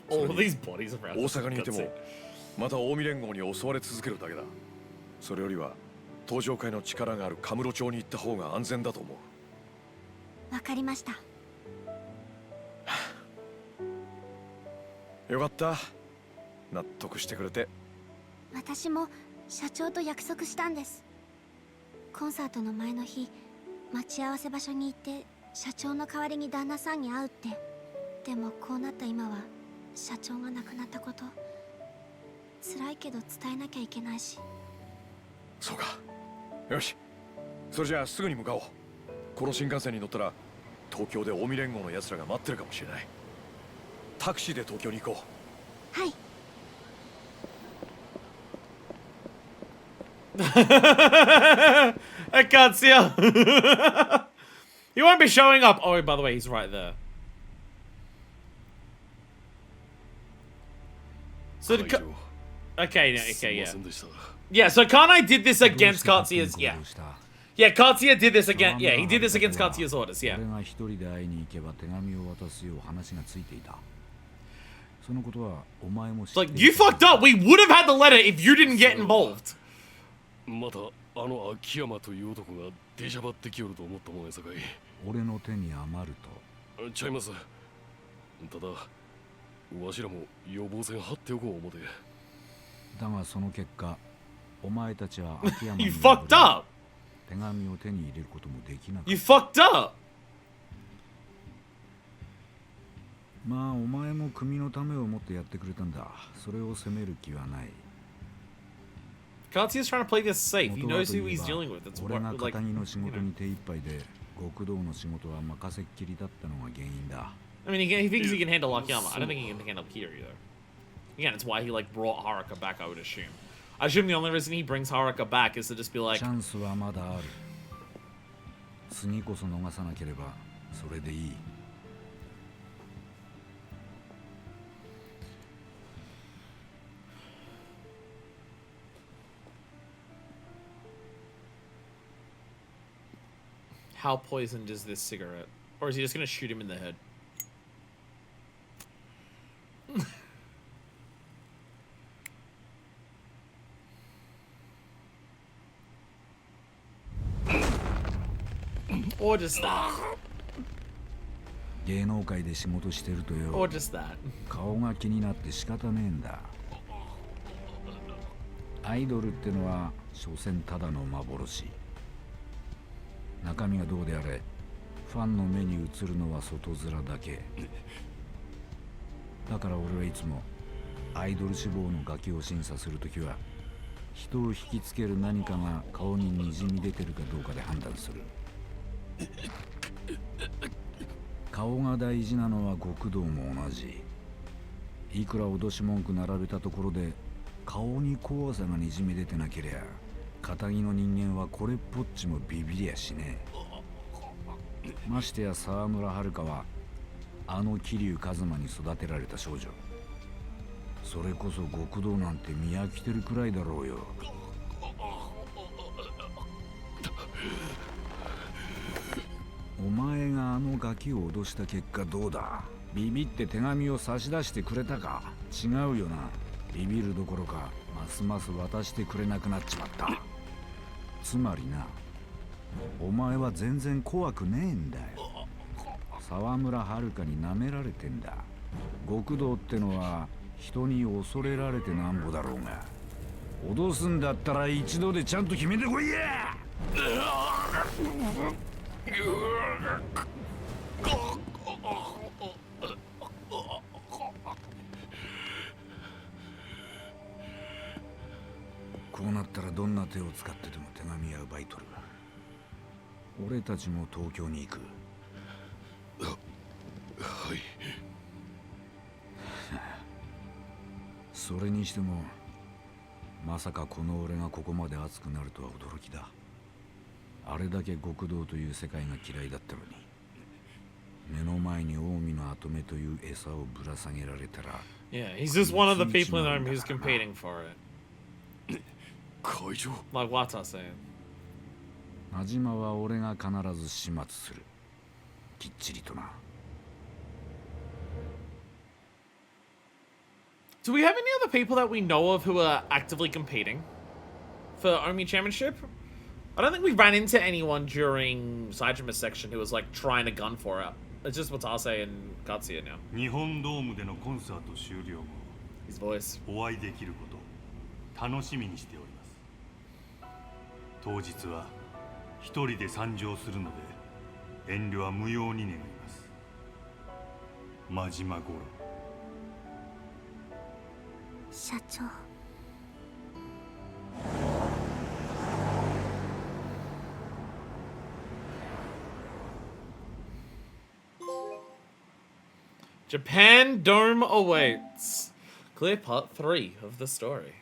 All these bodies around. 大阪にいてもまた近江連合に襲われ続けるだけだ。それよりは東上会の力があるカムロ町に行った方が安全だと思う。わかりました。よかった。納得してくれて。私も社長と約束したんです。コンサートの前の日、待ち合わせ場所に行って社長の代わりに旦那さんに会うって。でもこうなった今は社長が亡くなったこと、辛いけど伝えなきゃいけないし。そうか。よし、それじゃあすぐに向かおう。この新幹線に乗ったら東京で近江連合の奴らが待ってるかもしれない。タクシーで東京に行こう。はい。I can't see him. He won't be showing up. Oh, by the way, he's right there. So, okay, yeah. Yeah, so Kanai did this against Katsuya's, yeah. Yeah, Katsuya did this against, yeah, he did this against Katsuya's orders, yeah. Like, you fucked up! We would have had the letter if you didn't get involved! またあの秋山という男が出しゃばってきよると思ったもんやさかい。俺の手に余ると。ちゃいます。ただわしらも予防線張っておこう思て。だがその結果、お前たちは秋山に You fucked up! 手紙を手に入れることもできなかった。You fucked up! まあお前も組のためを思ってやってくれたんだ。それを責める気はない。Katsuya's trying to play this safe. He knows who he's dealing with. It's 俺が like, 片木の仕事に手一杯で極道の仕事は任せっきりだったのが原因だ。I mean, he thinks he can handle Akiyama. I don't think he can handle Kira either. Again, it's why he like brought Haruka back, I would assume. I assume the only reason he brings Haruka back is to just be like... チャンスはまだある。次こそ逃さなければそれでいい。How poisoned is this cigarette? Or is he just gonna shoot him in the head? Or just that. 芸能界で仕事してるとよ。Or just that. 顔が気になって仕方ねえんだ。アイドルってのは所詮ただの幻。中身がどうであれ、ファンの目に映るのは外面だけ。だから俺はいつもアイドル志望のガキを審査するときは、人を引きつける何かが顔ににじみ出てるかどうかで判断する。顔が大事なのは極道も同じ。いくら脅し文句並べたところで顔に怖さがにじみ出てなけりゃ仇の人間はこれっぽっちもビビりやしねえ。ましてや沢村遥はあの桐生一馬に育てられた少女。それこそ極道なんて見飽きてるくらいだろうよ。お前があのガキを脅した結果どうだ。ビビって手紙を差し出してくれたか。違うよな。ビビるどころかますます渡してくれなくなっちまった。つまりな、お前は全然怖くねえんだよ。沢村遥に舐められてんだ。極道ってのは人に恐れられてなんぼだろうが、脅すんだったら一度でちゃんと決めてこいや。こうなったらどんな手を使ってでも手紙は奪い取る。俺たちも東京に行く。はい。それにしてもまさかこの俺がここまで熱くなるとは驚きだ。あれだけ極道という世界が嫌いだったのに、目の前に近江の跡目という餌をぶら下げられたら。 Yeah, he's just one of the people in the army who's competing for it. 会長 Like Wata saying. 真島は俺が必ず始末する。きっちりとな。Do we have any other people that we know of who are actively competing for Omi Championship? I don't think we ran into anyone during Saijima's section who was like trying to gun for it. It's just Watase and Katsuya now. 日本ドームでのコンサート終了後、 His voice. お会いできること楽しみにしております。当日は一人で参上するので遠慮は無用に願います。真島五郎。社長。Japan Dome awaits. Clear part 3 of the story.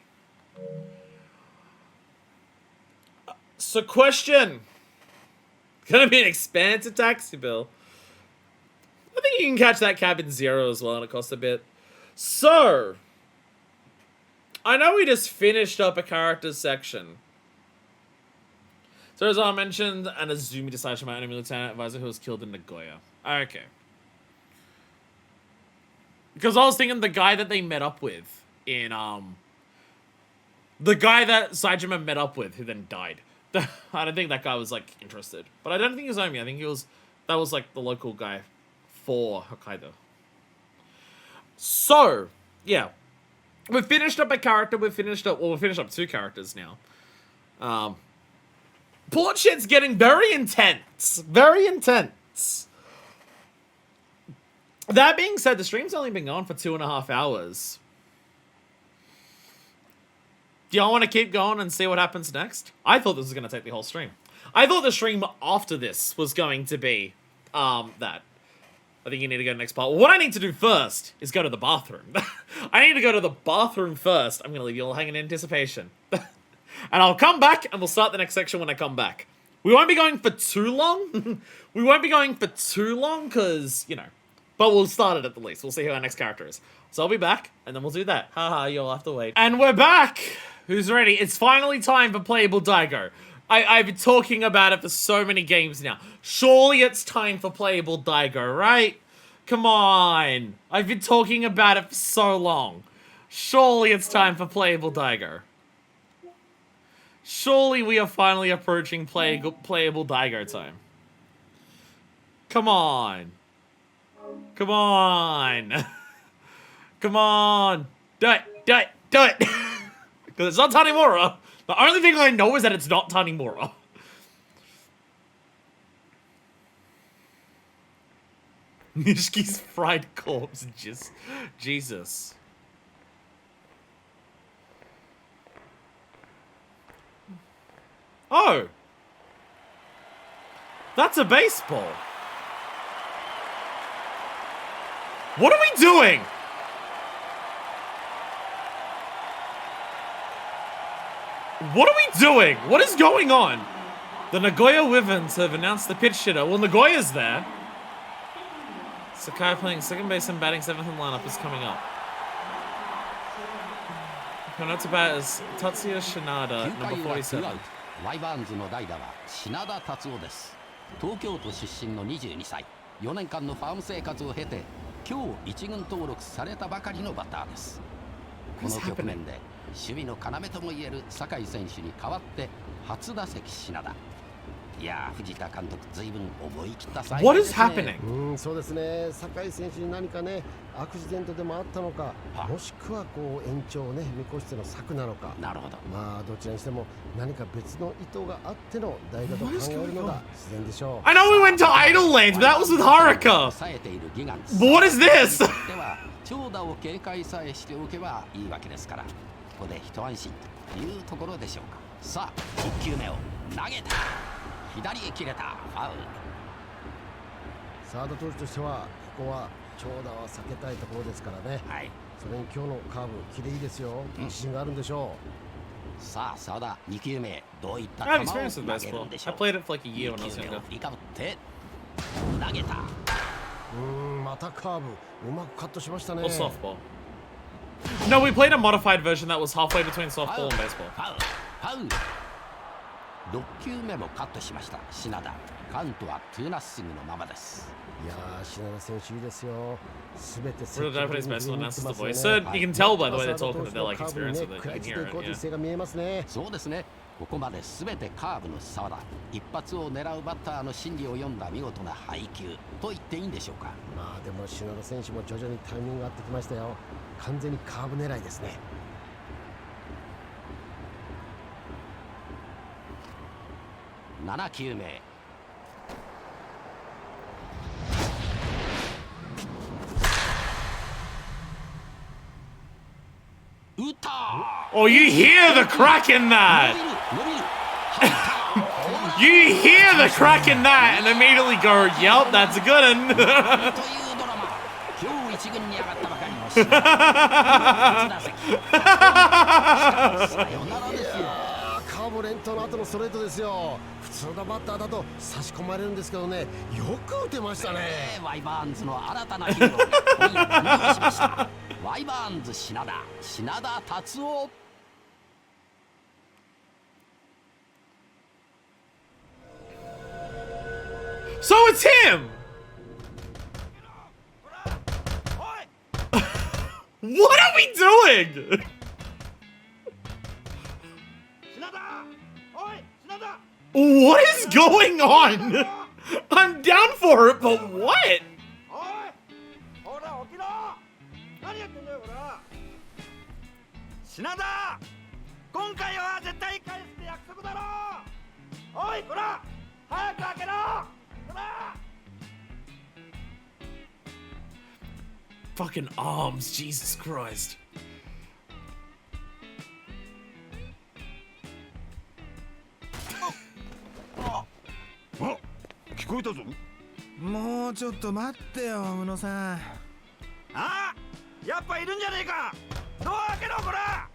So question. Gonna be an expansive taxi bill. I think you can catch that cab in Zero as well and it costs a bit. So, I know we just finished up a characters section. So as I mentioned, an Azumi Saishima enemy lieutenant advisor who was killed in Nagoya. Okay. Because I was thinking the guy that they met up with in, the guy that Saijima met up with who then died. I don't think that guy was, like, interested. But I don't think he was Omi. I think he was, that was, like, the local guy for Hokkaido. So, yeah. We've finished up a character. We've finished up 2 characters now. Port shit's getting very intense. Very intense. That being said, the stream's only been going for 2.5 hours. Do y'all want to keep going and see what happens next? I thought this was going to take the whole stream. I thought the stream after this was going to be, that. I think you need to go to the next part. What I need to do first is go to the bathroom. I need to go to the bathroom first. I'm going to leave you all hanging in anticipation. And I'll come back and we'll start the next section when I come back. We won't be going for too long. We won't be going for too long because, you know. But we'll start it at the least. We'll see who our next character is. So I'll be back, and then we'll do that. Haha, you'll have to wait. And we're back! Who's ready? It's finally time for Playable Daigo. I've been talking about it for so many games now. Surely it's time for Playable Daigo, right? Come on. I've been talking about it for so long. Surely it's time for Playable Daigo. Surely we are finally approaching Playable Daigo time. Come on. Come on. Come on. Do it. Do it. Do it. Because it's not Tanimura. The only thing I know is that it's not Tanimura. Nishiki's fried corpse. Just Jesus. Oh. That's a baseball. What are we doing? What are we doing? What is going on? The Nagoya Wyverns have announced the pitch shitter. Well, Nagoya's there. Sakai playing second base and batting 7th in lineup is coming up. Coming up to bat is Tatsuya Shinada, number 47. ワイバーンズの代打は品田達夫です。東京都出身の22歳。4年間のファーム生活を経て、今日一軍登録されたばかりのバッターです。この局面で守備の要ともいえる酒井選手に代わって初打席品田。いや藤田監督ずいぶん思い切った采配ですね。What is happening? そうですね。酒井選手に何かねアクシデントでもあったのか、もしくはこう延長をね見越しての策なのか。なるほど。まあどちらにしても何か別の意図があっての代打と考えるのが自然でしょう。I know we went to Idle Lanes, but that was with Haruka. But what is this? では長打を警戒さえしておけばいいわけですから、ここで一安心というところでしょうか。さあ1球目を投げた。左へ切れたファウル。サード投手としてはここは長打は避けたいところですからね。はい。それに今日のカーブキレいいですよ。自信があるんでしょう。さあ澤田2球目どういった球を I 投 have げ experience with るん baseball. でしょ I う。 played it for like a year when I was 2球目 younger. を振りかぶって投げた。またカーブうまくカットしましたね。 Or softball. No, we played a modified version that was halfway between softball and baseball. ファウル。6球目もカットしました品田。カウントは2ナッシングのままです。いやー品田選手いいですよ。すべて Real Japanese baseball announces the voice. So you can tell by the way they're talking that they're like experienced with it. You can hear it. Yeah. そうですね。ここまで全てカーブの澤田。一発を狙うバッターの心理を読んだ見事な配球と言っていいんでしょうか。まあでも品田選手も徐々にタイミングが合ってきましたよ。完全にカーブ狙いですね。7球目。打った。 Oh, you hear the crack in that! You hear the crack in that and immediately go, yep, that's a good one. 今日一軍に上がったばかりの品田。初打席。さよならですよ。カーブ連投の後のストレートですよ。普通のバッターだと差し込まれるんですけどね、よく打てましたね。ワイバーンズの新たなヒーローが今夜誕生しました。ワイバーンズ品田、品田達夫。So it's him! What are we doing? What is going on? I'm down for it, but what? 品田、今回は絶対返すって約束だろ。おい、こら、早く開けろ。こら。 Fucking arms, Jesus Christ. 聞こえたぞ。もうちょっと待ってよ、宇野さん。あ、やっぱいるんじゃねえか。ドア開けろ、こら。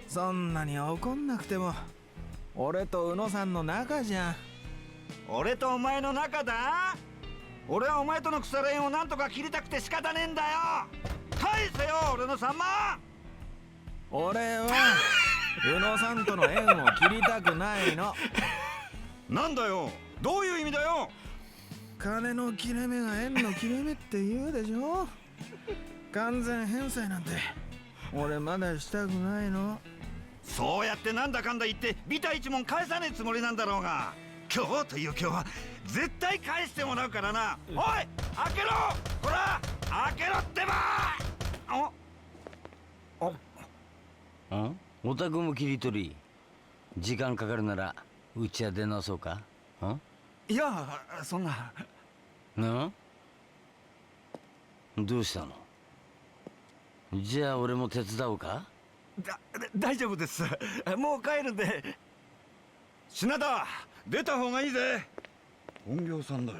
そんなに怒んなくても、俺と宇野さんの仲じゃん。俺とお前の仲だ。俺はお前との腐れ縁をなんとか切りたくて仕方ねえんだよ。返せよ、俺の3万。俺は宇野さんとの縁を切りたくないの。なんだよ、どういう意味だよ。金の切れ目が縁の切れ目って言うでしょ。完全返済なんて俺まだしたくないの。そうやってなんだかんだ言ってビタ一文返さねえつもりなんだろうが、今日という今日は絶対返してもらうからな。おい、開けろ、ほら開けろってば。お宅も切り取り。時間かかるならうちは出直そうか。いや、そんな。どうしたの。じゃあ俺も手伝おうか。大丈夫です。もう帰るんで。品田、出た方がいいぜ。本業さんだよ。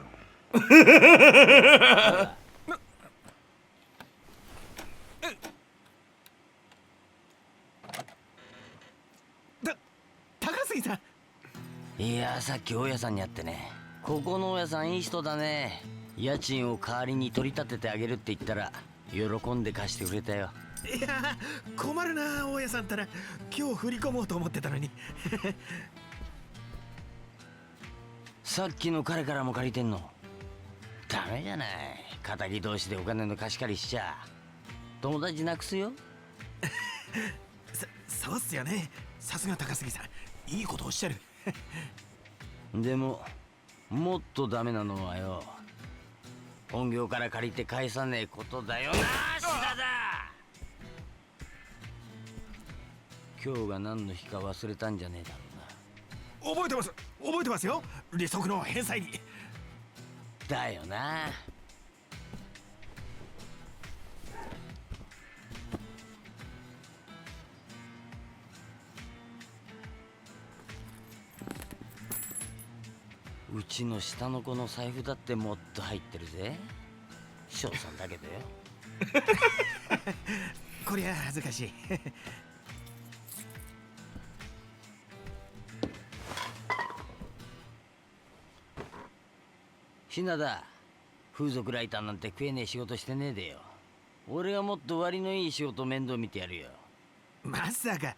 やさっき大家さんに会ってね、ここの大家さんいい人だね。家賃を代わりに取り立ててあげるって言ったら喜んで貸してくれたよ。いや困るな大家さんったら、今日振り込もうと思ってたのに。さっきの彼からも借りてんの？ダメじゃない。仇同士でお金の貸し借りしちゃ友達なくすよ。そうっすよね。さすが高杉さん、いいことおっしゃる。でももっとダメなのはよ、本業から借りて返さねえことだよな。シダだ。今日が何の日か忘れたんじゃねえだろうな。覚えてますよ、利息の返済に。だよな。うちの下の子の財布だってもっと入ってるぜ。翔さんだけどよ。こりゃ恥ずかしい。品田、風俗ライターなんて食えねえ仕事してねえでよ。俺がもっと割のいい仕事面倒見てやるよ。まさか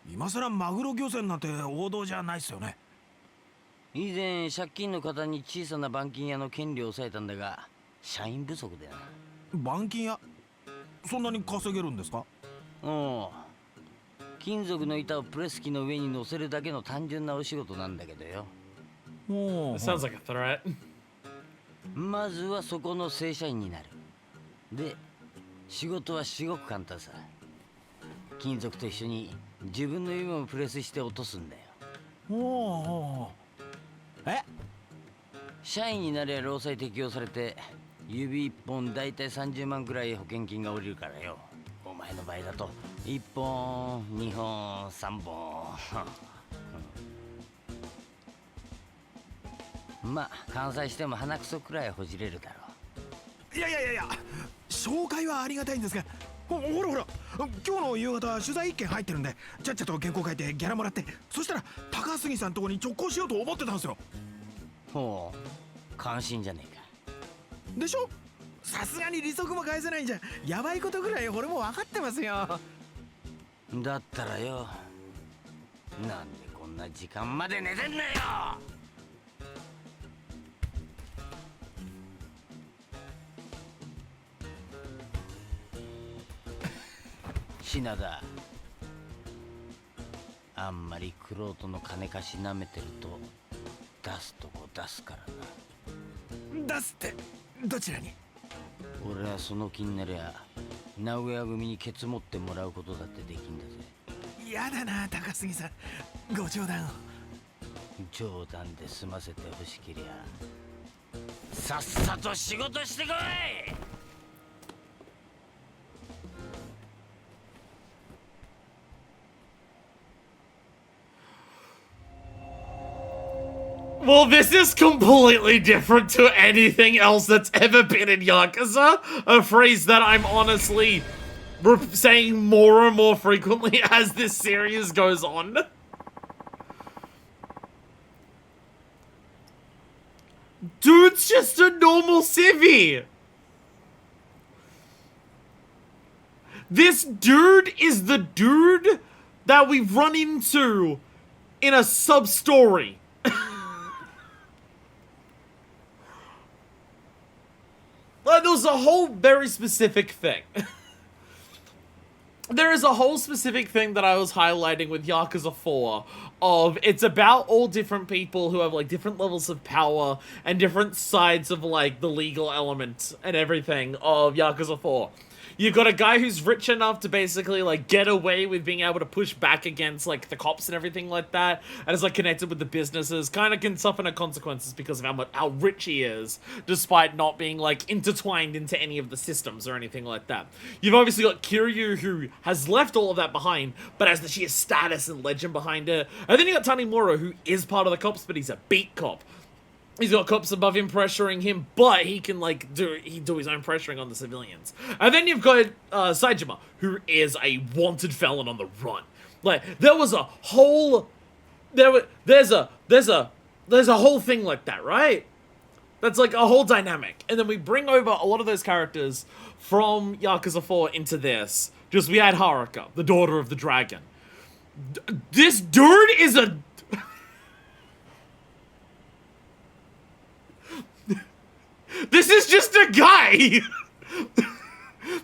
今さらマグロ漁船なんて王道じゃないっすよね。以前借金の方に小さな板金屋の権利を抑えたんだが、社員不足でな。板金屋、そんなに稼げるんですか？金属の板をプレス機の上に乗せるだけの単純なお仕事なんだけどよ。Sounds like a threat. まずはそこの正社員になる。で、仕事は至極簡単さ。金属と一緒に自分の夢をプレスして落とすんだよ。社員になりゃ労災適用されて、指1本だいたい30万くらい保険金が下りるからよ。お前の場合だと1本2本3本。まあ完済しても鼻くそくらいほじれるだろう。いや紹介はありがたいんですが、ほら今日の夕方取材1件入ってるんで、ちゃっちゃと原稿書いてギャラもらって、そしたら高杉さんとこに直行しようと思ってたんですよ。ほう、関心じゃねえか。でしょ。さすがに利息も返せないんじゃやばいことぐらい俺も分かってますよ。だったらよ、なんでこんな時間まで寝てんだよ。品田、あんまり玄人の金貸しなめてると出すとこ出すからな。出すってどちらに？俺はその気になりゃ名古屋組にケツ持ってもらうことだってできんだぜ。やだな高杉さん、ご冗談を。冗談で済ませてほしけりゃさっさと仕事してこい。Well, this is completely different to anything else that's ever been in Yakuza. A phrase that I'm honestly saying more and more frequently as this series goes on. Dude's just a normal civvy. This dude is the dude that we run into in a sub-story. Like, there was a whole very specific thing. There is a whole specific thing that I was highlighting with Yakuza 4 of it's about all different people who have like different levels of power and different sides of like the legal element and everything of Yakuza 4. You've got a guy who's rich enough to basically, like, get away with being able to push back against, like, the cops and everything like that, and is, like, connected with the businesses, kind of can suffer no consequences because of how rich he is, despite not being, like, intertwined into any of the systems or anything like that. You've obviously got Kiryu, who has left all of that behind, but has the sheer status and legend behind it. And then you got Tanimura, who is part of the cops, but he's a beat cop. He's got cops above him pressuring him, but he can, like, do his own pressuring on the civilians. And then you've got Saejima, who is a wanted felon on the run. Like, there was a whole... There's a There's a whole thing like that, right? That's like a whole dynamic. And then we bring over a lot of those characters from Yakuza 4 into this. Just we had Haruka, the daughter of the dragon. This dude is a... This is just a guy!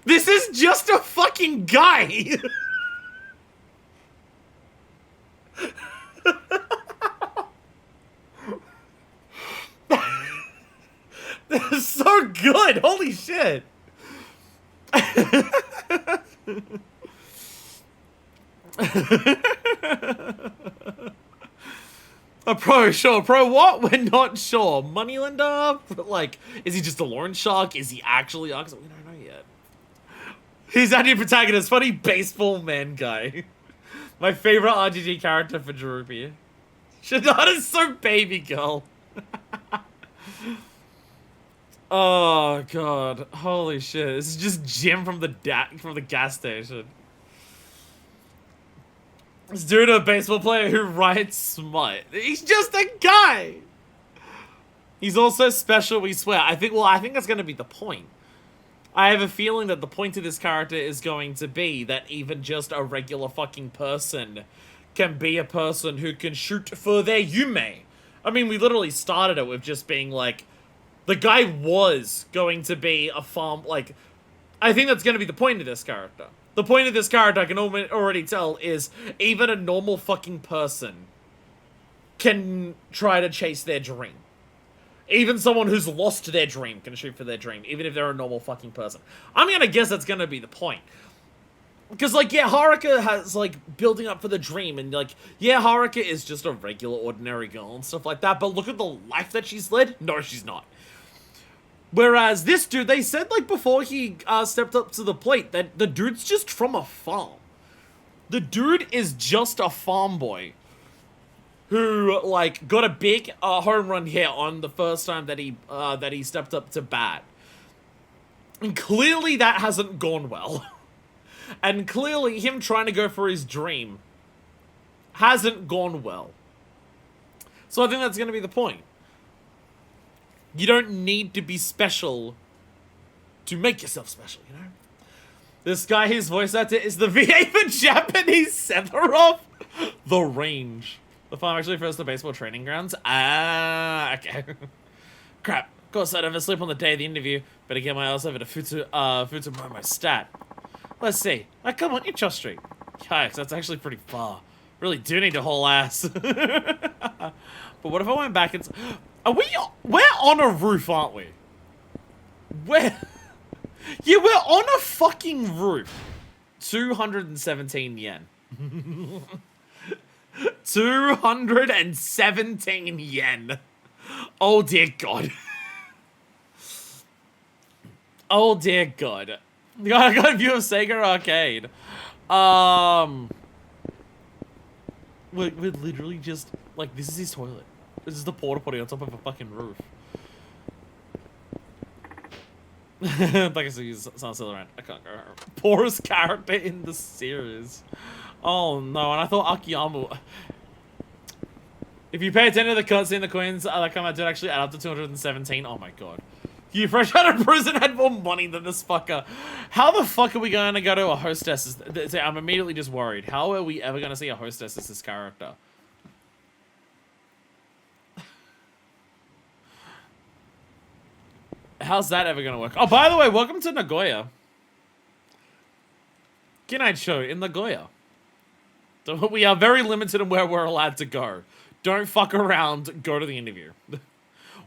This is just a fucking guy! This is so good! Holy shit! A pro, sure. Pro what? We're not sure. Moneylender? Like, is he just a loan shark? Is he actually Yakuza? We don't know yet. He's our new protagonist. Funny baseball man guy. My favorite RGG character for Jerupia. Shadada's so baby girl. Oh god. Holy shit. This is just Jim from the gas station. This dude, a baseball player who writes smut. He's just a guy. He's also special, we swear. I think that's going to be the point. I have a feeling that the point of this character is going to be that even just a regular fucking person can be a person who can shoot for their Yume. I mean, we literally started it with just being like, the guy was going to be a farm, like, I think that's going to be the point of this character. The point of this character, I can already tell, is even a normal fucking person can try to chase their dream. Even someone who's lost their dream can shoot for their dream, even if they're a normal fucking person. I'm gonna guess that's gonna be the point. Because, like, yeah, Haruka has, like, building up for the dream, and, like, yeah, Haruka is just a regular, ordinary girl and stuff like that, but look at the life that she's led. No, she's not. Whereas this dude, they said, like, before he stepped up to the plate, that the dude's just from a farm. The dude is just a farm boy who, like, got a big home run hit on the first time that he stepped up to bat. And clearly that hasn't gone well. And clearly him trying to go for his dream hasn't gone well. So I think that's going to be the point. You don't need to be special to make yourself special, you know? This guy, his voice actor is the VA for Japanese Sephiroth. The range. The farm actually refers to baseball training grounds. Ah, okay. Crap. Of course, I'd oversleep on the day of the interview. Better get my ass over to Futomomo Stat. Let's see. I come on Icho Street. Yikes, that's actually pretty far. Really do need a whole ass. But what if I went back and... We're on a roof, aren't we? Yeah, we're on a fucking roof. 217 yen. 217 yen. Oh dear God. Oh dear God. I got a view of Sega Arcade. We're literally just, like, this is his toilet. This is the porta potty on top of a fucking roof. Like I said, he's still around. I can't go. Poorest character in the series. Oh no, and I thought Akiyama. If you pay attention to the cutscene, the coins that come out did actually add up to 217. Oh my god. You fresh out of prison had more money than this fucker. How the fuck are we going to go to a hostess? I'm immediately just worried. How are we ever going to see a hostess as this character? How's that ever gonna work? Oh, by the way, welcome to Nagoya. G'night show in Nagoya. We are very limited in where we're allowed to go. Don't fuck around, go to the interview.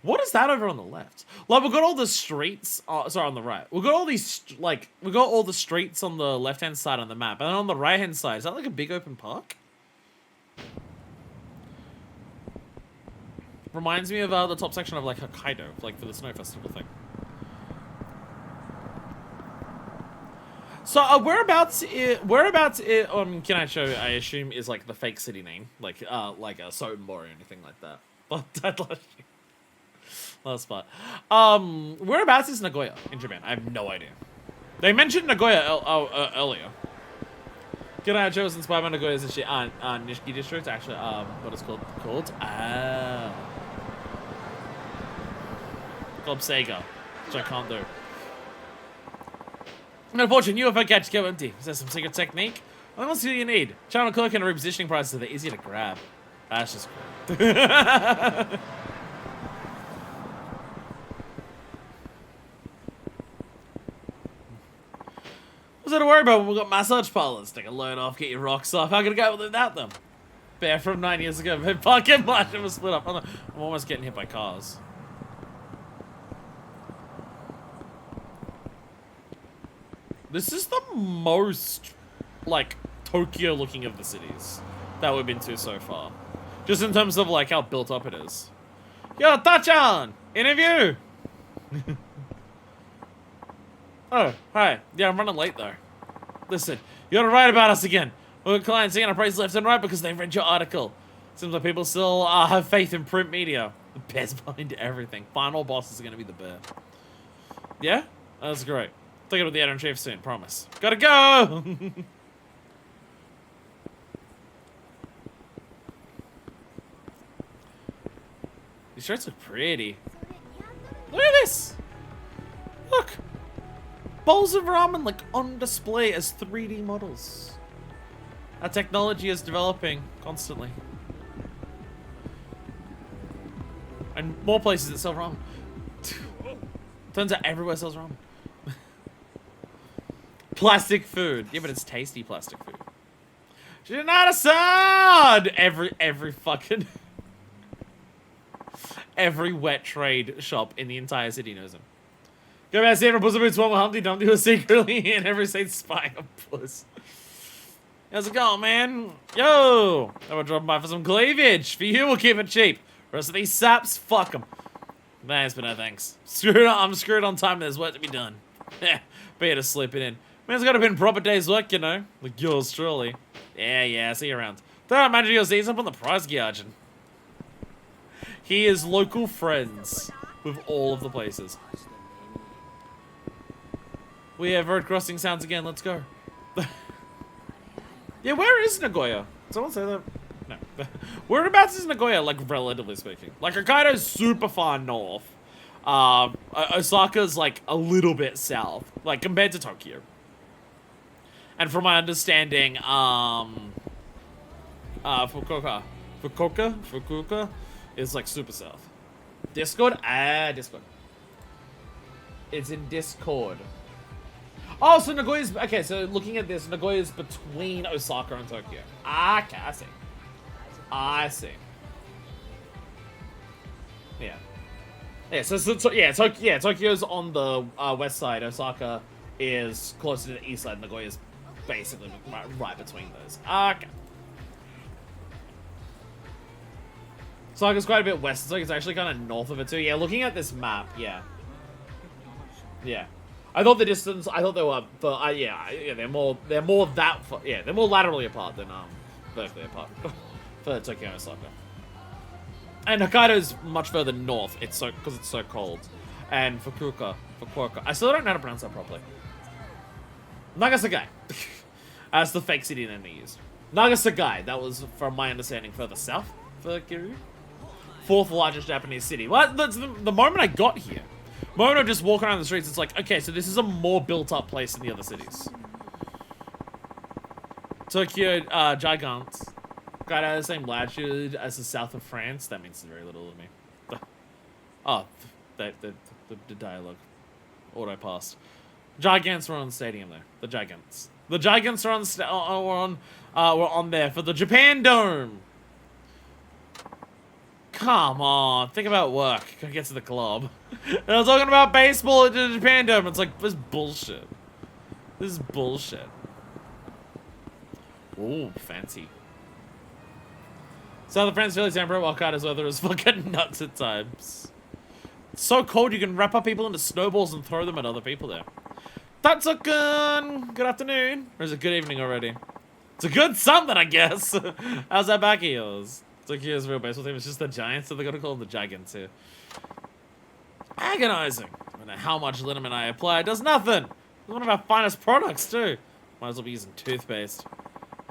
What is that over on the left? Like, we've got all the streets, sorry, on the right. We've got all these, like, we've got all the streets on the left-hand side on the map. And then on the right-hand side, is that like a big open park? Reminds me of the top section of, like, Hokkaido, like, for the snow festival thing. So, whereabouts, can I show, I assume, is, like, the fake city name. Like a Sotenbori or anything like that. But that last spot. Whereabouts is Nagoya in Japan? I have no idea. They mentioned Nagoya earlier. G'day, Joe was inspired by Nagoya's Nishiki district. Actually, what it's called? Ah. Club Sega, which I can't do. Unfortunately, UFO catches go empty. Is there some secret technique? Well, let's see what you need. Channel cloak and repositioning prices so they're easy to grab. That's just cool. What's there to worry about when we've got massage parlors? Take a load off, get your rocks off. How could it go without them? Bear from 9 years ago. But fucking much. It was split up. I'm almost getting hit by cars. This is the most, like, Tokyo looking of the cities that we've been to so far. Just in terms of, like, how built up it is. Yo, Tachan! Interview! Oh, hi. Yeah, I'm running late, though. Listen, you gotta write about us again. We've got clients singing our praise left and right because they've read your article. Seems like people still have faith in print media. The bear's behind everything. Final boss is gonna be the bear. Yeah? That's great. Take it with the editor-in-chief soon, promise. Gotta go! These shirts look pretty. Look at this! Look! Bowls of ramen, like, on display as 3D models. Our technology is developing constantly. And more places that sell ramen. Turns out everywhere sells ramen. Plastic food. Yeah, but it's tasty plastic food. Shinada-san! Every fucking... every wet trade shop in the entire city knows him. Go back to San Boots one with Humpty Dumpty was secretly in every state spying on Puss. How's it going, man? Yo! I'm gonna drop by for some cleavage. For you, we'll keep it cheap. Rest of these saps, fuck them. Thanks, but no thanks. I'm screwed on time. There's work to be done. Better to slip it in. Man's gotta been proper day's work, you know. Like yours truly. Yeah, see you around. Don't imagine you'll see up on the price gouging. He is local friends with all of the places. We have road crossing sounds again. Let's go. Yeah, where is Nagoya? Someone say that? No. Whereabouts is Nagoya, like, relatively speaking? Like, Hokkaido's super far north. Osaka's, like, a little bit south. Like, compared to Tokyo. And from my understanding, Fukuoka is, like, super south. Discord? Discord. It's in Discord. Oh, so Nagoya's... Okay, so looking at this, Nagoya's between Osaka and Tokyo. Okay, I see. Yeah. Yeah, Tokyo's on the west side. Osaka is closer to the east side. Nagoya's basically right between those. Okay. Osaka's quite a bit west. It's actually kind of north of it too. Yeah, looking at this map, yeah. Yeah. I thought the distance. I thought they were, but yeah, they're more that. Yeah, they're more laterally apart than vertically apart for Tokyo and Osaka. And Hokkaido's much further north. It's because it's so cold. And Fukuoka. I still don't know how to pronounce that properly. Nagasakai. That's the fake city name they used. Nagasakai. That was, from my understanding, further south for Kiryu. 4th largest Japanese city. Well, that's the moment I got here. Mono just walking around the streets, it's like, okay, so this is a more built-up place than the other cities. Tokyo, Gigant. Got out of the same latitude as the south of France. That means very little to me. Oh, the dialogue. Auto-passed. Gigants were on the stadium, though. The Gigants. The Gigants are on were on there for the Japan Dome. Come on, think about work. Gotta get to the club. And I was talking about baseball at the Japan Dome. It's like, this is bullshit. This is bullshit. Ooh, fancy. South of France, fairly temperate, while Hokkaido's weather is fucking nuts at times. It's so cold you can wrap up people into snowballs and throw them at other people there. That's a good afternoon. Or is it good evening already? It's a good something, I guess. How's that back of yours? Tokyo's real baseball team is just the Giants, so they gotta call them the Gigants here. Agonizing. No matter how much liniment I apply, it does nothing. It's one of our finest products, too. Might as well be using toothpaste.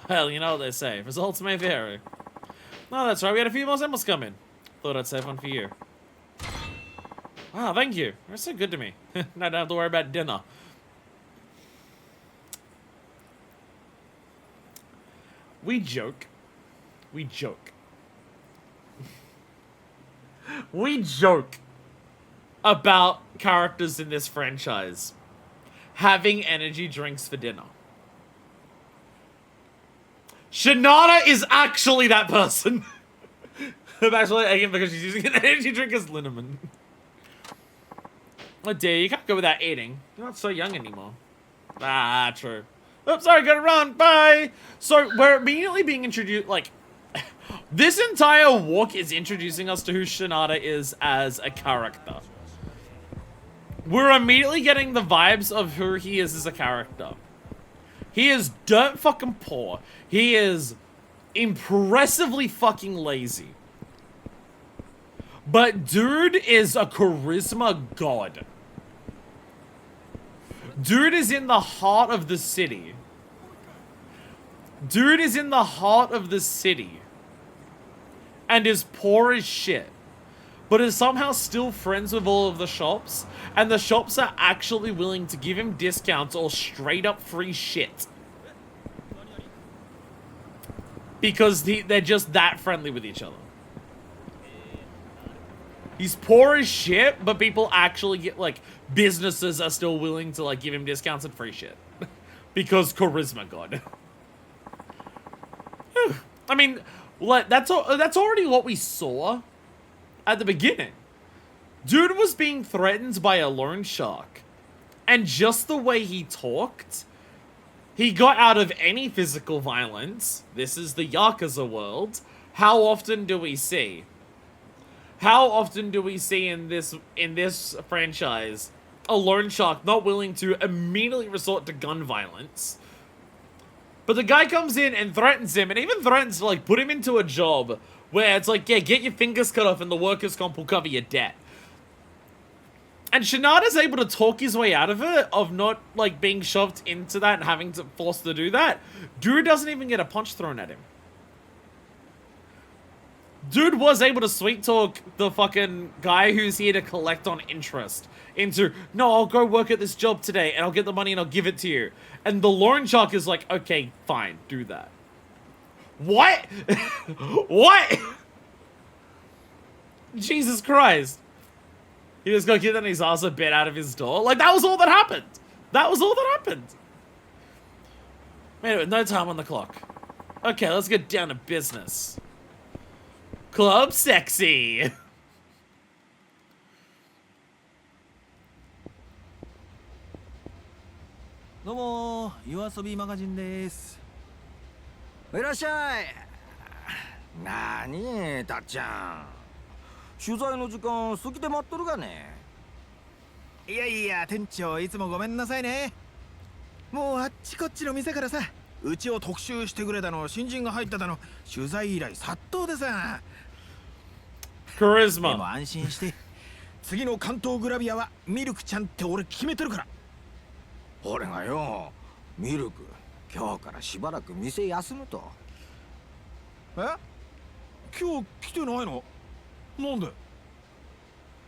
Well, you know what they say. Results may vary. No, that's right. We had a few more samples come in. Thought I'd save one for you. Oh, thank you. You're so good to me. Now I don't have to worry about dinner. We joke. We joke. We joke about characters in this franchise having energy drinks for dinner. Shinada is actually that person. Actually, again, because she's using an energy drink as liniment. Oh dear, you can't go without eating. You're not so young anymore. Ah, true. Oops, sorry, gotta run, bye! So, we're immediately being introduced, like... this entire walk is introducing us to who Shinada is as a character. We're immediately getting the vibes of who he is as a character. He is dirt fucking poor. He is impressively fucking lazy. But dude is a charisma god. Dude is in the heart of the city. Dude is in the heart of the city. And is poor as shit. But is somehow still friends with all of the shops. And the shops are actually willing to give him discounts or straight up free shit. Because they're just that friendly with each other. He's poor as shit, but people actually get, like, businesses are still willing to, like, give him discounts and free shit. Because charisma god. I mean, like, that's already what we saw at the beginning. Dude was being threatened by a loan shark. And just the way he talked, he got out of any physical violence. This is the Yakuza world. How often do we see? How often do we see in this franchise a loan shark not willing to immediately resort to gun violence? But the guy comes in and threatens him, and even threatens to, like, put him into a job where it's like, yeah, get your fingers cut off and the workers' comp will cover your debt. And Shinada's able to talk his way out of it, of not, like, being shoved into that and having to forced to do that. Dude doesn't even get a punch thrown at him. Dude was able to sweet talk the fucking guy who's here to collect on interest into, no, I'll go work at this job today and I'll get the money and I'll give it to you. And the loan shark is like, okay, fine, do that. What? What? Jesus Christ. He just got getting his ass a bit out of his door. Like, that was all that happened. That was all that happened. Anyway, no time on the clock. Okay, let's get down to business. Club sexy. どうも、夜遊びマガジンです。いらっしゃい。なに、たっちゃん。取材の時間過ぎて待っとるがね。いやいや、店長いつもごめんなさいね。もうあっちこっちの店からさ、うちを特集してくれたの、新人が入っただの、取材依頼殺到でさ。カリスマ。でも安心して。次の関東グラビアはミルクちゃんって俺決めてるから。俺がよ、ミルク、今日からしばらく店休むと。え？今日来てないの？なんで？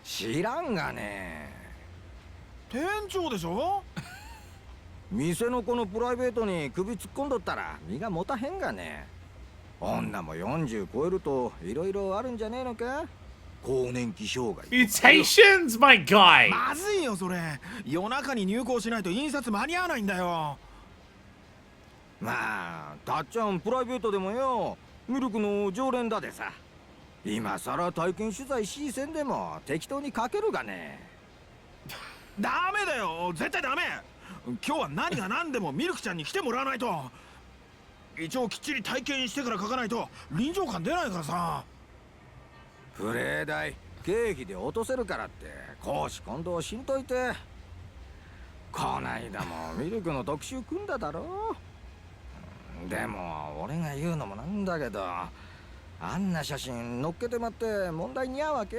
知らんがね。店長でしょ？店の子のプライベートに首突っ込んどったら身が持たへんがね。女も40超えるといろいろあるんじゃねえのか？更年期障害。Mutations, my guy! まずいよそれ。夜中に入稿しないと印刷間に合わないんだよ。まあ、たっちゃんプライベートでもよ、ミルクの常連だでさ。今さら体験取材しせんでも適当に書けるがね。ダメだよ、絶対ダメ。今日は何が何でもミルクちゃんに来てもらわないと。一応きっちり体験してから書かないと臨場感出ないからさ。プレー代経費で落とせるからって公私混同しんといて。こないだもミルクの特集組んだだろ。でも俺が言うのもなんだけど、あんな写真載っけてまって問題に合うわけ？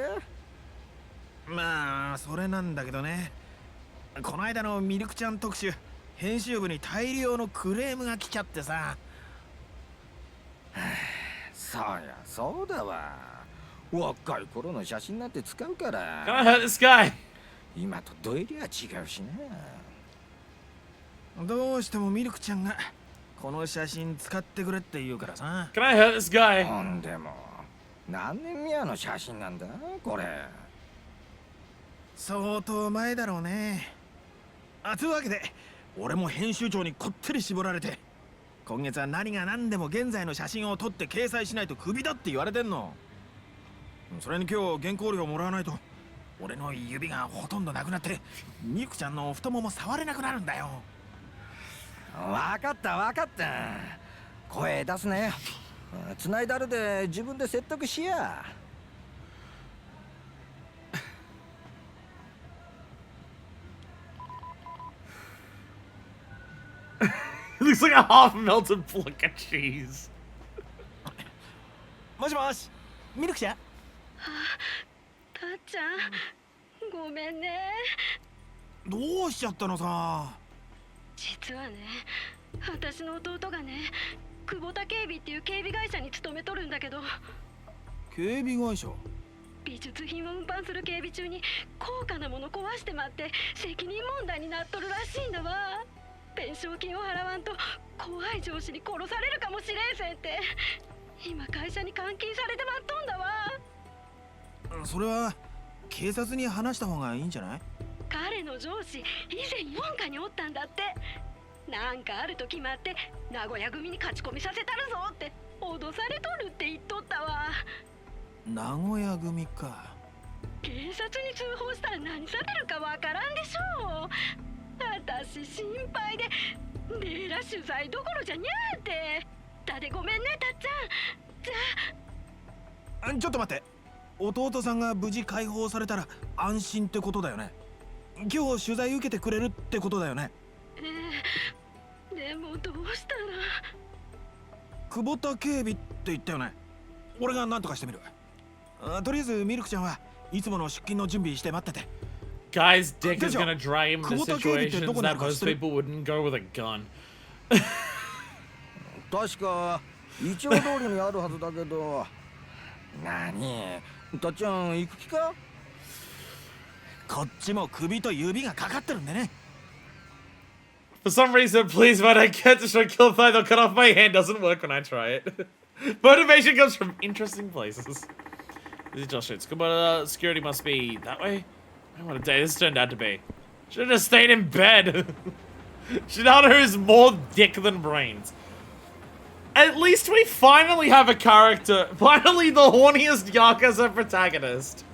まあそれなんだけどね。この間のミルクちゃん特集、編集部に大量のクレームが来ちゃってさ。そうやそうだわ。若い頃の写真なんて使うから。 Can I hurt this guy? 今とどえりゃ違うしな。どうしてもミルクちゃんがこの写真使ってくれって言うからさ。 Can I hurt this guy? ほんでも何年目の写真なんだこれ。相当前だろうね。というわけで俺も編集長にこってり絞られて、今月は何が何でも現在の写真を撮って掲載しないとクビだって言われてんの。それに今日原稿料をもらわないと俺の指がほとんどなくなってミルクちゃんの太もも触れなくなるんだよ。わかったわかった。声出すね。つないだるで自分で説得しや。Looks like a half melted block of cheese. もしもし、ミルクちゃん。たっちゃん、ごめんね。どうしちゃったのさ。実はね、私の弟がね、久保田警備っていう警備会社に勤めとるんだけど。警備会社？美術品を運搬する警備中に高価なもの壊してまって責任問題になっとるらしいんだわ。弁償金を払わんと怖い上司に殺されるかもしれんせんって、今会社に監禁されてまっとんだわ。それは警察に話した方がいいんじゃない？彼の上司以前4課におったんだって。なんかあると決まって名古屋組に勝ち込みさせたるぞって脅されとるって言っとったわ。名古屋組か。警察に通報したら何されるかわからんでしょう。私心配でレーラ取材どころじゃにゃーって。だでごめんねたっちゃん。じゃあちょっと待って。弟さんが無事解放されたら安心ってことだよね。今日取材受けてくれるってことだよね。でもどうしたら。久保田警備って言ったよね。俺が何とかしてみる。とりあえずミルクちゃんはいつもの出勤の準備して待ってて。Guy's dick is gonna dry him in situations that most people wouldn't go with a gun. 確か一応通りにあるはずだけど。何？たっちゃん行く気か？こっちも首と指がかかってるんでね。For some reason, please, but I can't destroy kill if I don't cut off my hand. Doesn't work when I try it. Motivation comes from interesting places. This is just shit. But security must be that way. I don't know what a day this turned out to be. Should have just stayed in bed. Shinano is more dick than brains. At least we finally have a character. Finally, the horniest Yakuza protagonist.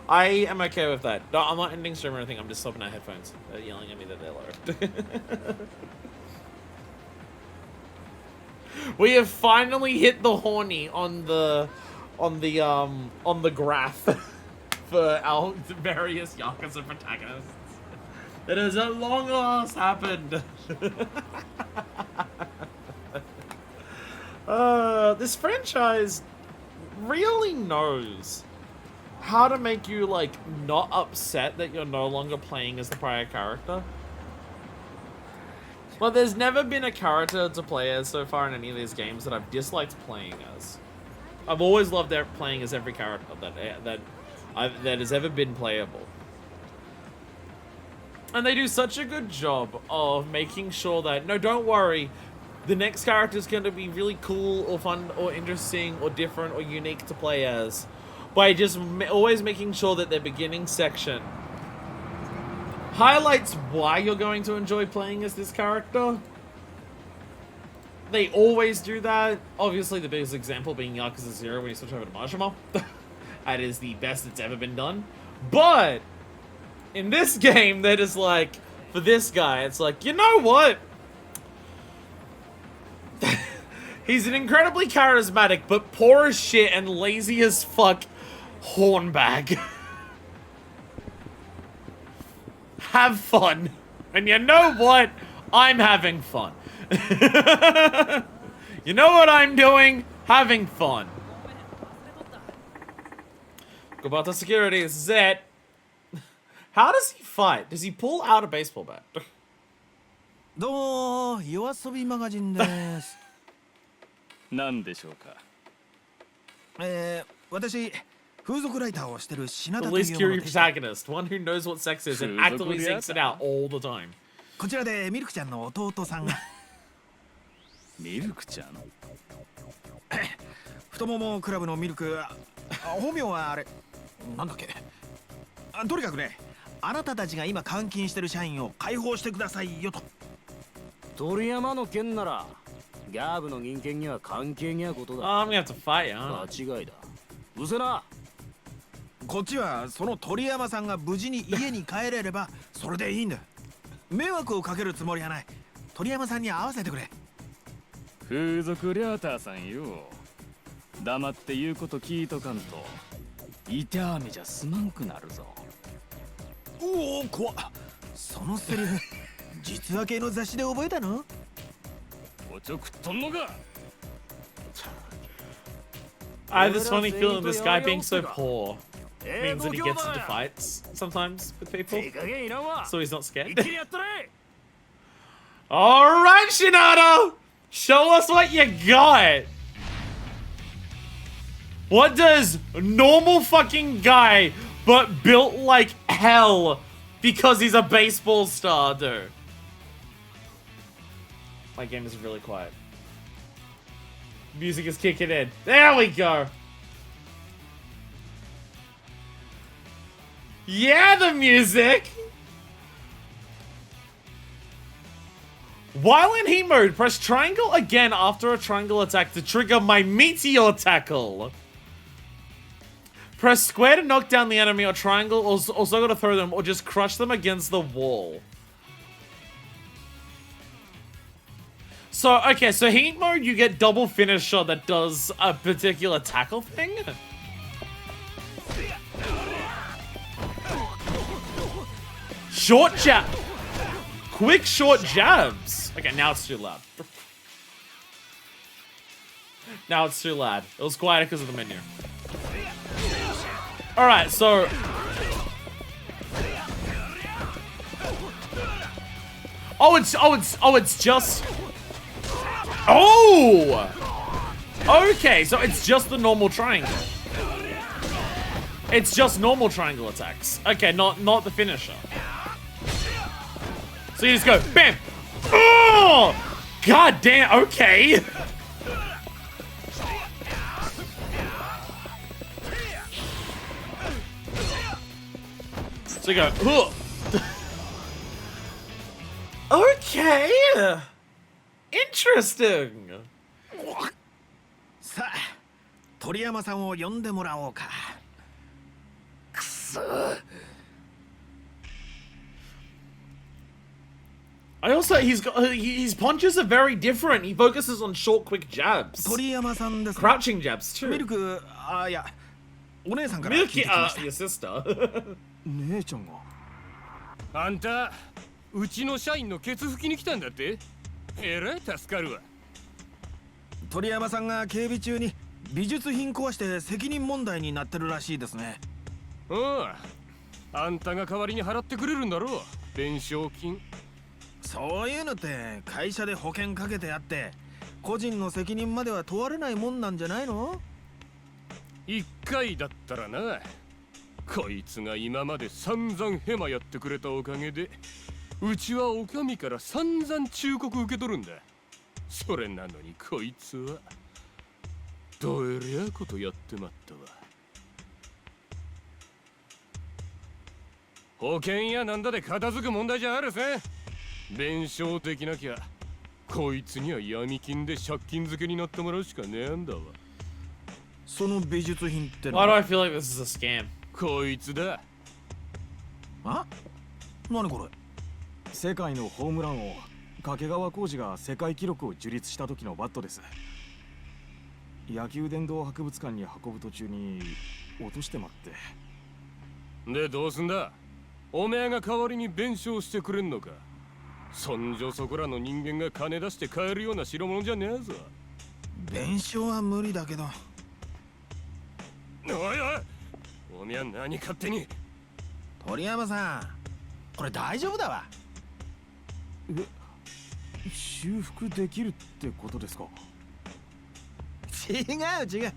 I am okay with that. No, I'm not ending stream or anything. I'm just stopping our headphones. They're yelling at me that they're low. We have finally hit the horny on the graph for our various Yakuza protagonists. It has at long last happened. This franchise really knows how to make you, like, not upset that you're no longer playing as the prior character. But there's never been a character to play as so far in any of these games that I've disliked playing as. I've always loved playing as every character that has ever been playable. And they do such a good job of making sure that, no, don't worry, the next character is going to be really cool or fun or interesting or different or unique to play as. By just always making sure that their beginning section highlights why you're going to enjoy playing as this character. They always do that. Obviously, the biggest example being Yakuza 0 when you switch over to Majima. That is the best it's ever been done. But in this game, they're just like, for this guy, it's like, you know what? He's an incredibly charismatic, but poor as shit and lazy as fuck hornbag. Have fun. And you know what? I'm having fun. You know what I'm doing? Having fun. Go about the security. This is it. How does he fight? Does he pull out a baseball bat? どうも、夜遊びマガジンです。何でしょうか。私、風俗ライターをしてる品 The 田という least 者 curious でした。 protagonist, one who knows what sex is and actively seeks it out all the time. こちらでミルクちゃんの弟さんが。ミルクちゃん。太ももクラブのミルク、本名はあれ、なんだっけ。とにかくね、あなたたちが今監禁してる社員を解放してくださいよと。鳥山の件なら、ギャーブの人間には関係にゃことだ。I'm gonna have to fight, huh? 間違いだ。うせな。こっちはその鳥山さんが無事に家に帰れればそれでいいんだ。迷惑をかけるつもりはない。鳥山さんに会わせてくれ。風俗リャーターさんよ。黙って言うこと聞いとかんと痛みじゃすまんくなるぞ。おお、怖っ。そのセリフ実話系の雑誌で覚えたの？おちょくっとんのか。 I have this funny feeling this guy being so poor means that he gets into fights sometimes with people, so he's not scared. Alright, Shinato! Show us what you got! What does normal fucking guy, but built like hell because he's a baseball star do? My game is really quiet. Music is kicking in. There we go. Yeah, the music. While in heat mode, press triangle again after a triangle attack to trigger my meteor tackle. Press square to knock down the enemy or triangle also gotta throw them or just crush them against the wall. So, okay, so heat mode, you get double finisher that does a particular tackle thing. Short jab. Quick short jabs. Okay, now it's too loud. Now it's too loud. It was quieter because of the menu. Alright, so... Oh, it's just... Oh! Okay, so it's just the normal triangle. It's just normal triangle attacks. Okay, not the finisher. So you just go, bam! Oh! God damn, okay. So you go, ugh. Okay. Interesting. さあ、鳥山さんを呼んでもらおうか。くそ。I also his punches are very different. He focuses on short, quick jabs. 鳥山さんです。Crouching jabs too. ミルク、いや、お姉さんから聞いてきました。Milky, your sister. 姉ちゃんが。あんた、うちの社員のケツ拭きに来たんだって？えらい助かるわ。鳥山さんが警備中に美術品壊して責任問題になってるらしいですね。あんたが代わりに払ってくれるんだろう、弁償金。そういうのって会社で保険かけてあって個人の責任までは問われないもんなんじゃないの？一回だったらな。こいつが今まで散々ヘマやってくれたおかげでうちはお上から散々忠告受け取るんだ。それなのにこいつはどえりゃことやってまったわ。保険やなんだで片付く問題じゃあるぜ。弁償できなきゃこいつには闇金で借金付けになってもらうしかねえんだわ。その美術品っての Why do I feel like this is a scam? こいつだ。あ？何これ？世界のホームラン王掛川浩二が世界記録を樹立した時のバットです。野球殿堂博物館に運ぶ途中に落としてまって。でどうすんだ？おめえが代わりに弁償してくれんのか？そんじょそこらの人間が金出して買えるような代物じゃねえぞ。弁償は無理だけど。おいおい、おめえは何勝手に。鳥山さん、これ大丈夫だわ。修復できるってことですか？違う。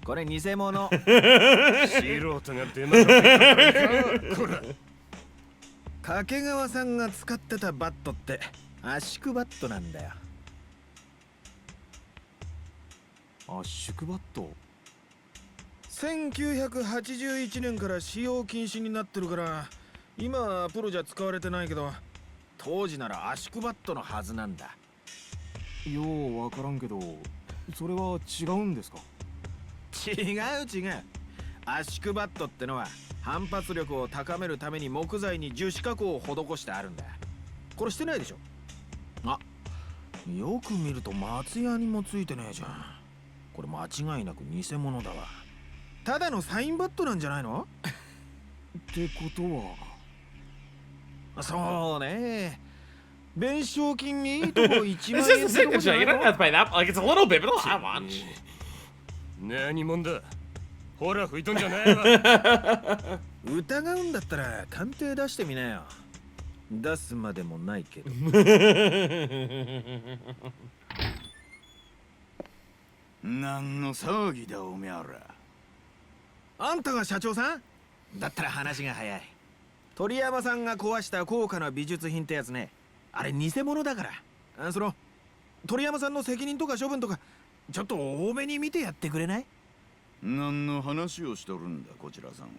これ偽物。素人が出なかったこら。掛川さんが使ってたバットって圧縮バットなんだよ。圧縮バット。1981年から使用禁止になってるから今はプロじゃ使われてないけど、当時なら圧縮バットのはずなんだ。ようわからんけど、それは違うんですか？違う違う。圧縮バットってのは反発力を高めるために木材に樹脂加工を施してあるんだ。これしてないでしょ。あ、よく見ると松屋にもついてねえじゃん。これ間違いなく偽物だわ。ただのサインバットなんじゃないの？ってことは。そうね。弁償金にいいとこ1万 It's just 円 a signature. You don't have to pay that. Like, it's a little bit, but not that much. 何者だ。ほら吹いとんじゃないわ。疑うんだったら鑑定出してみなよ。出すまでもないけど。何の騒ぎだおめえら。あんたが社長さん？だったら話が早い。鳥山さんが壊した高価な美術品ってやつね。あれ偽物だから。その鳥山さんの責任とか処分とかちょっと多めに見てやってくれない？何の話をしとるんだこちらさんは。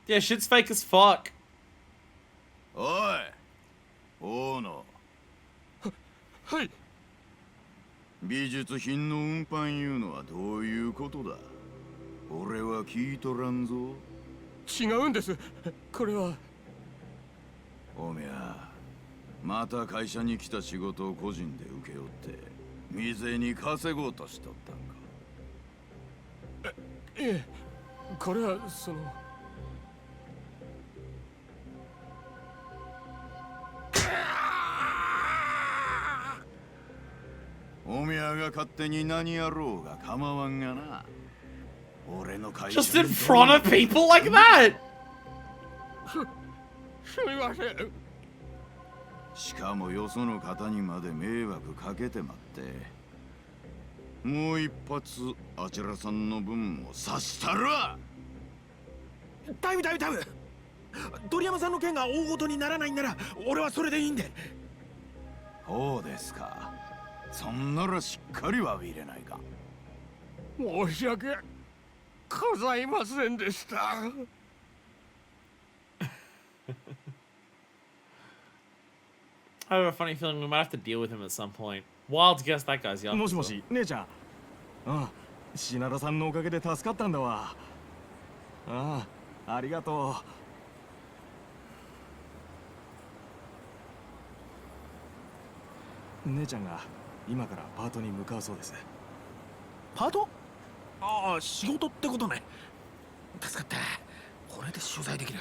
Yeah, shit's fake as fuck. おい大野。はい。美術品の運搬いうのはどういうことだ？俺は聞いとらんぞ。違うんです。これは。おめやまた会社に来た仕事を個人で請け負って未然に稼ごうとしとったんか？ええ、これはその。おめやが勝手に何やろうが構わんがな。俺の会社 Just in front of people like that? すみません。しかもよその方にまで迷惑かけてまって、もう一発あちらさんの分も刺したら。タイム。鳥山さんの件が大ごとにならないんなら俺はそれでいいんで。そうですか。そんならしっかり詫びれないか。申し訳ございませんでした。I have a funny feeling we might have to deal with him at some point. Wild guess that guy's Yakuza. もしもし、姉ちゃん。ああ、品田さんのおかげで助かったんだわ。ああ、ありがとう。姉ちゃんが今からパートに向かうそうです。パート？ああ、仕事ってことね。助かった。これで取材できる。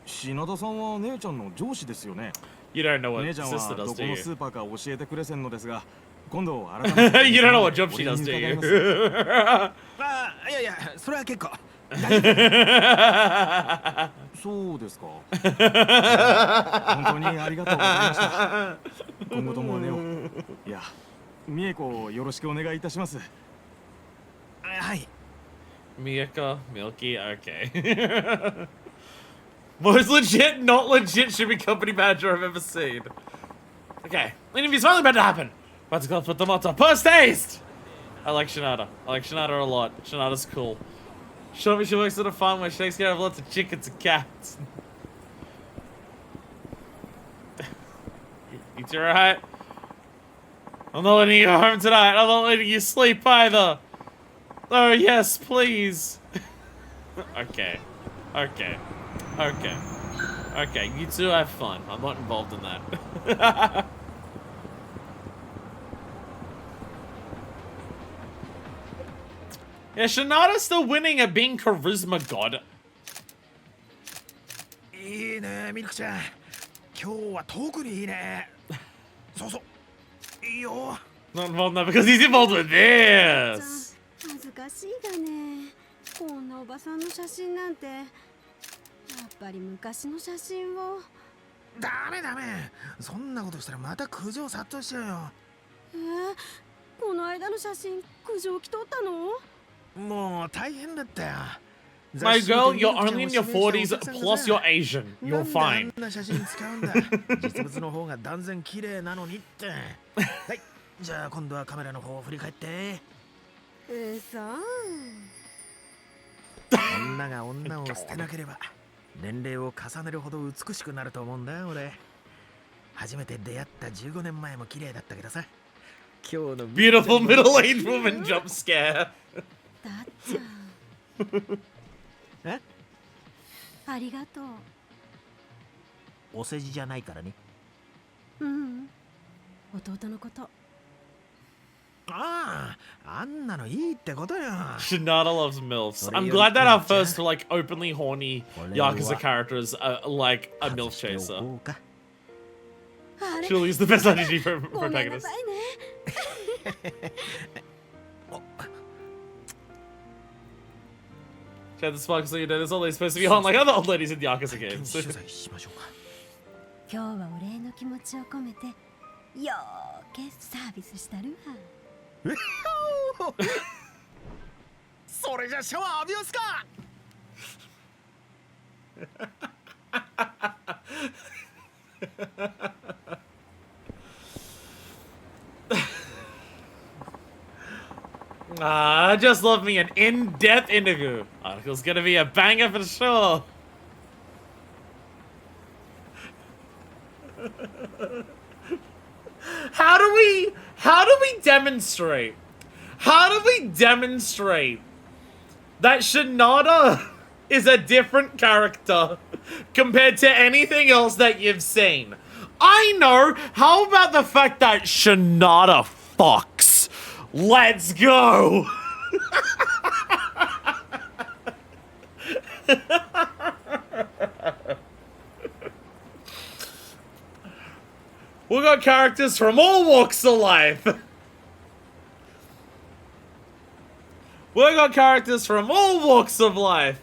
品田さんは姉ちゃんの上司ですよね。You don't know what 姉ちゃん sister は does, ど do この you? スーパーか教えてくれせんのですが、今度改めて You don't know what job she does, do you? ああ、いや、それは結構。そうですか。本当にありがとうございました。今後ともねを、いや、美恵子をよろしくお願いいたします。はい。Miyako, Milky, okay. Most legit, not legit shipping company manager I've ever seen. Okay, interview's finally about to happen. About to go for the motto. Post haste! I like Shinada. I like Shinada a lot. Shinada's cool. Show me she works at a farm where she takes care of lots of chickens and cats. You two alright? I'm not letting you go home tonight. I'm not letting you sleep either. Oh, yes, please. Okay. Okay. Okay. Okay, you two have fun. I'm not involved in that. Yeah, Shinada's still winning at being Charisma God. いいね、ミルクちゃん。今日は特にいいね。そうそう。いいよ。Not involved in that because he's involved with this. 恥ずかしいだね。こんなおばさんの写真なんて。やっぱり昔の写真を。ダメダメ、そんなことしたらまた苦情殺到しちゃうよ。この間の写真苦情来とったの？もう大変だったよ。 My girl, you're only in your 40s, plus you're Asian. You're fine. なんであんな写真使うんだ。実物の方が断然綺麗なのにって。はい、じゃあ今度はカメラの方を振り返って。女が女を捨てなければ年齢を重ねるほど美しくなると思うんだ俺。初めて出会った15年前も綺麗だったけどさ。今日の Beautiful middle-aged woman jump scare. だっちゃん。え？ありがとう。お世辞じゃないからね。うん。弟のこと。ああ、あんなのいいってことよ。Shinada loves MILFs. I'm glad that our first, like, openly horny Yakuza characters are, like, a MILF chaser. She'll use the best IGG for protagonist. Chad the Spark, so you know, there's always supposed to be on like other old ladies in the Yakuza games. 今日はお礼の気持ちを込めてよーけサービスしたるわ。それじゃシャワー浴びますか。I just love me an in-depth interview. Article's gonna be a banger for sure. How do we demonstrate? How do we demonstrate that Shinada is a different character compared to anything else that you've seen? I know. How about the fact that Shinada fucks? Let's go. We got characters from all walks of life. We got characters from all walks of life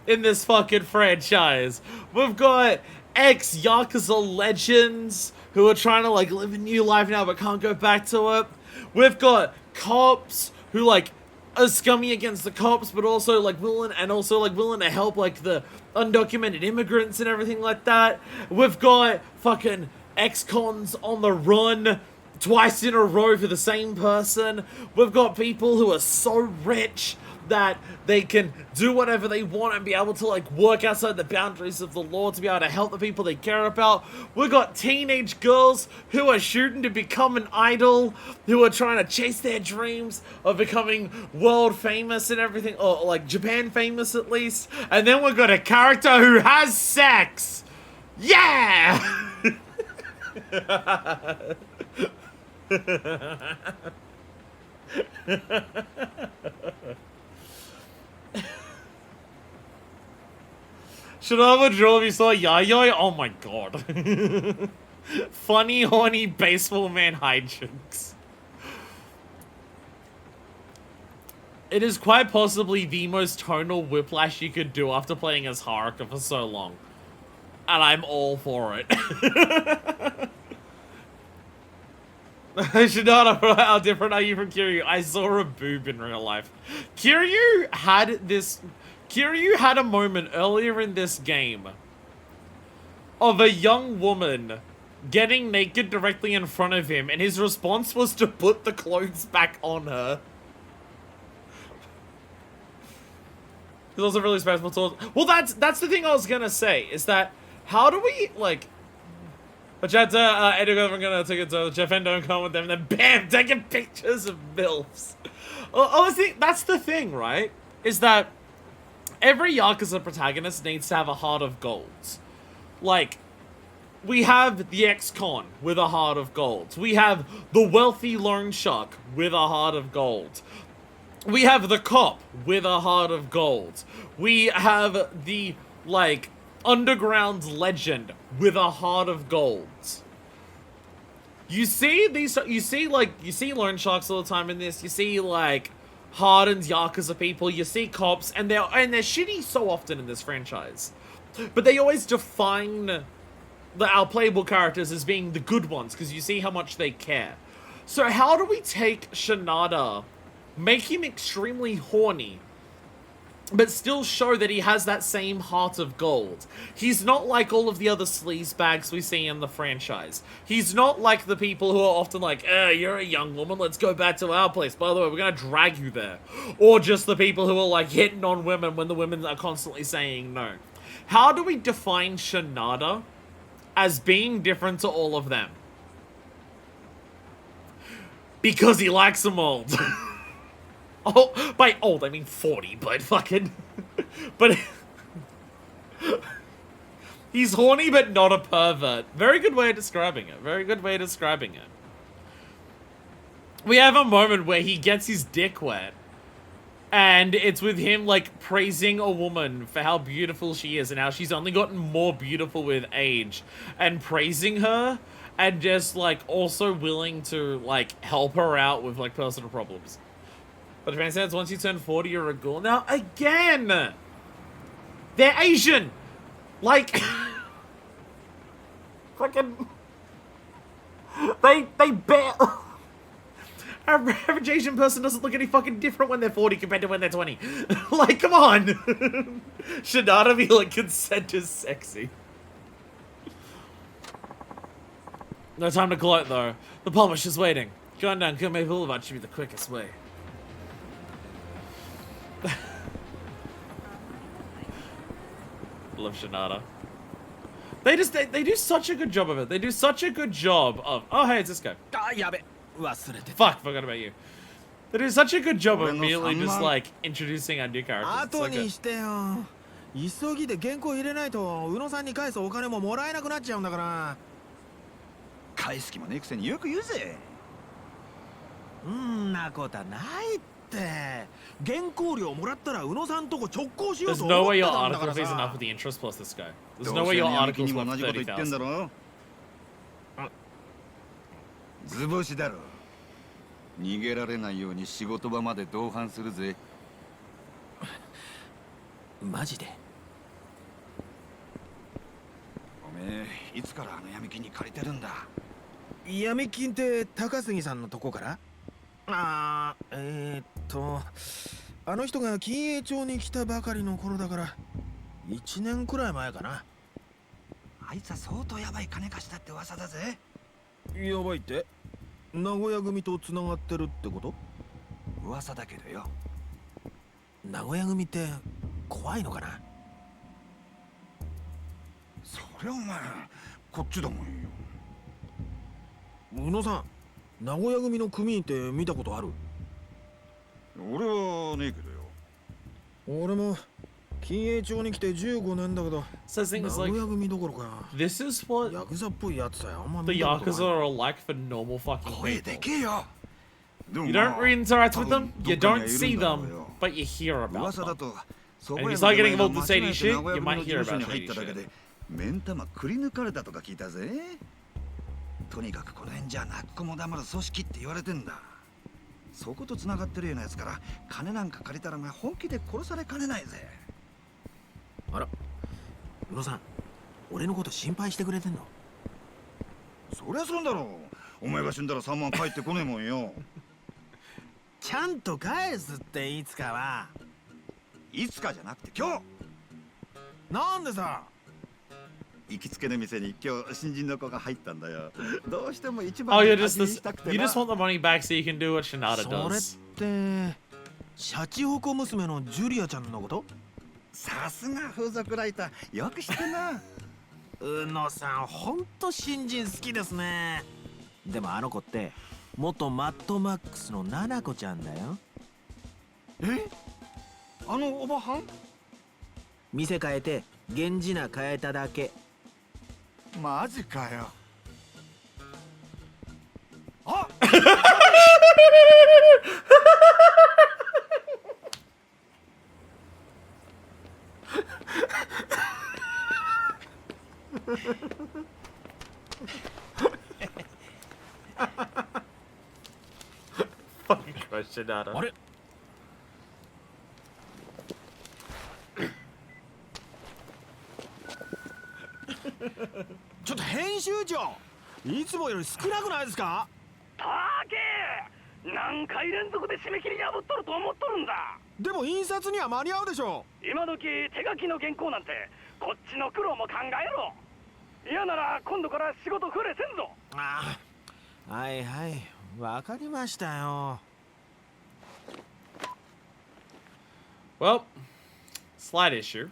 in this fucking franchise. We've got ex-Yakuza legends who are trying to like live a new life now but can't go back to it. We've got cops who like are scummy against the cops but also like willing to help like the undocumented immigrants and everything like that. We've got fucking ex-cons on the run twice in a row for the same person. We've got people who are so rich that they can do whatever they want and be able to like work outside the boundaries of the law to be able to help the people they care about. We've got teenage girls who are shooting to become an idol, who are trying to chase their dreams of becoming world famous and everything, or like Japan famous at least. And then we've got a character who has sex. Yeah! Shinama Drill, if you saw Yayoi, oh my god. Funny, horny baseball man hijinks. It is quite possibly the most tonal whiplash you could do after playing as Haruka for so long. And I'm all for it. Shinada, how different are you from Kiryu? I saw a boob in real life. Kiryu had a moment earlier in this game of a young woman getting naked directly in front of him, and his response was to put the clothes back on her. He's also really respectful towards... Well, that's the thing I was gonna say, is that how do we, like... But chat, I'm gonna take it to Jeff and don't come with them, and then BAM! Taking pictures of MILFs. Obviously, that's the thing, right? Is that every Yakuza protagonist needs to have a heart of gold. Like, we have the ex-con with a heart of gold. We have the wealthy loan shark with a heart of gold. We have the cop with a heart of gold. We have the, like, underground legend with a heart of gold. You see loan sharks all the time in this. You see, like, hardened Yakuza people. You see cops, and they're shitty so often in this franchise. But they always define our playable characters as being the good ones, because you see how much they care. So how do we take Shinada, make him extremely horny, but still show that he has that same heart of gold? He's not like all of the other sleazebags we see in the franchise. He's not like the people who are often like, you're a young woman, let's go back to our place. By the way, we're gonna drag you there. Or just the people who are like hitting on women when the women are constantly saying no. How do we define Shinada as being different to all of them? Because he likes them old. Oh, by old, I mean 40, but fucking... but... he's horny, but not a pervert. Very good way of describing it. Very good way of describing it. We have a moment where he gets his dick wet. And it's with him, like, praising a woman for how beautiful she is and how she's only gotten more beautiful with age. And praising her and just, like, also willing to, like, help her out with, like, personal problems. But if it makes sense, once you turn 40, you're a ghoul. Now, again! They're Asian! Like... fucking... They bear... Average Asian person doesn't look any fucking different when they're 40 compared to when they're 20. Like, come on! Shinada be like, consent is sexy. No time to gloat, though. The publisher's waiting. Going down Kume Boulevard should be the quickest way. Love Shinada. They do such a good job of it. They do such a good job of... Oh, hey, it's this guy. Fuck, forgot about you. They do such a good job of immediately just, like, introducing our new characters. It's so good. 急ぎで原稿入れないと宇野さんに返すお金ももらえなくなっちゃうんだから。返す気もねえくせによく言うぜ。んなことないって。原稿料もらったら宇野さんとこ直行しよう There's と no 思っ way て your たんだか article ら pays さ。 enough with the interest plus this guy. There's no way your article's worth 30,000. 図星だろ。逃げられないように仕事場まで同伴するぜ。マジで。おめえいつからあの闇金に借りてるんだ。闇金って高杉さんのとこから？あの人が金栄町に来たばかりの頃だから1年くらい前かな。あいつは相当やばい金貸したって噂だぜ。やばいって？名古屋組と繋がってるってこと？噂だけどよ。名古屋組って怖いのかな？そりゃお前こっちだもんよ。宇野さん、名古屋組の組員って見たことある？俺はねえけどよ。俺も金栄町に来て15年だけど、名古屋組どころか。This is what ヤクザっぽいやつだよ。あんま the 見たことない。 Yakuza are like for normal fucking 声で people. けえよ。You don't interact with them, you don't see them, but you hear about them. And if you start getting involved with shady shit, you might hear about shady shit. 目ん玉くり抜かれたとか聞いたぜ。とにかくこの辺じゃ泣く子も黙る組織って言われてんだ。そこと繋がってるようなやつから金なんか借りたらお前本気で殺されかねないぜ。あら、宇野さん、俺のこと心配してくれてんの？そりゃそうだろう。お前が死んだら3万返ってこねえもんよ。ちゃんと返すっていつかは。いつかじゃなくて今日。なんでさ。行きつけの店に今日新人の子が入ったんだよ。どうしても一 Oh, 番 you're に just 味見 this. したくて You な。 just want the money back so you can do what Shinada それっ does. てシャチホコ娘のジュリアちゃんのこと？さすが風俗ライター、よく知ってんな。宇野さん、ほんと新人好きですね。でもあの子って元マッドマックスのナナコちゃんだよ。え？あのおばはん？店変えて源氏名変えただけ。マジかよ。あFucking Christ, Shinada. あれ？ちょっと部編集長、いつもより少なくないですか？たけ何回連続で締め切り破っとると思っとるんだ。でも印刷には間に合うでしょ。今時手書きの原稿なんてこっちの苦労も考えろ。嫌なら今度から仕事増えせんぞ。ああ、はいはい、わかりましたよ。Well, slight issue.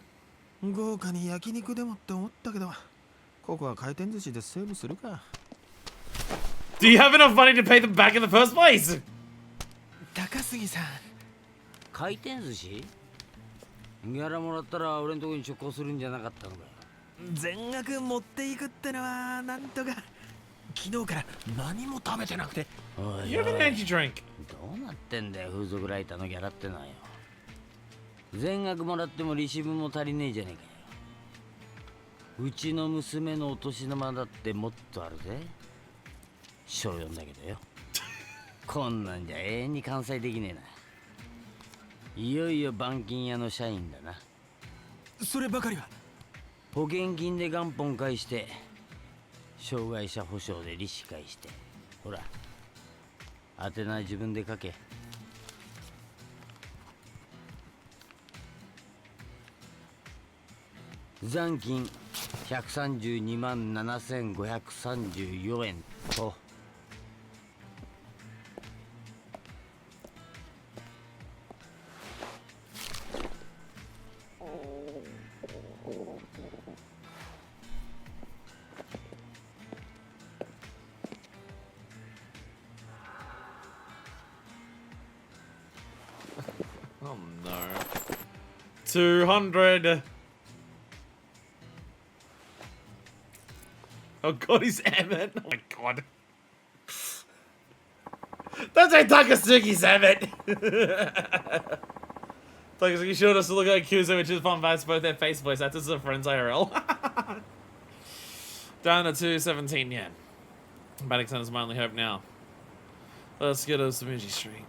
豪華に焼肉でもって思ったけど、ここは回転寿司でセーブするか。Do you have enough money to pay them back in the first place? 高杉さん。回転寿司？ギャラもらったら俺のとこに直行するんじゃなかったのかよ。全額持っていくってのはなんとか。昨日から何も食べてなくて。おい、You have an energy drink. どうなってんだよ、風俗ライターのギャラってのはよ。全額もらっても利子分も足りねえじゃねえかよ。うちの娘のお年玉だってもっとあるぜ。小4だけどよ。こんなんじゃ永遠に完済できねえな。いよいよ板金屋の社員だな。そればかりは。保険金で元本返して、障害者保障で利子返して、ほら、宛名自分で書け。残金132万7534円と。Oh no. 200. Oh god, he's Emmett. Oh my god. That's a Takasugi's Emmett. Takasugi showed us to look at Yakuza, which is fun vibes, both their face voice actors are friends IRL. Down to 217 yen. Baddington is my only hope now. Let's go to Sumuji Street.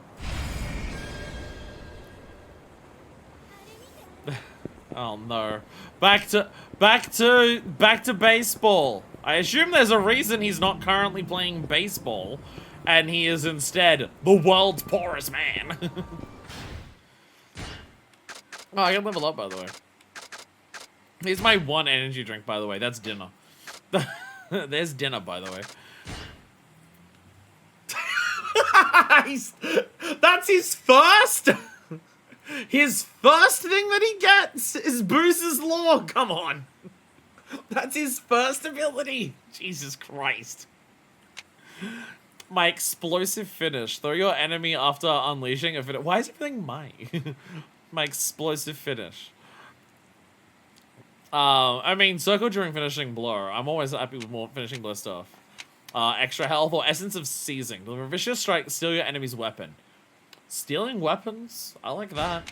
Oh no. Back to baseball. I assume there's a reason he's not currently playing baseball, and he is instead the world's poorest man. Oh, I can level up, by the way. Here's my one energy drink, by the way. That's dinner. There's dinner, by the way. That's his first? His first thing that he gets is Bruce's Law. Come on. That's his first ability. Jesus Christ. My explosive finish. Throw your enemy after unleashing a finish. Why is everything mine? My explosive finish. I mean, circle during finishing blow. I'm always happy with more finishing blow stuff. Extra health or essence of seizing. Deliver vicious strike, steal your enemy's weapon. Stealing weapons? I like that.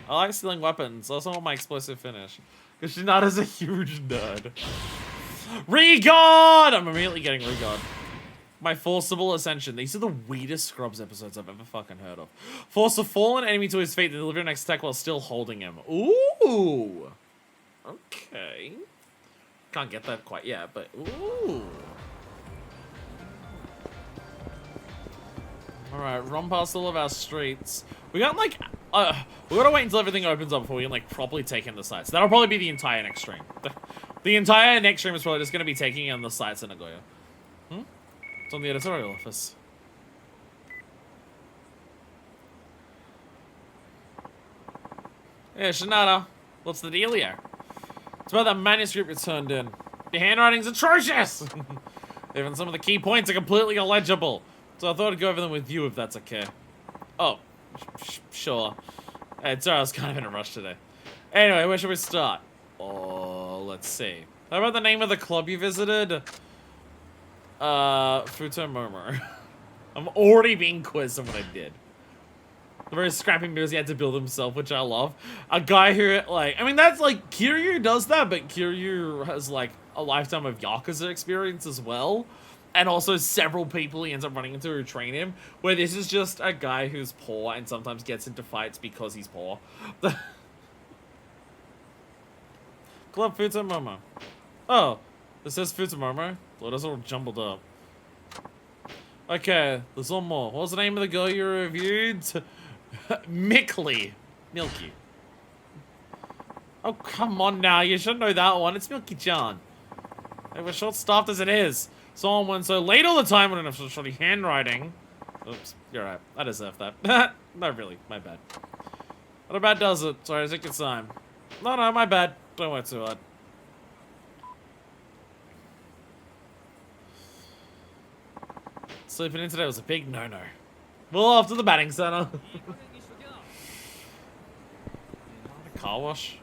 I like stealing weapons. Also want my explosive finish. Because Shinada's a huge nerd. Regard! I'm immediately getting Regard. My Forcible Ascension. These are the weirdest Scrubs episodes I've ever fucking heard of. Force a fallen enemy to his feet and deliver an next attack while still holding him. Ooh! Okay. Can't get that quite yet, but ooh. Alright, run past all of our streets. We got like, we gotta wait until everything opens up before we can like properly take in the sights. That'll probably be the entire next stream. The entire next stream is probably just gonna be taking in the sights in Nagoya. It's on the editorial office. Yeah, Shinada, what's the deal here? It's about that manuscript you turned in. Your handwriting's atrocious! Even some of the key points are completely illegible. So I thought I'd go over them with you if that's okay. Oh, sure. Hey, sorry, I was kind of in a rush today. Anyway, where should we start? Oh, let's see. How about the name of the club you visited? Futomomo. I'm already being quizzed on what I did. The very scrappy moves he had to build himself, which I love. A guy who, like, I mean, that's like, Kiryu does that, but Kiryu has, like, a lifetime of Yakuza experience as well. And also several people he ends up running into who train him, where this is just a guy who's poor and sometimes gets into fights because he's poor. Club Futomomo. Oh, This says Futomomo. Well, that's all jumbled up. Okay, there's one more. What was the name of the girl you reviewed? Milky. Oh, come on now. You should know that one. It's Milky-chan. They were short-staffed as it is. Someone went so late all the time when I have such shoddy handwriting. Oops, you're right. I deserve that. No, really. My bad. What about does it? Sorry, I think it's time. No, my bad. Don't work too hard. Sleeping in today was a big no-no. Well, off to the batting center. Car wash?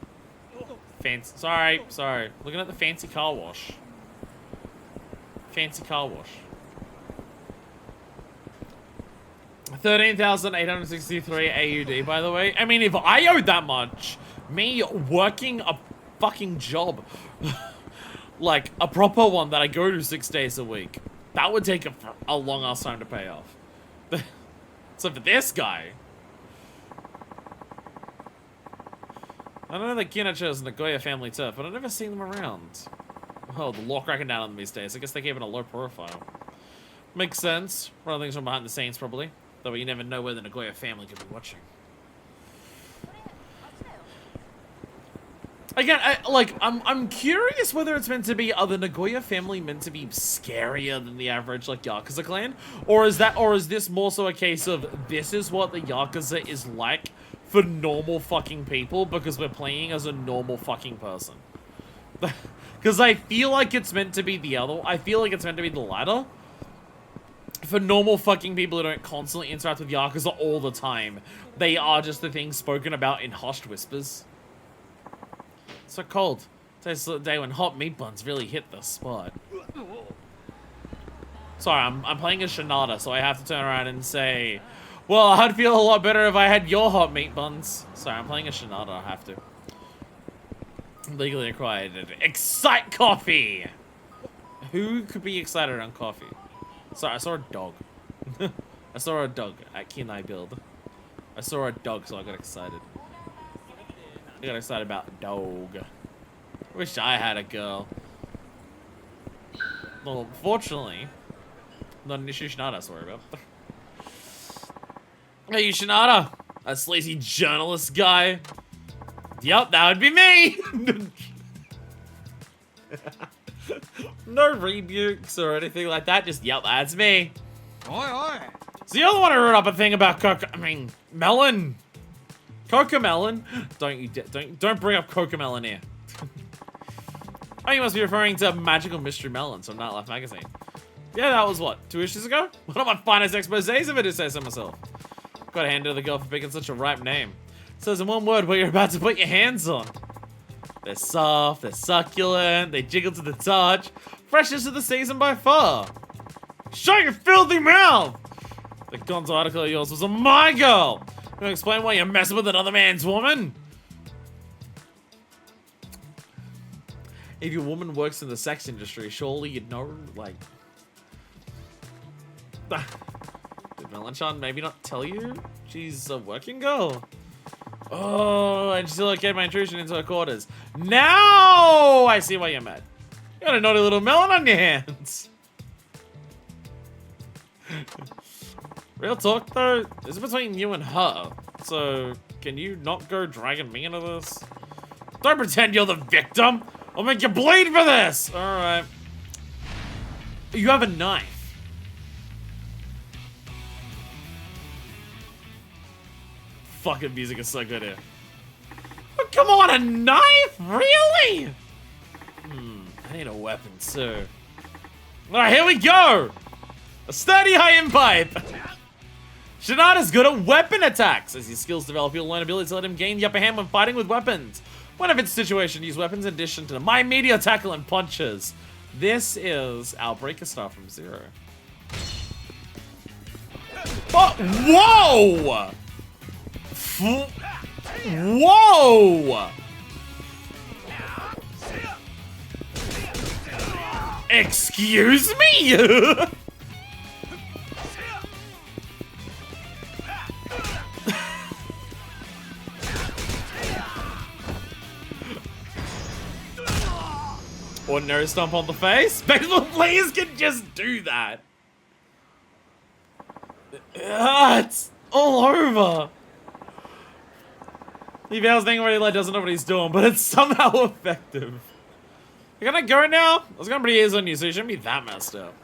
Fancy. Sorry. Looking at the fancy car wash. Fancy car wash. 13,863 AUD, by the way. I mean, if I owed that much, me working a fucking job, like a proper one that I go to 6 days a week, that would take a long ass time to pay off. So for this guy, I don't know that Kinacho is Nagoya family turf, but I've never seen them around. Oh, the law cracking down on them these days. I guess they gave it a low profile. Makes sense. One of the things from behind the scenes, probably. Though you never know where the Nagoya family could be watching. Again, I'm curious whether it's meant to be, are the Nagoya family meant to be scarier than the average, like, Yakuza clan? Or is this more so a case of, this is what the Yakuza is like for normal fucking people because we're playing as a normal fucking person? Because I feel like it's meant to be the latter. For normal fucking people who don't constantly interact with Yakuza all the time, they are just the things spoken about in hushed whispers. So cold. Today's the day when hot meat buns really hit the spot. Sorry, I'm playing a Shinada, so I have to turn around and say, well, I'd feel a lot better if I had your hot meat buns. Sorry, I'm playing a Shinada, I have to. Legally acquired. Excite coffee! Who could be excited on coffee? Sorry, I saw a dog. I saw a dog at Kinai Build. I saw a dog, so I got excited. I got excited about a dog. I wish I had a girl. Well, fortunately, not an issue Shinada has to worry about. Hey, you Shinada! A sleazy journalist guy. Yup, that would be me! No rebukes or anything like that, just yep, that's me. Oi. So you don't want to write up a thing about melon. Cocomelon? Don't bring up Cocomelon here. Oh, you must be referring to Magical Mystery Melons from Nightlife magazine. Yeah, that was what, 2 issues ago? One of my finest exposés of it, to say so myself. Gotta hand it to the girl for picking such a ripe name. It says in one word what you're about to put your hands on. They're soft, they're succulent, they jiggle to the touch. Freshest of the season by far. Shut your filthy mouth! The Gonzo article of yours was a my girl. Can you explain why you're messing with another man's woman? If your woman works in the sex industry, surely you'd know, like... Did Melanchan maybe not tell you? She's a working girl. Oh, and she still okayed my intrusion into her quarters. Now I see why you're mad. You got a naughty little melon on your hands. Real talk though, this is between you and her. So, can you not go dragging me into this? Don't pretend you're the victim. I'll make you bleed for this. Alright. You have a knife. Fucking music is so good here. Oh, come on, a knife? Really? I need a weapon too. Alright, here we go! A sturdy iron pipe! Shinada's good at weapon attacks! As his skills develop, you'll learn abilities to let him gain the upper hand when fighting with weapons. When of its situation, use weapons in addition to my immediate tackle and punches. This is our Breaker Star from Zero. Oh, whoa! Whoa! Excuse me? Ordinary stomp on the face. Baseball players can just do that. It's all over. He vows thing where he like doesn't know what he's doing, but it's somehow effective. You gonna go now? I was gonna pretty easy on you, so you shouldn't be that messed up.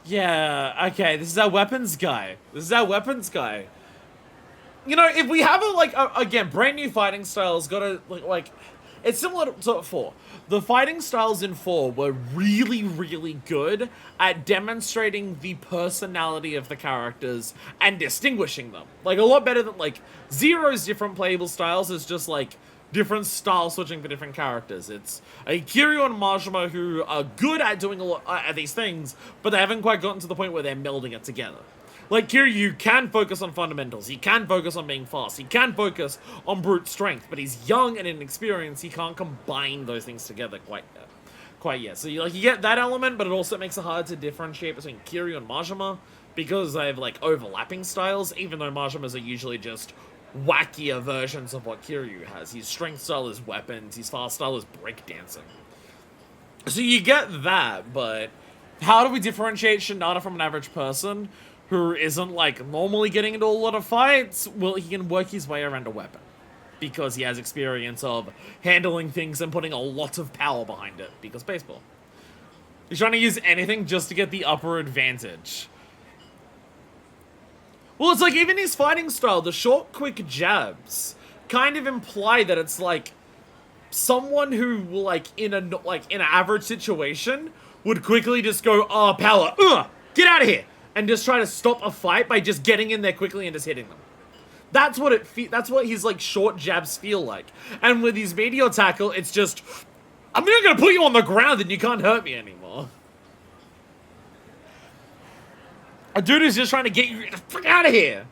Yeah, okay, this is our weapons guy. This is our weapons guy. You know, if we have again, brand new fighting styles, gotta, like, it's similar to 4. The fighting styles in 4 were really, really good at demonstrating the personality of the characters and distinguishing them. Like, a lot better than, like, Zero's different playable styles is just, like, different style switching for different characters. It's Kiryu and Majima who are good at doing a lot at these things, but they haven't quite gotten to the point where they're melding it together. Like, Kiryu can focus on fundamentals, he can focus on being fast, he can focus on brute strength, but he's young and inexperienced, he can't combine those things together quite yet. So you get that element, but it also makes it hard to differentiate between Kiryu and Majima, because they have, like, overlapping styles, even though Majimas are usually just wackier versions of what Kiryu has. His strength style is weapons, his fast style is breakdancing. So you get that, but how do we differentiate Shinada from an average person who isn't, like, normally getting into a lot of fights? Well, he can work his way around a weapon, because he has experience of handling things and putting a lot of power behind it, because baseball. He's trying to use anything just to get the upper advantage. Well, it's like, even his fighting style, the short, quick jabs, kind of imply that it's, like, someone who, like, in an average situation, would quickly just go, oh, power, get out of here! And just try to stop a fight by just getting in there quickly and just hitting them. That's what that's what his, like, short jabs feel like. And with his meteor tackle, it's just, I'm not gonna put you on the ground and you can't hurt me anymore. A dude who's just trying to get you the frick out of here.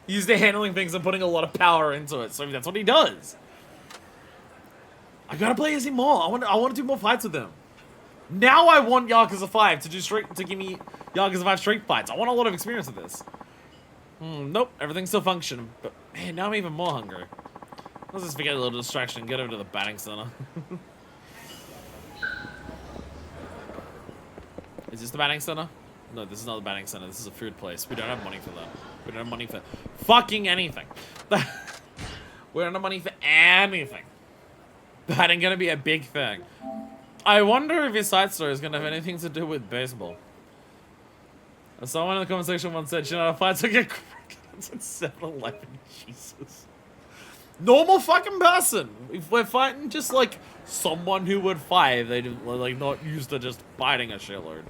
He's there handling things and putting a lot of power into it, so that's what he does. I gotta play as him more. I want to do more fights with him. Now I want Yakuza 5 to give me Yakuza 5 street fights. I want a lot of experience with this. Nope, everything's still functioning, but man, now I'm even more hungry. Let's just forget a little distraction and get over to the batting center. Is this the batting center? No, this is not the batting center. This is a food place. We don't have money for that. We don't have money for fucking anything. We don't have money for anything. That ain't gonna be a big thing. I wonder if his side story is gonna have anything to do with baseball. Someone in the comment section once said, Shinada fights like a cricket at 7-Eleven. Jesus. Normal fucking person. If we're fighting just like someone who would fight, they'd like not used to just biting a shitload.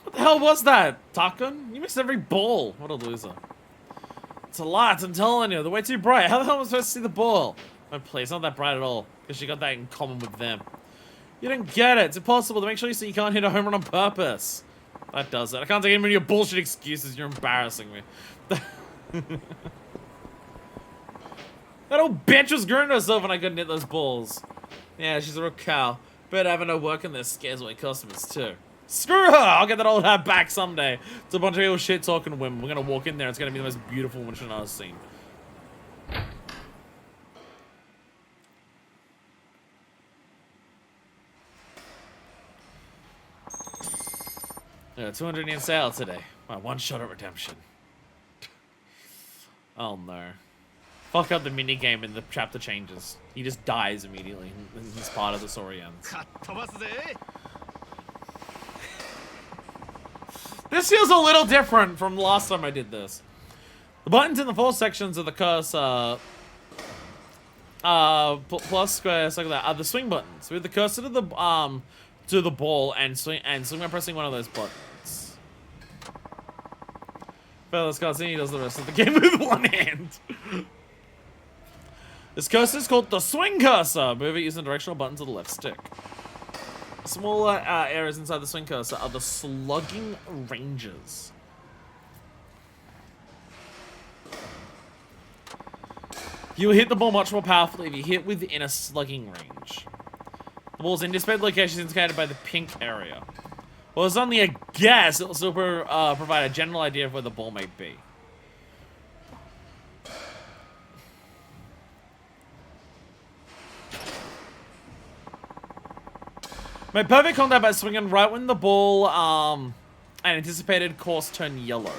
What the hell was that, Takun? You missed every ball. What a loser. It's a lot, I'm telling you. They're way too bright. How the hell am I supposed to see the ball? No, please, not that bright at all. Because you got that in common with them. You don't get it. It's impossible to make sure you can't hit a home run on purpose. That does it. I can't take any of your bullshit excuses. You're embarrassing me. That old bitch was growing herself when I couldn't hit those balls. Yeah, she's a real cow. But having her work in there scares away customers too. Screw her! I'll get that old hat back someday. It's a bunch of people shit-talking women. We're gonna walk in there. It's gonna be the most beautiful woman I've seen. Yeah, 200 yen sale today. My one shot at redemption. Oh no. Fuck up the minigame and the chapter changes. He just dies immediately. He's part of the story ends. This feels a little different from last time I did this. The buttons in the 4 sections of the cursor, plus square, like that, are the swing buttons. With the cursor to the ball and swing by pressing one of those buttons. Fellas cutscene does the rest of the game with one hand. This cursor is called the swing cursor. Move it using the directional buttons of the left stick. Smaller areas inside the swing cursor are the slugging ranges. You will hit the ball much more powerfully if you hit within a slugging range. The ball's anticipated location is indicated by the pink area. Well, it's only a guess. It will still provide a general idea of where the ball may be. Made perfect contact by swinging right when the ball, and anticipated course turn yellow.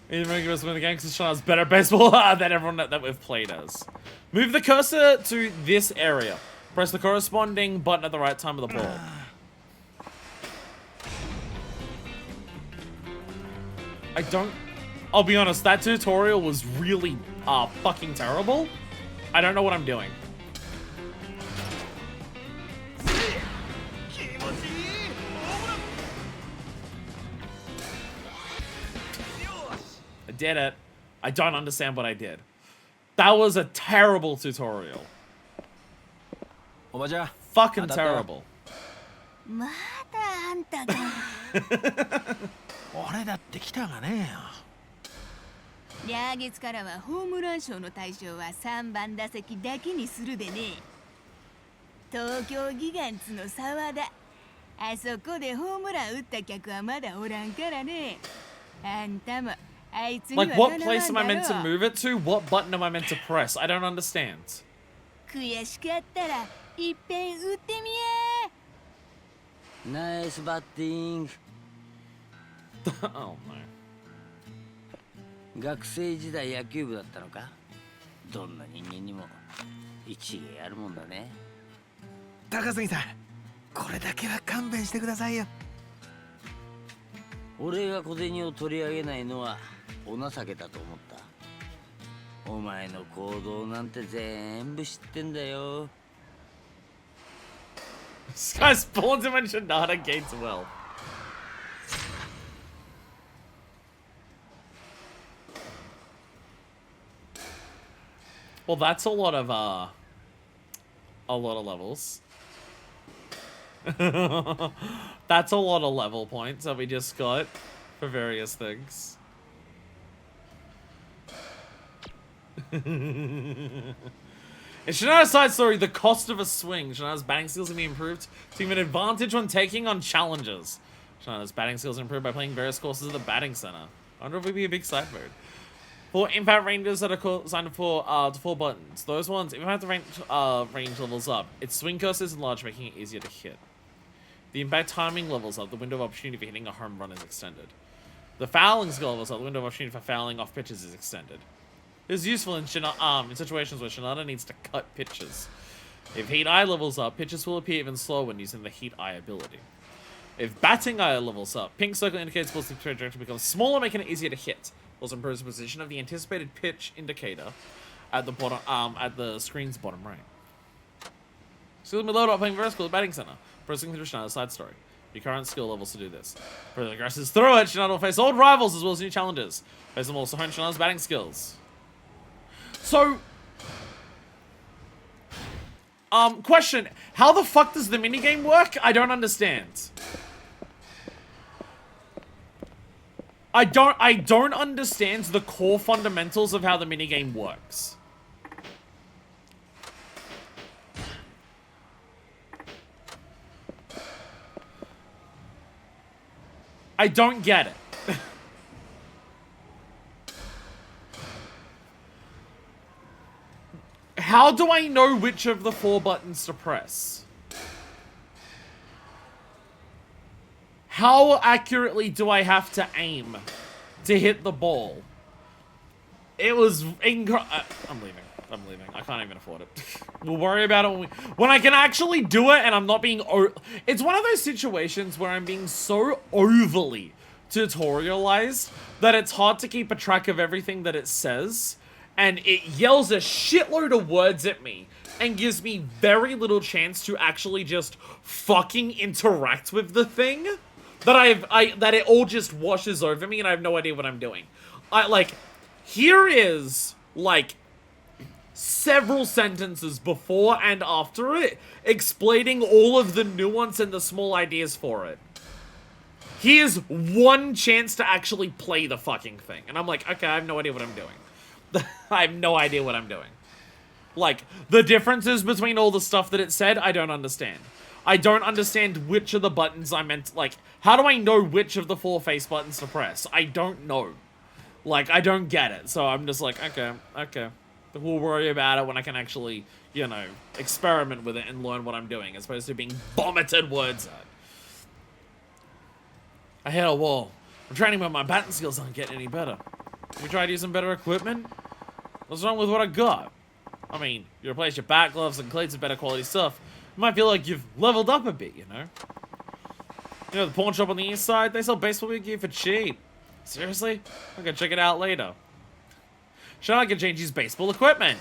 Even regulars win the game because Shana's better at baseball than everyone that we've played as. Move the cursor to this area. Press the corresponding button at the right time of the ball. I'll be honest, that tutorial was really fucking terrible. I don't know what I'm doing. I did it. I don't understand what I did. That was a terrible tutorial. Fucking terrible. まだあんたが俺だって来たがね来月からはホームラン賞の対象は3番打席だけにするでね。東京ギガンツの沢田、あそこでホームラン打った客はまだおらんからね。あんたもあいつには Like, what place am I meant to move it to? What button am I meant to press? I don't understand. 悔しかったらいっぺん打ってみや。ナイスバッティング。Oh no. 学生時代野球部だったのか？どんな人間にも一芸あるもんだね。高杉さん、これだけは勘弁してくださいよ。俺が小銭を取り上げないのはお情けだと思った。お前の行動なんて全部知ってんだよ。This guy's born to mention Nada gains wealth. Well, that's a lot of levels. That's a lot of level points that we just got for various things. In Shannara's side story, the cost of a swing. Shannara's batting skills can be improved to give an advantage when taking on challenges. Shannara's batting skills are improved by playing various courses at the batting center. I wonder if it would be a big side mode. For impact ranges that are assigned for to 4 buttons. Those ones, if I have the range levels up, its swing cursor is enlarged, making it easier to hit. The impact timing levels up, the window of opportunity for hitting a home run is extended. The fouling skill levels up, the window of opportunity for fouling off pitches is extended. It is useful in situations where Shinada needs to cut pitches. If Heat Eye levels up, pitches will appear even slower when using the Heat Eye ability. If Batting Eye levels up, pink circle indicates ball's trajectory becomes smaller, making it easier to hit. Also improves the position of the anticipated pitch indicator at the bottom, at the screen's bottom right. Skill will be loaded up playing vertical at batting center, pressing through Shinada's side story. Your current skill levels to do this. For the aggressors through it, Shinada will face old rivals as well as new challenges. Face them also hone Shinada's batting skills. So, question: how the fuck does the minigame work? I don't understand. I don't understand the core fundamentals of how the minigame works. I don't get it. How do I know which of the 4 buttons to press? How accurately do I have to aim to hit the ball? It was I'm leaving. I'm leaving. I can't even afford it. We'll worry about it when I can actually do it and I'm not being... It's one of those situations where I'm being so overly tutorialized that it's hard to keep a track of everything that it says. And it yells a shitload of words at me and gives me very little chance to actually just fucking interact with the thing. That it all just washes over me and I have no idea what I'm doing. Here is, like, several sentences before and after it explaining all of the nuance and the small ideas for it. Here's one chance to actually play the fucking thing. And I'm like, okay, I have no idea what I'm doing. I have no idea what I'm doing. Like, the differences between all the stuff that it said, I don't understand. I don't understand which of the buttons I meant, like, how do I know which of the 4 face buttons to press? I don't know. Like, I don't get it. So I'm just like, okay. We'll worry about it when I can actually, you know, experiment with it and learn what I'm doing, as opposed to being vomited words at. I hit a wall. I'm training, but my batting skills aren't getting any better. Have you tried using better equipment? What's wrong with what I got? I mean, you replace your bat, gloves, and cleats with better quality stuff. You might feel like you've leveled up a bit, you know? You know, the pawn shop on the east side, they sell baseball gear for cheap. Seriously? I'm gonna check it out later. Should I can change his baseball equipment?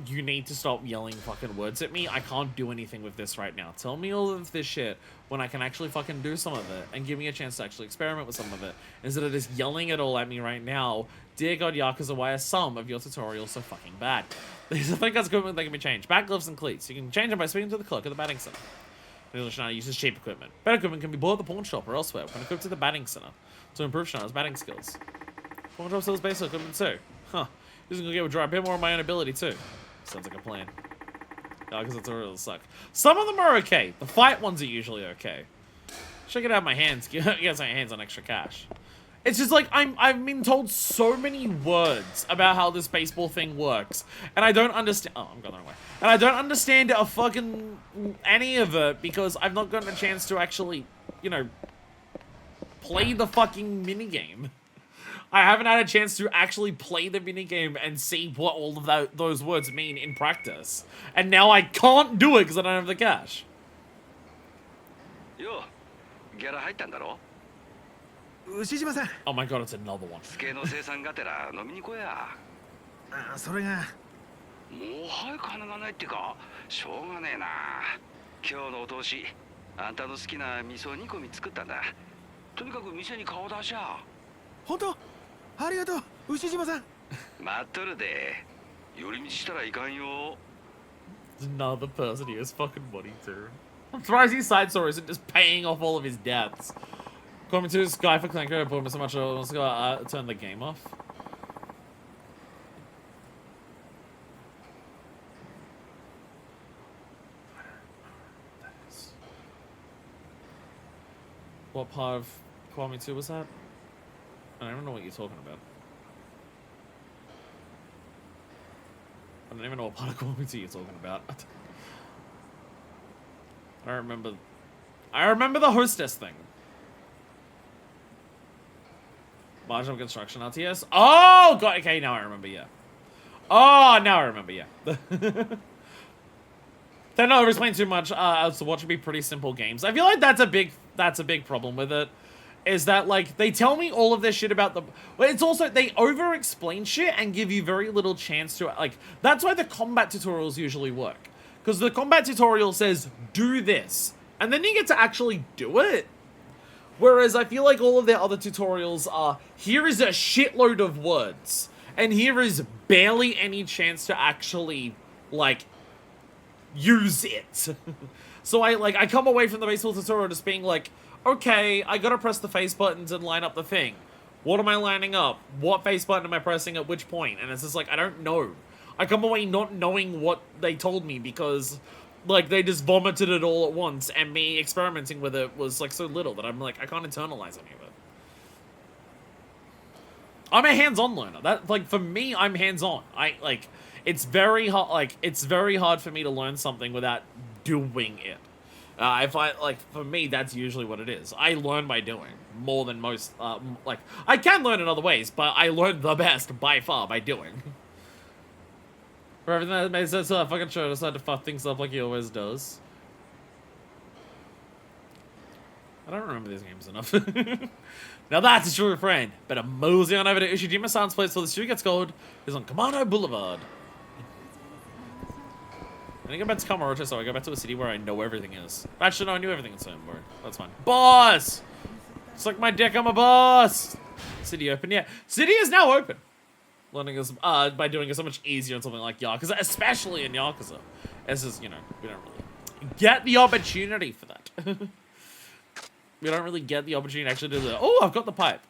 You need to stop yelling fucking words at me. I can't do anything with this right now. Tell me all of this shit when I can actually fucking do some of it and give me a chance to actually experiment with some of it. Instead of just yelling it all at me right now. Dear God, Yakuza, why are some of your tutorials so fucking bad? These are things that's equipment that can be changed. Bat gloves and cleats. You can change them by speaking to the clerk at the batting center. Schneider uses cheap equipment. Better equipment can be bought at the pawn shop or elsewhere when equipped to the batting center to improve Schneider's batting skills. Pawn shop sells basic equipment too. Huh. This is gonna draw a bit more of my own ability too. Sounds like a plan. Because it's a real suck. Some of them are okay. The fight ones are usually okay. Check it out, my hands. Get my hands on extra cash. It's just like I've been told so many words about how this baseball thing works, and I don't understand. Oh, I'm going the wrong way. And I don't understand a fucking any of it because I've not gotten a chance to actually, you know, play the fucking minigame. I haven't had a chance to actually play the minigame and see what all of those words mean in practice. And now I can't do it because I don't have the cash. Yo, ギャラ入ったんだろ? 牛島さん。 Oh my god, it's another one. スケの生産がてら飲みに行こうや。それが。もう早く金がないってか、しょうがねえな。今日のお通し、あんたの好きな味噌煮込み作ったんだ。とにかく店に顔出しゃ。本当？ありがとう、牛島さん。待っとるで。寄り道したらいかんよ。 Another person he has fucking money to. I'm surprised his side story isn't just paying off all of his debts. Coming to this guy for Clanker, bought me so much I was gonna turn the game off. What part of Kwame 2 was that? I don't even know what you're talking about. I don't even know what part of Kwame 2 you're talking about. I remember the hostess thing. Margin of construction RTS. Oh god, okay, now I remember, yeah. Oh, now I remember, yeah. They're not over-explained too much as to what should be pretty simple games. I feel like that's a big problem with it. Is that, like, they tell me all of this shit about the... But it's also, they over-explain shit and give you very little chance to... Like, that's why the combat tutorials usually work. Because the combat tutorial says, do this. And then you get to actually do it. Whereas I feel like all of their other tutorials are, here is a shitload of words. And here is barely any chance to actually, like, use it. So I come away from the baseball tutorial just being like, okay, I gotta press the face buttons and line up the thing. What am I lining up? What face button am I pressing at which point? And it's just like, I don't know. I come away not knowing what they told me because, like, they just vomited it all at once, and me experimenting with it was, like, so little that I'm like, I can't internalize any of it. I'm a hands-on learner. That, like, for me, I'm hands-on. It's very hard for me to learn something without doing it. For me, that's usually what it is. I learn by doing more than most, I can learn in other ways, but I learn the best by far by doing. For everything that made sense, fucking sure decided to fuck things up like he always does. I don't remember these games enough. Now that's a true friend. Better mosey on over to Ushijima-san's place before the studio gets cold. He's on Kamano Boulevard. And I go back to Kamurocho, so I go back to a city where I know everything is. Actually, no, I knew everything in Stoneborough. That's fine. Boss! Suck my dick, I'm a boss! City open, yeah. City is now open. Learning is, by doing it so much easier on something like Yakuza, especially in Yakuza. It's just, you know, we don't really get the opportunity for that. We don't really get the opportunity to actually do that. Oh, I've got the pipe.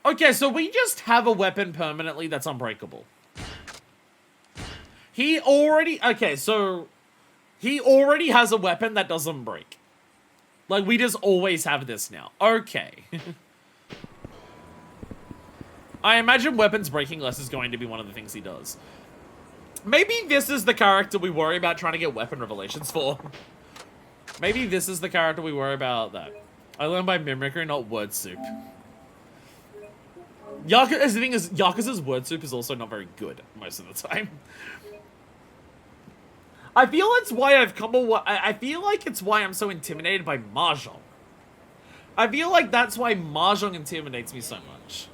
Okay, so we just have a weapon permanently that's unbreakable. He already has a weapon that doesn't break. Like, we just always have this now. Okay. I imagine weapons breaking less is going to be one of the things he does. Maybe this is the character we worry about trying to get weapon revelations for. Maybe this is the character we worry about that. I learned by mimicry, not word soup. The thing is, Yakuza's word soup is also not very good most of the time. I feel it's why I've come away. I feel like it's why I'm so intimidated by Mahjong. I feel like that's why Mahjong intimidates me so much.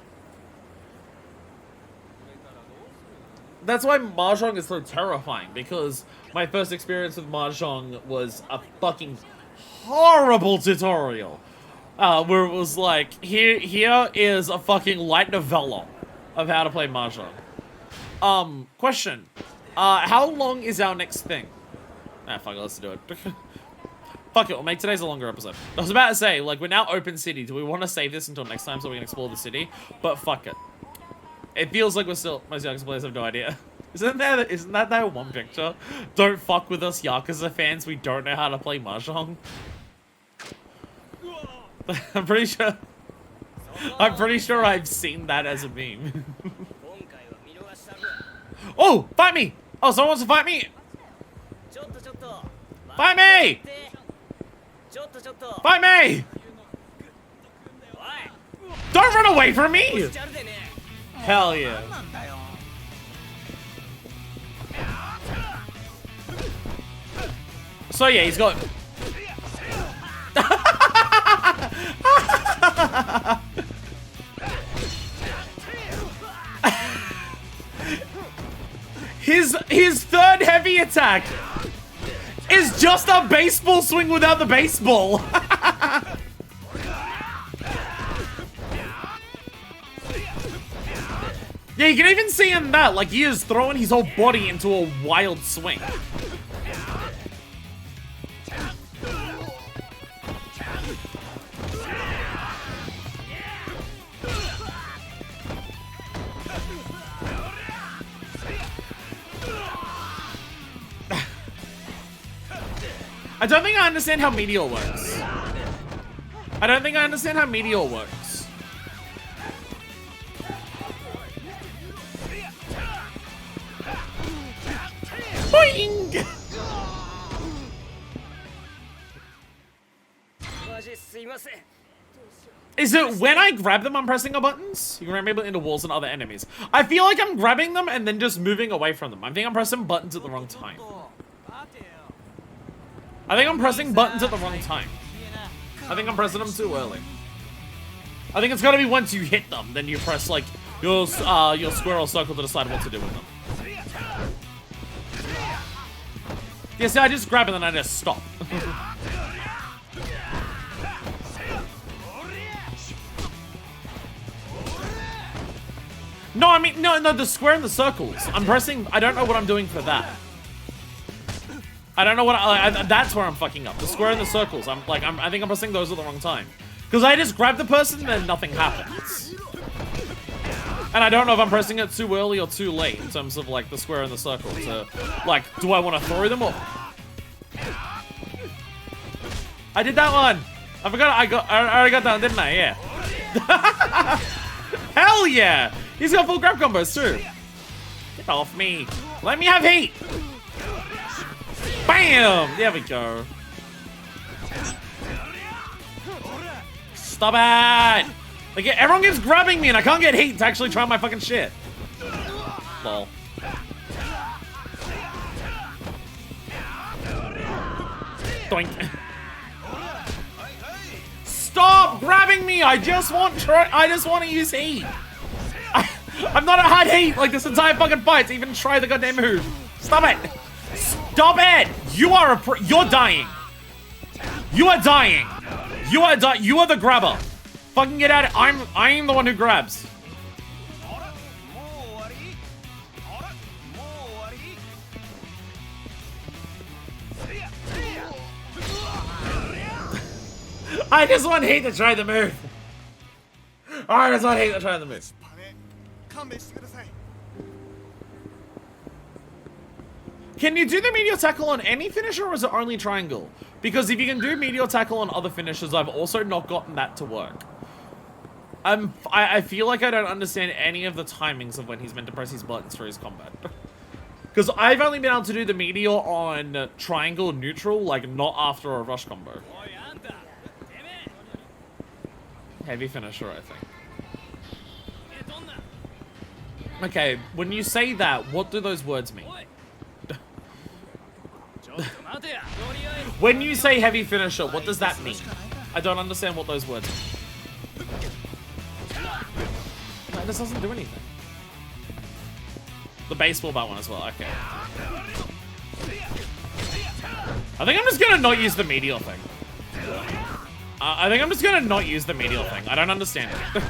That's why Mahjong is so terrifying, because my first experience with Mahjong was a fucking horrible tutorial. Where it was like, here is a fucking light novella of how to play Mahjong. Question. How long is our next thing? Ah, fuck it, let's do it. Fuck it, we'll make today's a longer episode. I was about to say, like, we're now open city. Do we want to save this until next time so we can explore the city? But fuck it. It feels like we're still... Most Yakuza players have no idea. Isn't that that one picture? Don't fuck with us Yakuza fans, we don't know how to play Mahjong. I'm pretty sure I've seen that as a meme. Oh, fight me! Oh, someone wants to fight me! Fight me! Fight me! Don't run away from me! Hell yeah. So yeah, he's got... His third heavy attack is just a baseball swing without the baseball. Yeah, you can even see in that, like, he is throwing his whole body into a wild swing. I don't think I understand how Meteor works. I don't think I understand how Meteor works. Boing! Is it when I grab them I'm pressing the buttons? You can ram people into walls and other enemies. I feel like I'm grabbing them and then just moving away from them. I think I'm pressing buttons at the wrong time. I think I'm pressing buttons at the wrong time. I think I'm pressing them too early. I think it's gotta be once you hit them, then you press like your square or circle to decide what to do with them. Yeah, see, I just grab it and then I just stop. No, I mean, no, the square and the circles. I'm pressing, I don't know what I'm doing for that. I don't know what that's where I'm fucking up. The square and the circles. I think I'm pressing those at the wrong time. Because I just grab the person and then nothing happens. And I don't know if I'm pressing it too early or too late in terms of like the square and the circle. So, like, do I want to throw them or? I did that one. I forgot. I already got that one, didn't I? Yeah. Hell yeah! He's got full grab combos too. Get off me. Let me have heat. Bam! There we go. Stop it! Like, everyone keeps grabbing me and I can't get heat to actually try my fucking shit. Lol. Doink. Stop grabbing me! I just want to use heat. I'm not at hard heat like this entire fucking fight to even try the goddamn move. Stop it! Stop it! You're dying. You are dying. You are the grabber. Fucking get out of I'm the one who grabs. I just want hate to try the move. I just want hate to try the move. Can you do the meteor tackle on any finisher or is it only triangle? Because if you can do meteor tackle on other finishers, I've also not gotten that to work. I feel like I don't understand any of the timings of when he's meant to press his buttons for his combat. Because I've only been able to do the meteor on triangle neutral, like not after a rush combo. Heavy finisher, I think. Okay, when you say that, what do those words mean? When you say heavy finisher, what does that mean? I don't understand what those words mean. No, this doesn't do anything. The baseball bat one as well, okay. I think I'm just gonna not use the meteor thing. I think I'm just gonna not use the meteor thing. I don't understand it.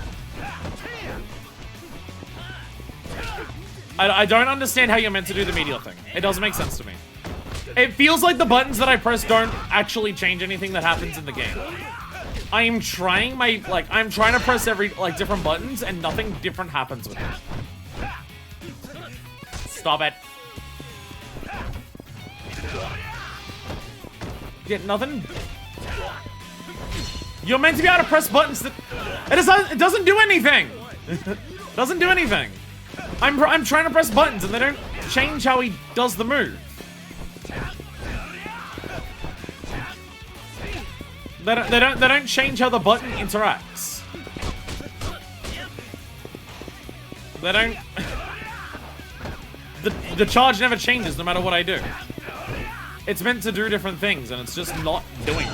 I don't understand how you're meant to do the meteor thing. It doesn't make sense to me. It feels like the buttons that I press don't actually change anything that happens in the game. I'm trying to press every, different buttons and nothing different happens with it. Stop it. Yeah, nothing. You're meant to be able to press buttons that... It doesn't do anything! Doesn't do anything. I'm trying to press buttons and they don't change how he does the move. They don't change how the button interacts. They don't... The charge never changes no matter what I do. It's meant to do different things and it's just not doing it.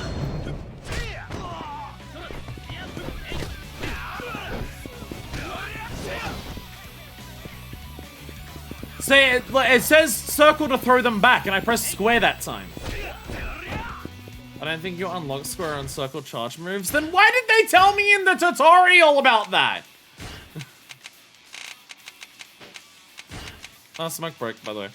Say it says circle to throw them back and I press square that time. I don't think you unlock square and circle charge moves. Then why did they tell me in the tutorial about that? Oh, smoke break, by the way.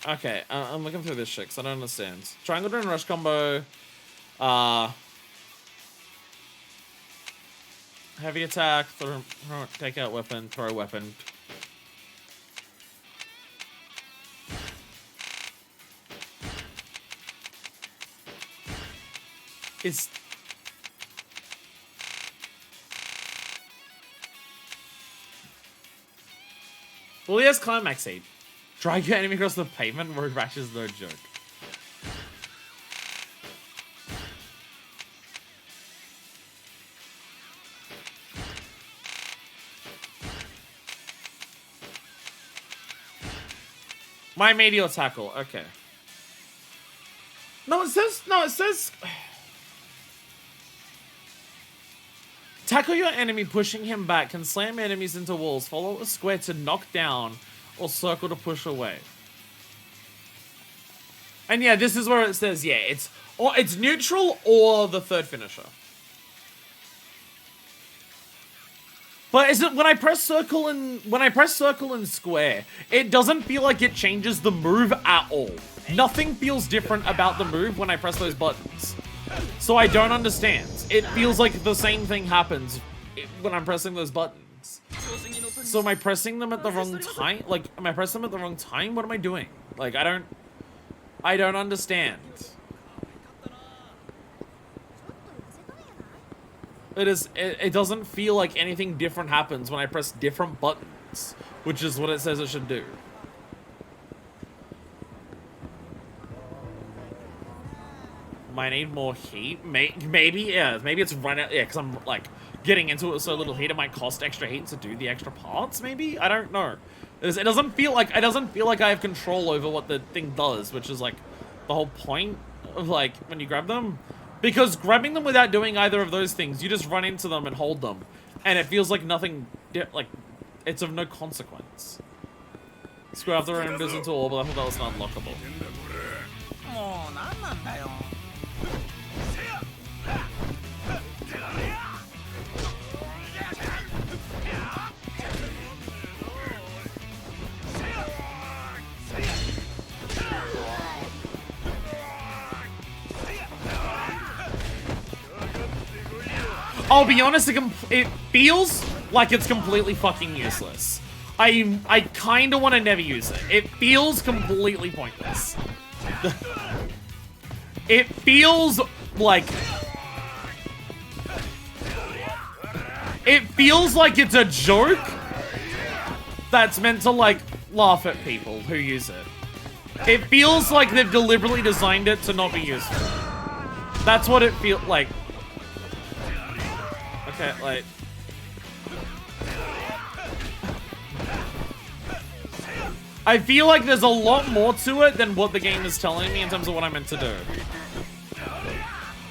Okay, I'm looking through this shit because I don't understand. Triangle during rush combo. Heavy attack, take out weapon, throw weapon. Well, he has climax aid. Drag your enemy across the pavement, road rash is no joke. My meteor tackle, okay. No, it says... Tackle your enemy, pushing him back, can slam enemies into walls, follow a square to knock down, or circle to push away. And yeah, this is where it says, yeah, it's neutral or the third finisher. But is it when I press circle and square, it doesn't feel like it changes the move at all. Nothing feels different about the move when I press those buttons. So I don't understand. It feels like the same thing happens when I'm pressing those buttons. So am I pressing them at the wrong time? Like, am I pressing them at the wrong time? What am I doing? Like, I don't understand. It doesn't feel like anything different happens when I press different buttons, which is what it says it should do. Might need more heat. Maybe, yeah. Maybe it's run out. Yeah, because I'm like getting into it with so little heat. It might cost extra heat to do the extra parts. Maybe, I don't know. It doesn't feel like I have control over what the thing does, which is like the whole point of like when you grab them. Because grabbing them without doing either of those things, you just run into them and hold them, and it feels like nothing. Like it's of no consequence. Screw up the renders into all, but I thought that was not unlockable. I'll be honest, it feels like it's completely fucking useless. I kind of want to never use it. It feels completely pointless. It feels like It feels like it's a joke that's meant to, like, laugh at people who use it. It feels like they've deliberately designed it to not be useful. That's what it feels like. Okay, like... I feel like there's a lot more to it than what the game is telling me in terms of what I'm meant to do.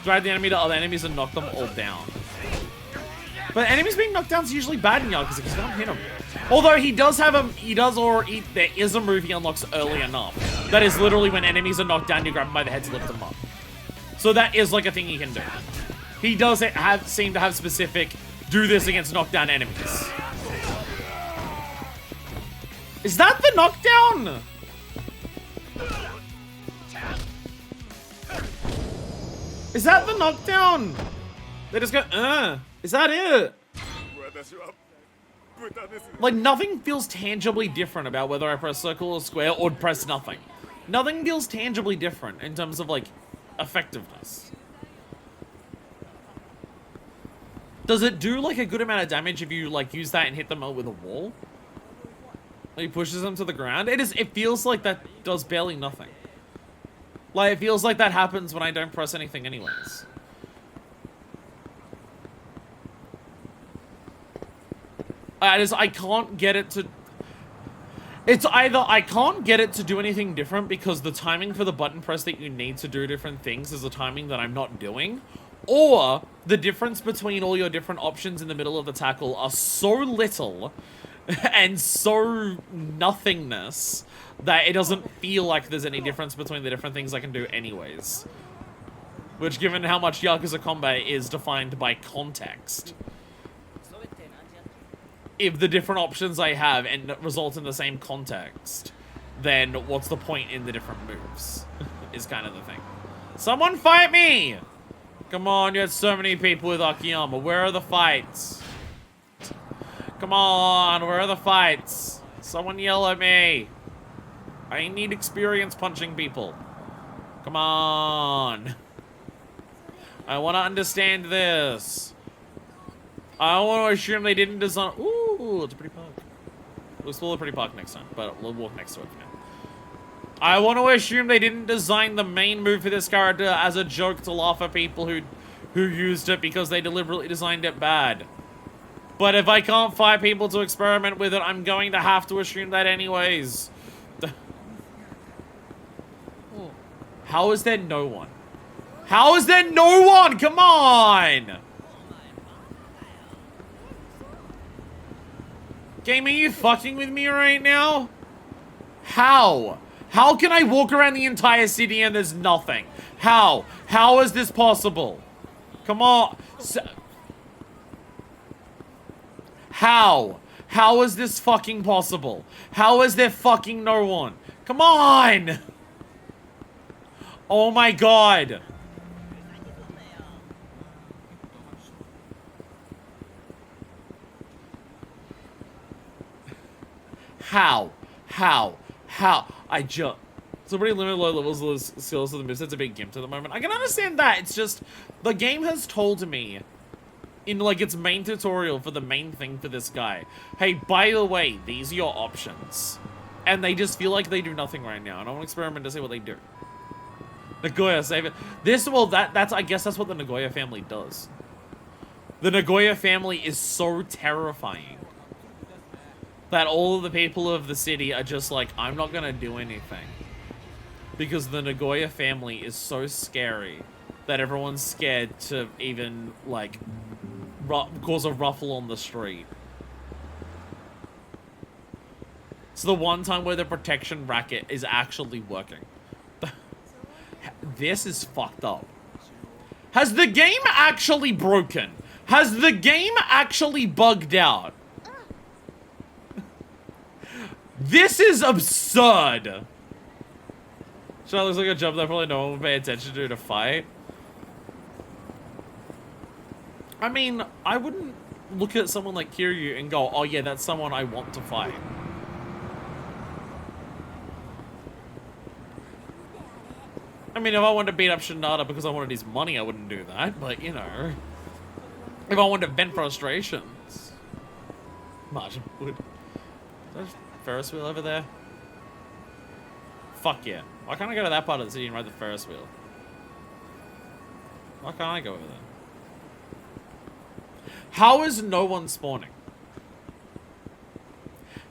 Drag the enemy to other enemies and knock them all down. But enemies being knocked down is usually bad in Yakuza because you don't hit them. Although there is a move he unlocks early enough. That is literally when enemies are knocked down, you grab them by the head to lift them up. So that is like a thing he can do. He does seem to have specific, do this against knockdown enemies. Is that the knockdown? Is that the knockdown? They just go, Is that it? Like, nothing feels tangibly different about whether I press circle or square or press nothing. Nothing feels tangibly different in terms of, like, effectiveness. Does it do, like, a good amount of damage if you, like, use that and hit them with a wall? Like, he pushes them to the ground? It feels like that does barely nothing. Like, it feels like that happens when I don't press anything anyways. I can't get it to... It's either I can't get it to do anything different because the timing for the button press that you need to do different things is the timing that I'm not doing, or the difference between all your different options in the middle of the tackle are so little and so nothingness that it doesn't feel like there's any difference between the different things I can do anyways. Which, given how much Yakuza combat is defined by context, if the different options I have and result in the same context, then what's the point in the different moves? Is kind of the thing. Someone fight me! Come on, you had so many people with Akiyama. Where are the fights? Come on, where are the fights? Someone yell at me. I need experience punching people. Come on. I want to understand this. I want to assume they didn't design... Ooh, it's a pretty park. We'll explore a pretty park next time, but we'll walk next to it for now. I want to assume they didn't design the main move for this character as a joke to laugh at people who used it because they deliberately designed it bad. But if I can't find people to experiment with it, I'm going to have to assume that anyways. How is there no one? How is there no one? Come on! Game, are you fucking with me right now? How? How can I walk around the entire city and there's nothing? How? How is this possible? Come on. How? How is this fucking possible? How is there fucking no one? Come on! Oh my god. How? How? How? I just... Somebody limited low levels of skills of the moveset's a big gimp at the moment. I can understand that. It's just... The game has told me, in, like, its main tutorial for the main thing for this guy, hey, by the way, these are your options. And they just feel like they do nothing right now. And I want to experiment to see what they do. Nagoya, save it. This, well, that's, I guess that's what the Nagoya family does. The Nagoya family is so terrifying that all of the people of the city are just like, I'm not gonna do anything. Because the Nagoya family is so scary that everyone's scared to even, like, cause a ruffle on the street. It's the one time where the protection racket is actually working. This is fucked up. Has the game actually broken? Has the game actually bugged out? This is absurd. That looks like a jump that probably no one would pay attention to fight. I mean, I wouldn't look at someone like Kiryu and go, oh yeah, that's someone I want to fight. I mean, if I wanted to beat up Shinada because I wanted his money, I wouldn't do that, but you know. If I wanted to vent frustrations, Margin wood. There's Ferris wheel over there. Fuck yeah. Why can't I go to that part of the city and ride the Ferris wheel? Why can't I go over there? How is no one spawning?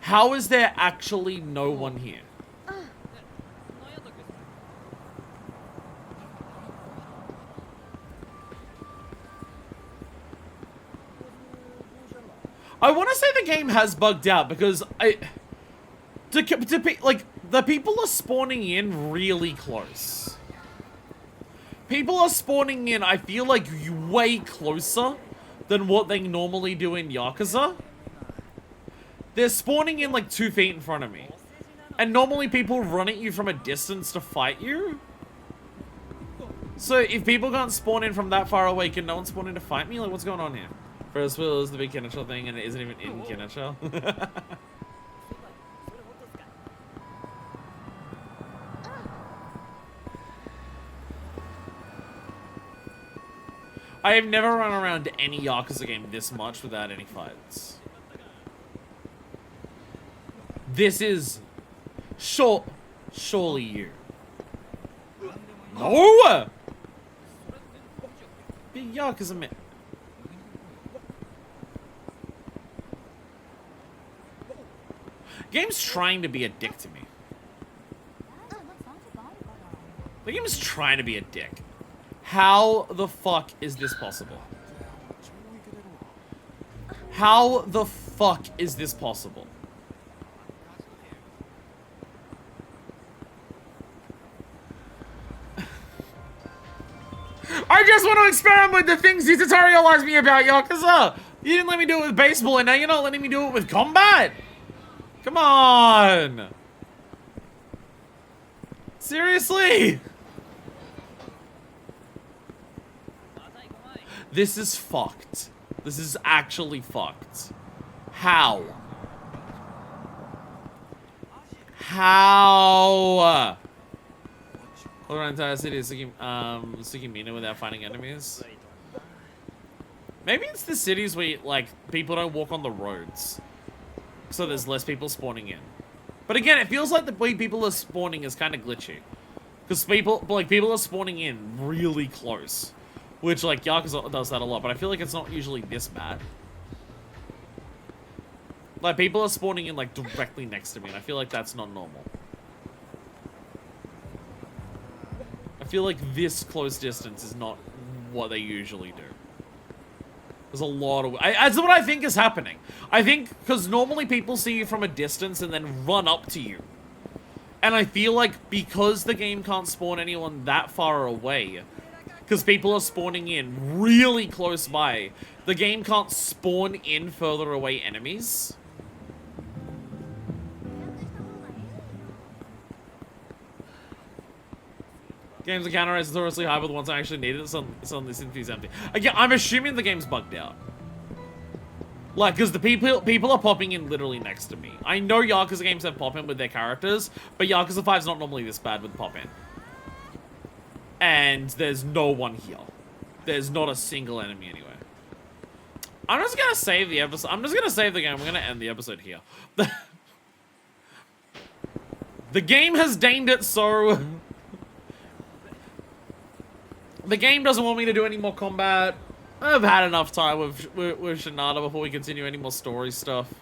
How is there actually no one here? I want to say the game has bugged out because like the people are spawning in really close. People are spawning in, I feel like, way closer than what they normally do in Yakuza. They're spawning in like 2 feet in front of me. And normally people run at you from a distance to fight you. So if people can't spawn in from that far away, can no one spawn in to fight me? Like, what's going on here? Ferris wheel is the big Kenichel thing, and it isn't even in Kenichel. I have never run around any Yakuza game this much without any fights. This is... surely you. No! Big Yakuza man. Game's trying to be a dick to me. The game is trying to be a dick. How the fuck is this possible? How the fuck is this possible? I just want to experiment with the things you tutorialized me about, Yakuza! You didn't let me do it with baseball, and now you're not letting me do it with combat! Come on! Seriously? This is fucked. This is actually fucked. How? How? Hold on, entire city is seeking Mina without finding enemies. Maybe it's the cities where, like, people don't walk on the roads. So there's less people spawning in. But again, it feels like the way people are spawning is kind of glitchy. Because people are spawning in really close. Which, like, Yakuza does that a lot, but I feel like it's not usually this bad. Like, people are spawning in, like, directly next to me, and I feel like that's not normal. I feel like this close distance is not what they usually do. There's a lot of... that's what I think is happening. I think, because normally people see you from a distance and then run up to you. And I feel like because the game can't spawn anyone that far away... Because people are spawning in really close by. The game can't spawn in further away enemies. Game's encounter is notoriously high, but the ones I actually needed, it's on this infuse empty. Again, I'm assuming the game's bugged out. Like, because the people are popping in literally next to me. I know Yakuza games have pop-in with their characters, but Yakuza 5's not normally this bad with pop-in. And there's no one here. There's not a single enemy anywhere. I'm just gonna save the episode. I'm just gonna save the game. We're gonna end the episode here. The game has deigned it so... The game doesn't want me to do any more combat. I've had enough time with Shinada before we continue any more story stuff.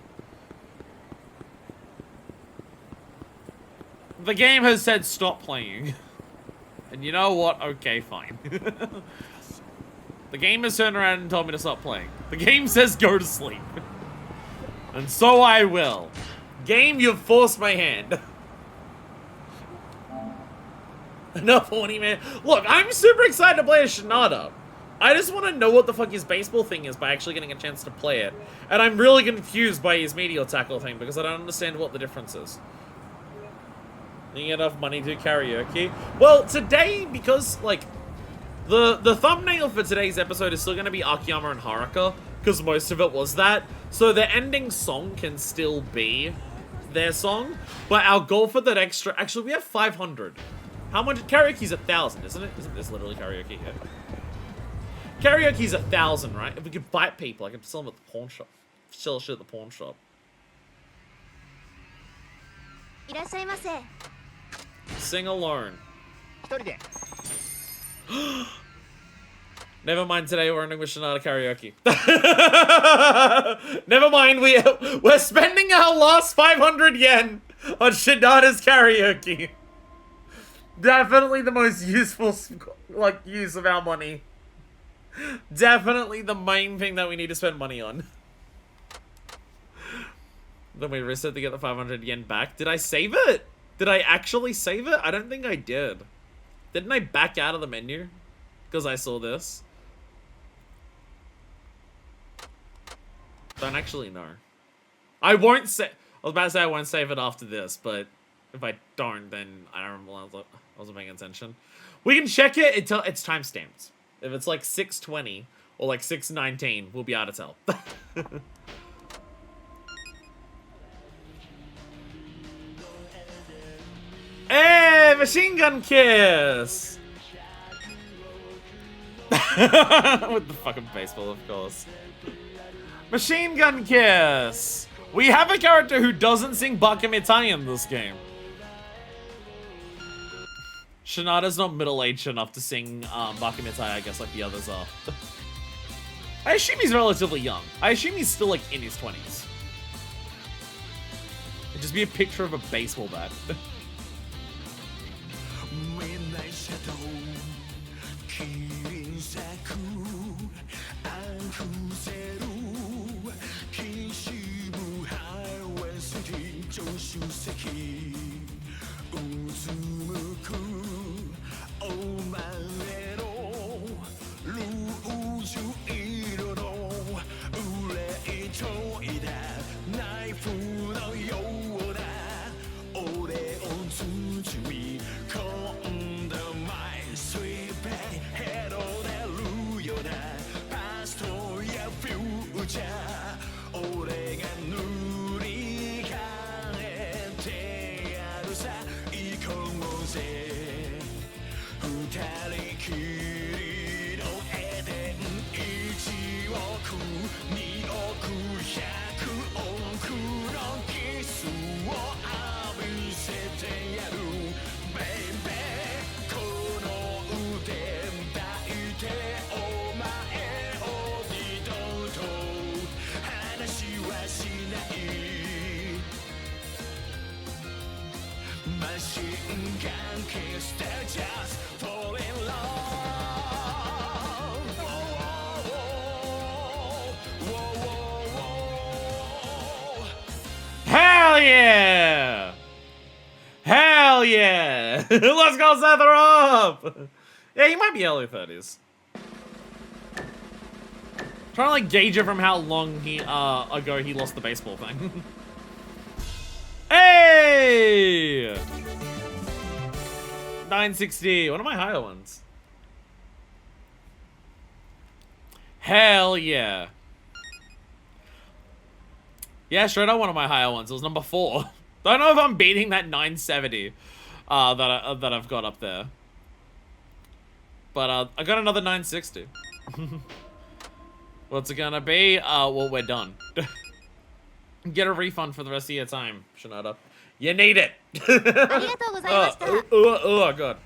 The game has said stop playing. And you know what? Okay, fine. The game has turned around and told me to stop playing. The game says go to sleep. And so I will. Game, you've forced my hand. Enough horny man. Look, I'm super excited to play a Shinada. I just want to know what the fuck his baseball thing is by actually getting a chance to play it. And I'm really confused by his meteor tackle thing because I don't understand what the difference is. You get enough money to do karaoke? Well, today, because, like, the thumbnail for today's episode is still going to be Akiyama and Haruka, because most of it was that. So the ending song can still be their song, but our goal for that extra... Actually, we have 500. How much? Karaoke's 1,000, isn't it? Isn't this literally karaoke yet? Karaoke's 1,000, right? If we could bite people, I could sell them at the pawn shop. Sell shit at the pawn shop. いらっしゃいませ。 Sing alone. Never mind, today we're ending with Shinada karaoke. Never mind, we're spending our last 500 yen on Shinada's karaoke. Definitely the most useful, like, use of our money. Definitely the main thing that we need to spend money on. Then we risked it to get the 500 yen back. Did I save it? Did I actually save it? I don't think I did. Didn't I back out of the menu? Because I saw this. Don't actually know. I won't say. I was about to say I won't save it after this, but if I don't, then I don't remember. I wasn't paying attention. We can check it until it's timestamped. If it's like 6:20 or like 6:19, we'll be able to tell. Hey, machine gun kiss! With the fucking baseball, of course. Machine gun kiss! We have a character who doesn't sing Bakamitai in this game. Shinada's not middle-aged enough to sing Bakamitai, I guess, like the others are. I assume he's relatively young. I assume he's still, like, in his 20s. It'd just be a picture of a baseball bat. Hell yeah! Hell yeah! Let's go set her up! Yeah, he might be early 30s. Trying to like gauge it from how long he ago he lost the baseball thing. Hey! 960. One of my higher ones. Hell yeah. Yeah, straight up one of my higher ones. It was number 4. Don't know if I'm beating that 970 that I've got up there. But I got another 960. What's it gonna be? Well, we're done. Get a refund for the rest of your time, Shinada. You need it. Oh god.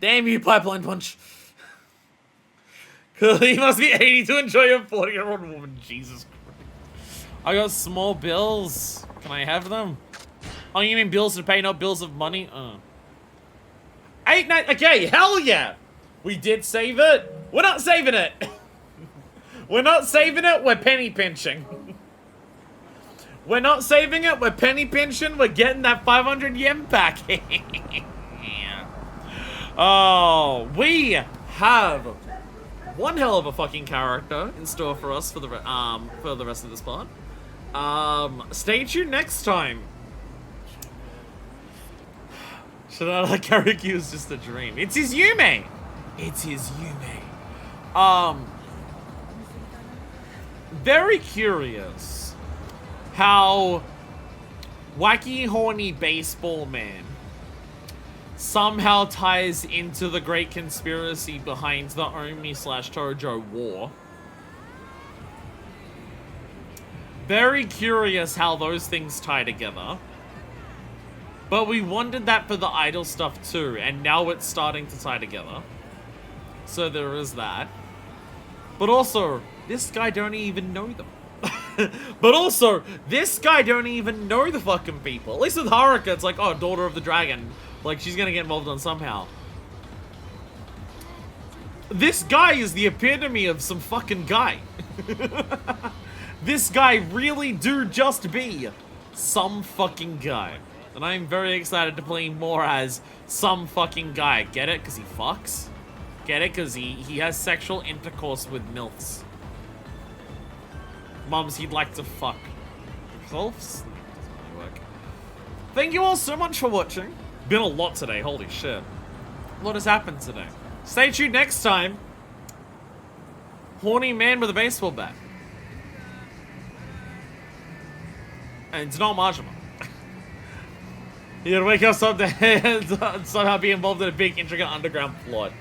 Damn you, Pipeline Punch. He must be 80 to enjoy a 40-year-old woman. Jesus Christ. I got small bills. Can I have them? Oh, you mean bills to pay, not bills of money? 8, 9. Okay, hell yeah. We did save it. We're not saving it. We're not saving it. We're penny pinching. We're not saving it. We're penny pinching. We're getting that 500 yen back. Oh, we have one hell of a fucking character in store for us for the rest of this part. Stay tuned next time. Shinada karaoke was just a dream. It's his Yume. It's his Yume. Very curious how Wacky Horny Baseball Man somehow ties into the great conspiracy behind the Omi/Tojo war. Very curious how those things tie together. But we wanted that for the idol stuff too, and now it's starting to tie together. So there is that. But also, this guy don't even know them. But also, this guy don't even know the fucking people. At least with Haruka, it's like, oh, daughter of the dragon. Like, she's gonna get involved on somehow. This guy is the epitome of some fucking guy. This guy really do just be some fucking guy. And I'm very excited to play more as some fucking guy. Get it? Because he fucks? Get it? Because he has sexual intercourse with MILFs. Mums he'd like to fuck. Elves? Doesn't really work. Thank you all so much for watching. Been a lot today, holy shit. What has happened today? Stay tuned next time. Horny man with a baseball bat. And it's not Majima. He'd wake us up and somehow be involved in a big intricate underground plot.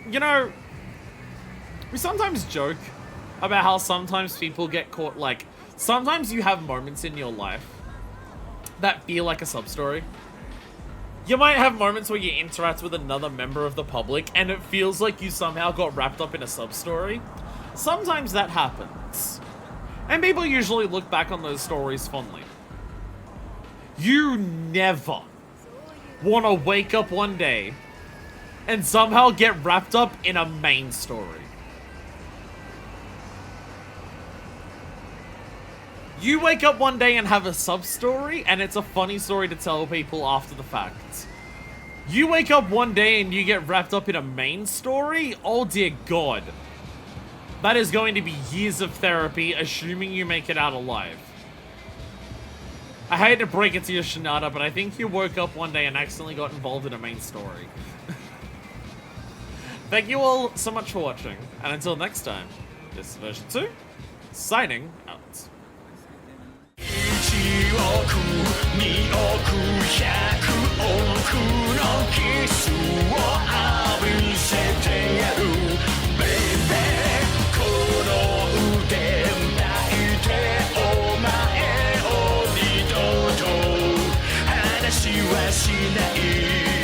You know, we sometimes joke about how sometimes people get caught, like, sometimes you have moments in your life that feel like a sub-story. You might have moments where you interact with another member of the public and it feels like you somehow got wrapped up in a sub-story. Sometimes that happens. And people usually look back on those stories fondly. You never want to wake up one day and somehow get wrapped up in a main story. You wake up one day and have a sub-story, and it's a funny story to tell people after the fact. You wake up one day and you get wrapped up in a main story? Oh dear God. That is going to be years of therapy, assuming you make it out alive. I hate to break it to you, Shinada, but I think you woke up one day and accidentally got involved in a main story. Thank you all so much for watching, and until next time, this is version 2, signing out. 1億2億100億のキスを浴びせてやる Baby この腕抱いてお前を二度と話はしない